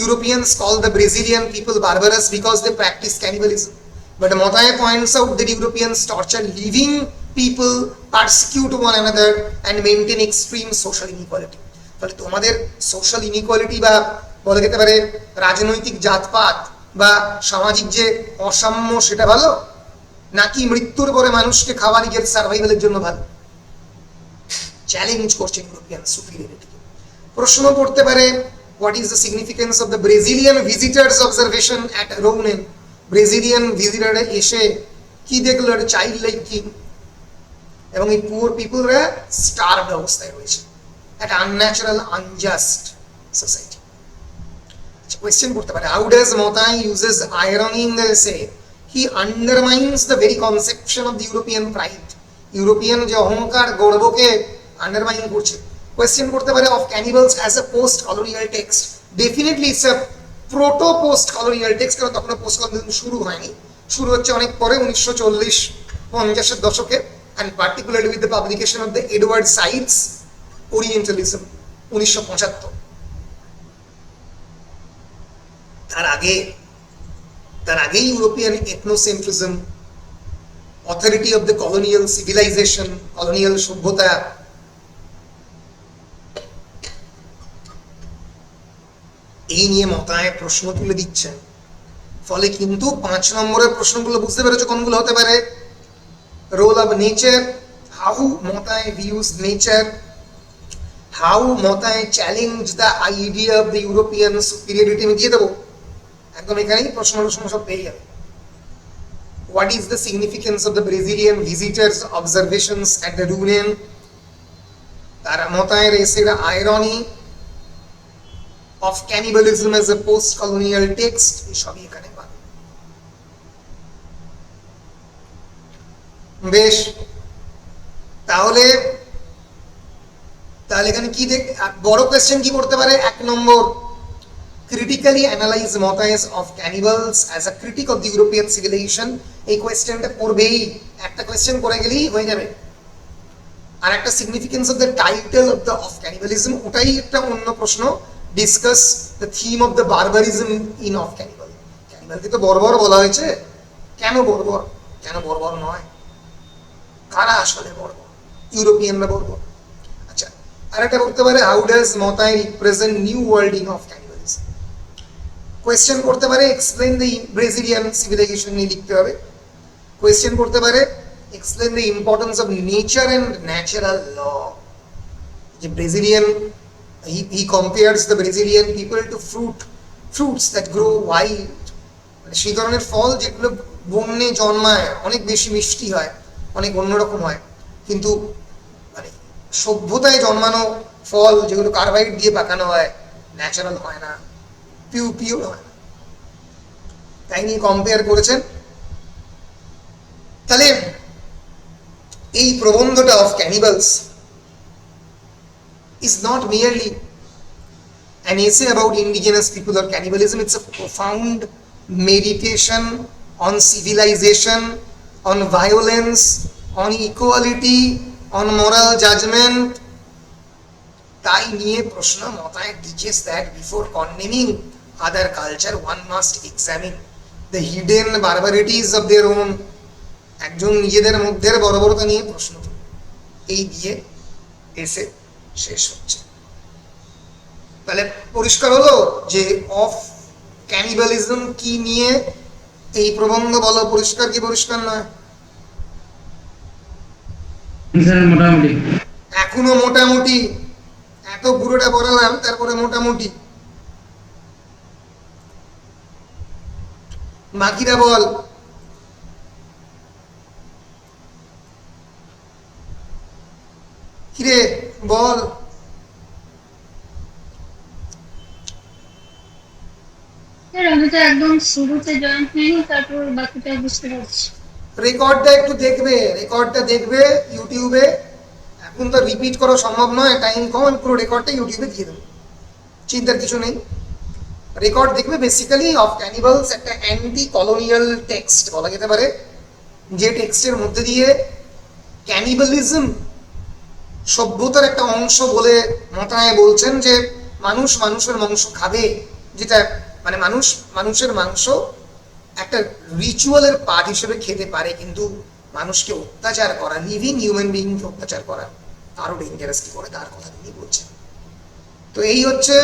Europeans call the Brazilian people barbarous because they practise cannibalism, but Montaigne points out that Europeans torture living people, persecute one another and maintain extreme social inequality. তাহলে তোমাদের social inequality বা বলা যেতে পারে রাজনৈতিক জাতপাত বা সামাজিক যে অসাম্য, সেটা ভালো, নাকি মৃত্যুর পরে মানুষকে খাওয়া নিজের সার্ভাইভালের জন্য ভালো? চ্যালেঞ্জ করছে ইউরোপিয়ান সুপিরিয়রিটিকে। প্রশ্ন করতে পারে, what is the significance of the Brazilian visitors observation at Rouen? Brazilian ভিজিটারে এসে কি দেখলো? চাইল্ড লাইক কিং, এবং এই পুয়ার পিপলরা স্টারভড অবস্থায় রয়েছে, একটা আনন্যাচারাল আনজাস্ট সোসাইটি। কোয়েশ্চেন করতে পারে, হাউ ডাজ মতাই uses irony in the essay? He undermines the very conception of the European pride. European যে অহংকার, গর্বকে আন্ডারমাইন করছে। কোয়েশ্চেন করতে পারে, of cannibals as a post colonial text? Definitely it's a proto post colonial text, কারণ তখন post colonial শুরু হয়নি, শুরু হচ্ছে অনেক পরে 1940-50-এর দশকে, and particularly with the publication of the Edward Said's Orientalism 1975। তার আগে European ethnocentrism, authority of the colonial civilisation, colonial সভ্যতা, এই নিয়ে মতায় প্রশ্ন তুলে দিচ্ছেন। ফলে কিন্তু 5 নম্বরের প্রশ্নগুলো বুঝতে পেরেছো কোনগুলো হতে পারে? Role of nature, how Montaigne views nature, how Montaigne challenge the idea of the European superiority. আমি দিয়ে দেবো একদম এখানেই, প্রশ্ন সব পেয়ে যাবে। What is the significance of the Brazilian visitors observations at the Rouen? তার মতায়ের এসে irony of cannibalism as a post colonial text, সবই এখানে পাবে। বেশ, তাহলে এখানে কি বড় কোয়েশ্চেন কি করতে পারে? 1 নম্বর, critically analyze motifs of cannibals as a critic of the European civilization। এই কোয়েশ্চেনটা পড়বেই, একটা কোয়েশ্চেন করে গেলেই হয়ে যাবে। আর একটা significance of the title of the of cannibalism, ওটাই একটা অন্য প্রশ্ন। Discuss the theme of the barbarism in of cannibal. ক্যানিবালকে তো বর্বর বলা হয়েছে, কেন বর্বর, কেন বর্বর নয়? কারা আসলে বর্বর? ইউরোপিয়ানরা বর্বর? আচ্ছা, আর একটা করতে পারে, হাউ ডাজ মতাই represent new ওয়ার্ল্ডিং of cannibalism? Question করতে পারে, এক্সপ্লেন দ্য ব্রাজিলিয়ান সিভিলাইজেশন নিয়ে লিখতে হবে। কোয়েশ্চেন করতে পারে, explain the importance of nature and natural law. যে Brazilian, he compares the Brazilian people to fruits that grow wild, মানে সেই ধরনের ফল যেগুলো বন্যে জন্মায়, অনেক বেশি মিষ্টি হয়, অনেক অন্যরকম হয়, কিন্তু মানে সভ্যতায় জন্মানো ফল যেগুলো কার্বাইড দিয়ে পাকানো হয়, ন্যাচারাল হয় না, পিওর হয় না, তাই নিয়ে কম্পেয়ার করেছেন। তাহলে এই প্রবন্ধটা of ক্যানিবালস is not merely an essay about indigenous people or cannibalism. It's a profound meditation on civilization, on violence, on equality, on moral judgment. তাই নিয়ে প্রশ্ন মতায় teaches that before condemning other culture one must examine the hidden barbarities of their own. একজন নিজেদের মধ্যে বর্বরতা নিয়ে প্রশ্ন, এই দিয়ে এসে শেষ হচ্ছে। তাহলে পরিষ্কার হলো যে অফ ক্যানিবালিজম কি নিয়ে এই প্রবন্ধ, বলো পরিষ্কার কি পরিষ্কার নয়? মোটামুটি এখনো মোটামুটি, এত পুরোটা বলালাম তারপরে মোটামুটি, বাকিরা বল। কিরে বল। আমি তো একদম শুরুতে জয়েন হইনি, তারপর বাকিটা বুঝতে পারছি। রেকর্ডটা একটু দেখবে, রেকর্ডটা দেখবে ইউটিউবে। এখন তো রিপিট করা সম্ভব নয়, টাইম কম, পুরো রেকর্ডটা ইউটিউবে দিয়ে দেবো, চিন্তার কিছু নেই। রেকর্ড দেখবে। বেসিক্যালি অফ ক্যানিবালস একটা অ্যান্টি কলোনিয়াল টেক্সট বলা যেতে পারে, যে টেক্সটের মধ্যে দিয়ে ক্যানিবালিজম সভ্যতার একটা অংশ বলে মতায় বলছেন যে মানুষ মানুষের মাংস খাবে, যেটা মানে মানুষ মানুষের মাংস একটা রিচুয়ালের পার্ট হিসেবে খেতে পারে, কিন্তু মানুষকে অত্যাচার করা, লিভিং হিউম্যান বিইংকে অত্যাচার করা আরো ডেঞ্জারাসলি করে, তার কথা তিনি বলছেন। তো এই হচ্ছে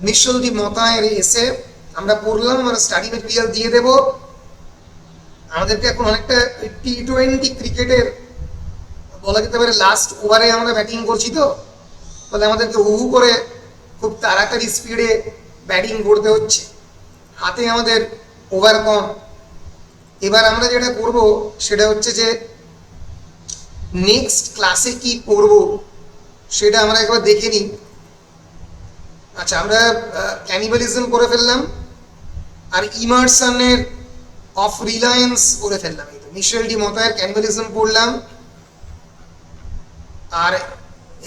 মিশেল মতায়ের এসে আমরা পড়লাম, আমরা স্টাডি মেটেরিয়াল দিয়ে দেব। আমাদেরকে এখন অনেকটা টি-20 ক্রিকেটের বলা যেতে পারে লাস্ট ওভারে আমরা ব্যাটিং করছি, তো ফলে আমাদেরকে হু করে খুব তাড়াতাড়ি স্পিডে ব্যাটিং করতে হচ্ছে, হাতে আমাদের ওভার কম। এবার আমরা যেটা করব সেটা হচ্ছে যে নেক্সট ক্লাসে কি করব সেটা আমরা একবার দেখে নিই। আচ্ছা, আমরা ক্যানিবালিজম করে ফেললাম, আর ইমার্সনের অফ রিলায়েন্স করে ফেললাম। এই তো মিশেল মতায়ের ক্যানিবালিজম পড়লাম, আর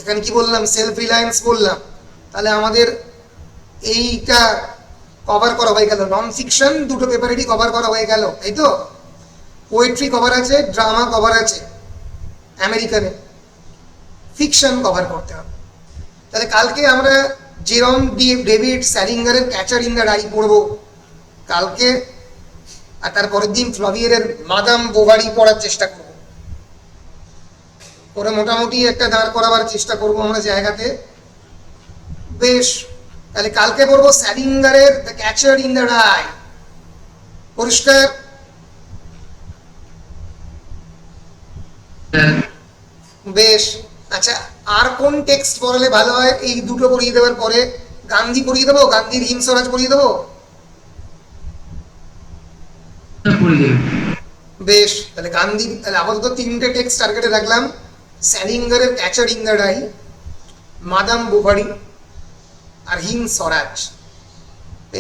এখানে কি বললাম, সেলফ রিলায়েন্স বললাম। তাহলে আমাদের এইটা কভার করা হয়ে গেল। নন ফিকশন দুটো পেপারেরই কভার করা হয়ে গেল, তাই তো? পোয়েট্রি কভার আছে, ড্রামা কভার আছে আমেরিকানে, ফিকশন কভার করতে হবে। তাহলে কালকে আমরা জেরম ডেভিড স্যালিঙ্গারের ক্যাচার ইন দ্য রাই পড়বো কালকে, আর তারপরের দিন ফ্লাভিয়ারের মাদাম বোভারি পড়ার চেষ্টা করব, করে মোটামুটি একটা দাঁড় করাবার চেষ্টা করব আমরা জায়গাতে। বেশ, তাহলে কালকে পড়বো স্যালিঙ্গারের দ্য ক্যাচার ইন দ্য রাই। পরিষ্কার? বেশ। আচ্ছা, আর কোন টেক্সট পড়ালে ভালো হয়? এই দুটো পড়িয়ে দেওয়ার পরে গান্ধী পড়িয়ে দেবো, গান্ধীর হিন্দ স্বরাজ পড়িয়ে দেবো। বেশ, তাহলে গান্ধী, তাহলে আপাতত তিনটে টেক্সট টার্গেটে রাখলাম, স্যালিঙ্গারের Catcher in the Rye, Madame Bovary, আর হিন্দ স্বরাজ।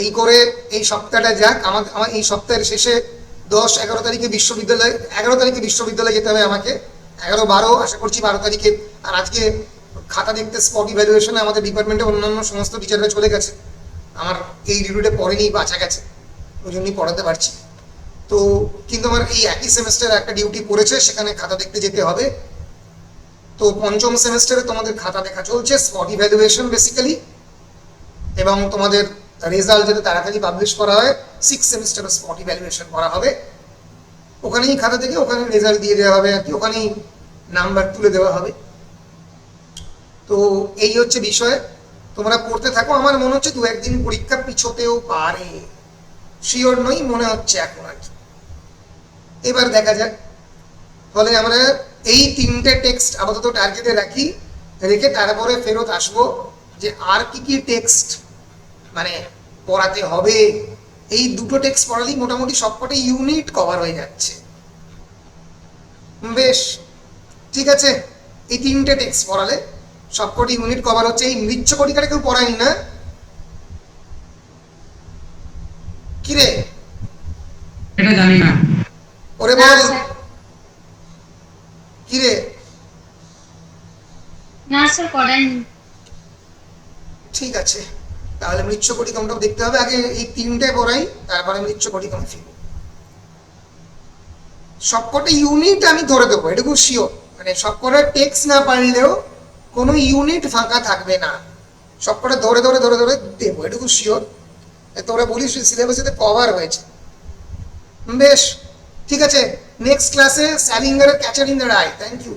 এই করে এই সপ্তাহটা যাক। আমার এই সপ্তাহের শেষে 10-11 তারিখে বিশ্ববিদ্যালয়, 11 তারিখে বিশ্ববিদ্যালয়ে যেতে হবে আমাকে, 11-12 আশা করছি 12 তারিখে। আর আজকে খাতা দেখতে স্পট ইভ্যালুয়েশনে আমাদের ডিপার্টমেন্টে অন্যান্য সমস্ত টিচাররা চলে গেছে, আমার এই ডিউটিটা পড়েনি, বাঁচা গেছে, ওই জন্যই পড়াতে পারছি। তো কিন্তু আমার এই একই সেমেস্টারে একটা ডিউটি পড়েছে, সেখানে খাতা দেখতে যেতে হবে। তো পঞ্চম সেমেস্টারে তোমাদের খাতা দেখা চলছে, স্পট ইভ্যালুয়েশন বেসিক্যালি, এবং তোমাদের রেজাল্ট যাতে তাড়াতাড়ি পাবলিশ করা হয়। 6th সেমিস্টারে স্পট ইভ্যালুয়েশন করা হবে, ওখানেই খাতা থেকে ওখানে রেজাল্ট দিয়ে দেওয়া হবে আর কি, ওখানেই নাম্বার তুলে দেওয়া হবে। তো এই হচ্ছে বিষয়, তোমরা পড়তে থাকো। আমার মনে হচ্ছে দু একদিন পরীক্ষা পিছোতেও পারে, শিওর নই, মনে হচ্ছে এখন আর কি। এবার দেখা যাক। ফলে আমরা এই তিনটে টেক্সট আপাতত টার্গেটে রাখি, রেখে তারপরে ফেরত আসবো যে আর কি কি টেক্সট মানে পড়াতে হবে। এই দুটো টেক্সট পড়ালেই মোটামুটি সবকটা ইউনিট কভার হয়ে যাচ্ছে। বেশ, ঠিক আছে, এই তিনটে টেক্সট পড়ালে সবকটি ইউনিট কভার হচ্ছে। এই মৃচ্ছ কটিকাটা কেউ পড়ায়নি না? কিরে এটা জানি না। ওরে না বল, স্যার, কিরে? না স্যার করায়নি। ঠিক আছে, তাহলে মৃচ্ছ কটিকামটাও দেখতে হবে। আগে এই তিনটে পড়াই, তারপরে মৃচ্ছ কটিকাম ফিরব। সবকটা ইউনিট আমি ধরে দেবো, এটুকু শিওর। মানে সবকটা টেক্সট না পারলেও কোনো ইউনিট ফাঁকা থাকবে না, সবকটা ধরে ধরে ধরে ধরে দেবো, এটুকু শিওর। তোরা বলিস সিলেবাসেতে কভার হয়েছে। বেশ, ঠিক আছে, নেক্সট ক্লাসে স্যালিঙ্গারের Catcher in the Rye. Thank you.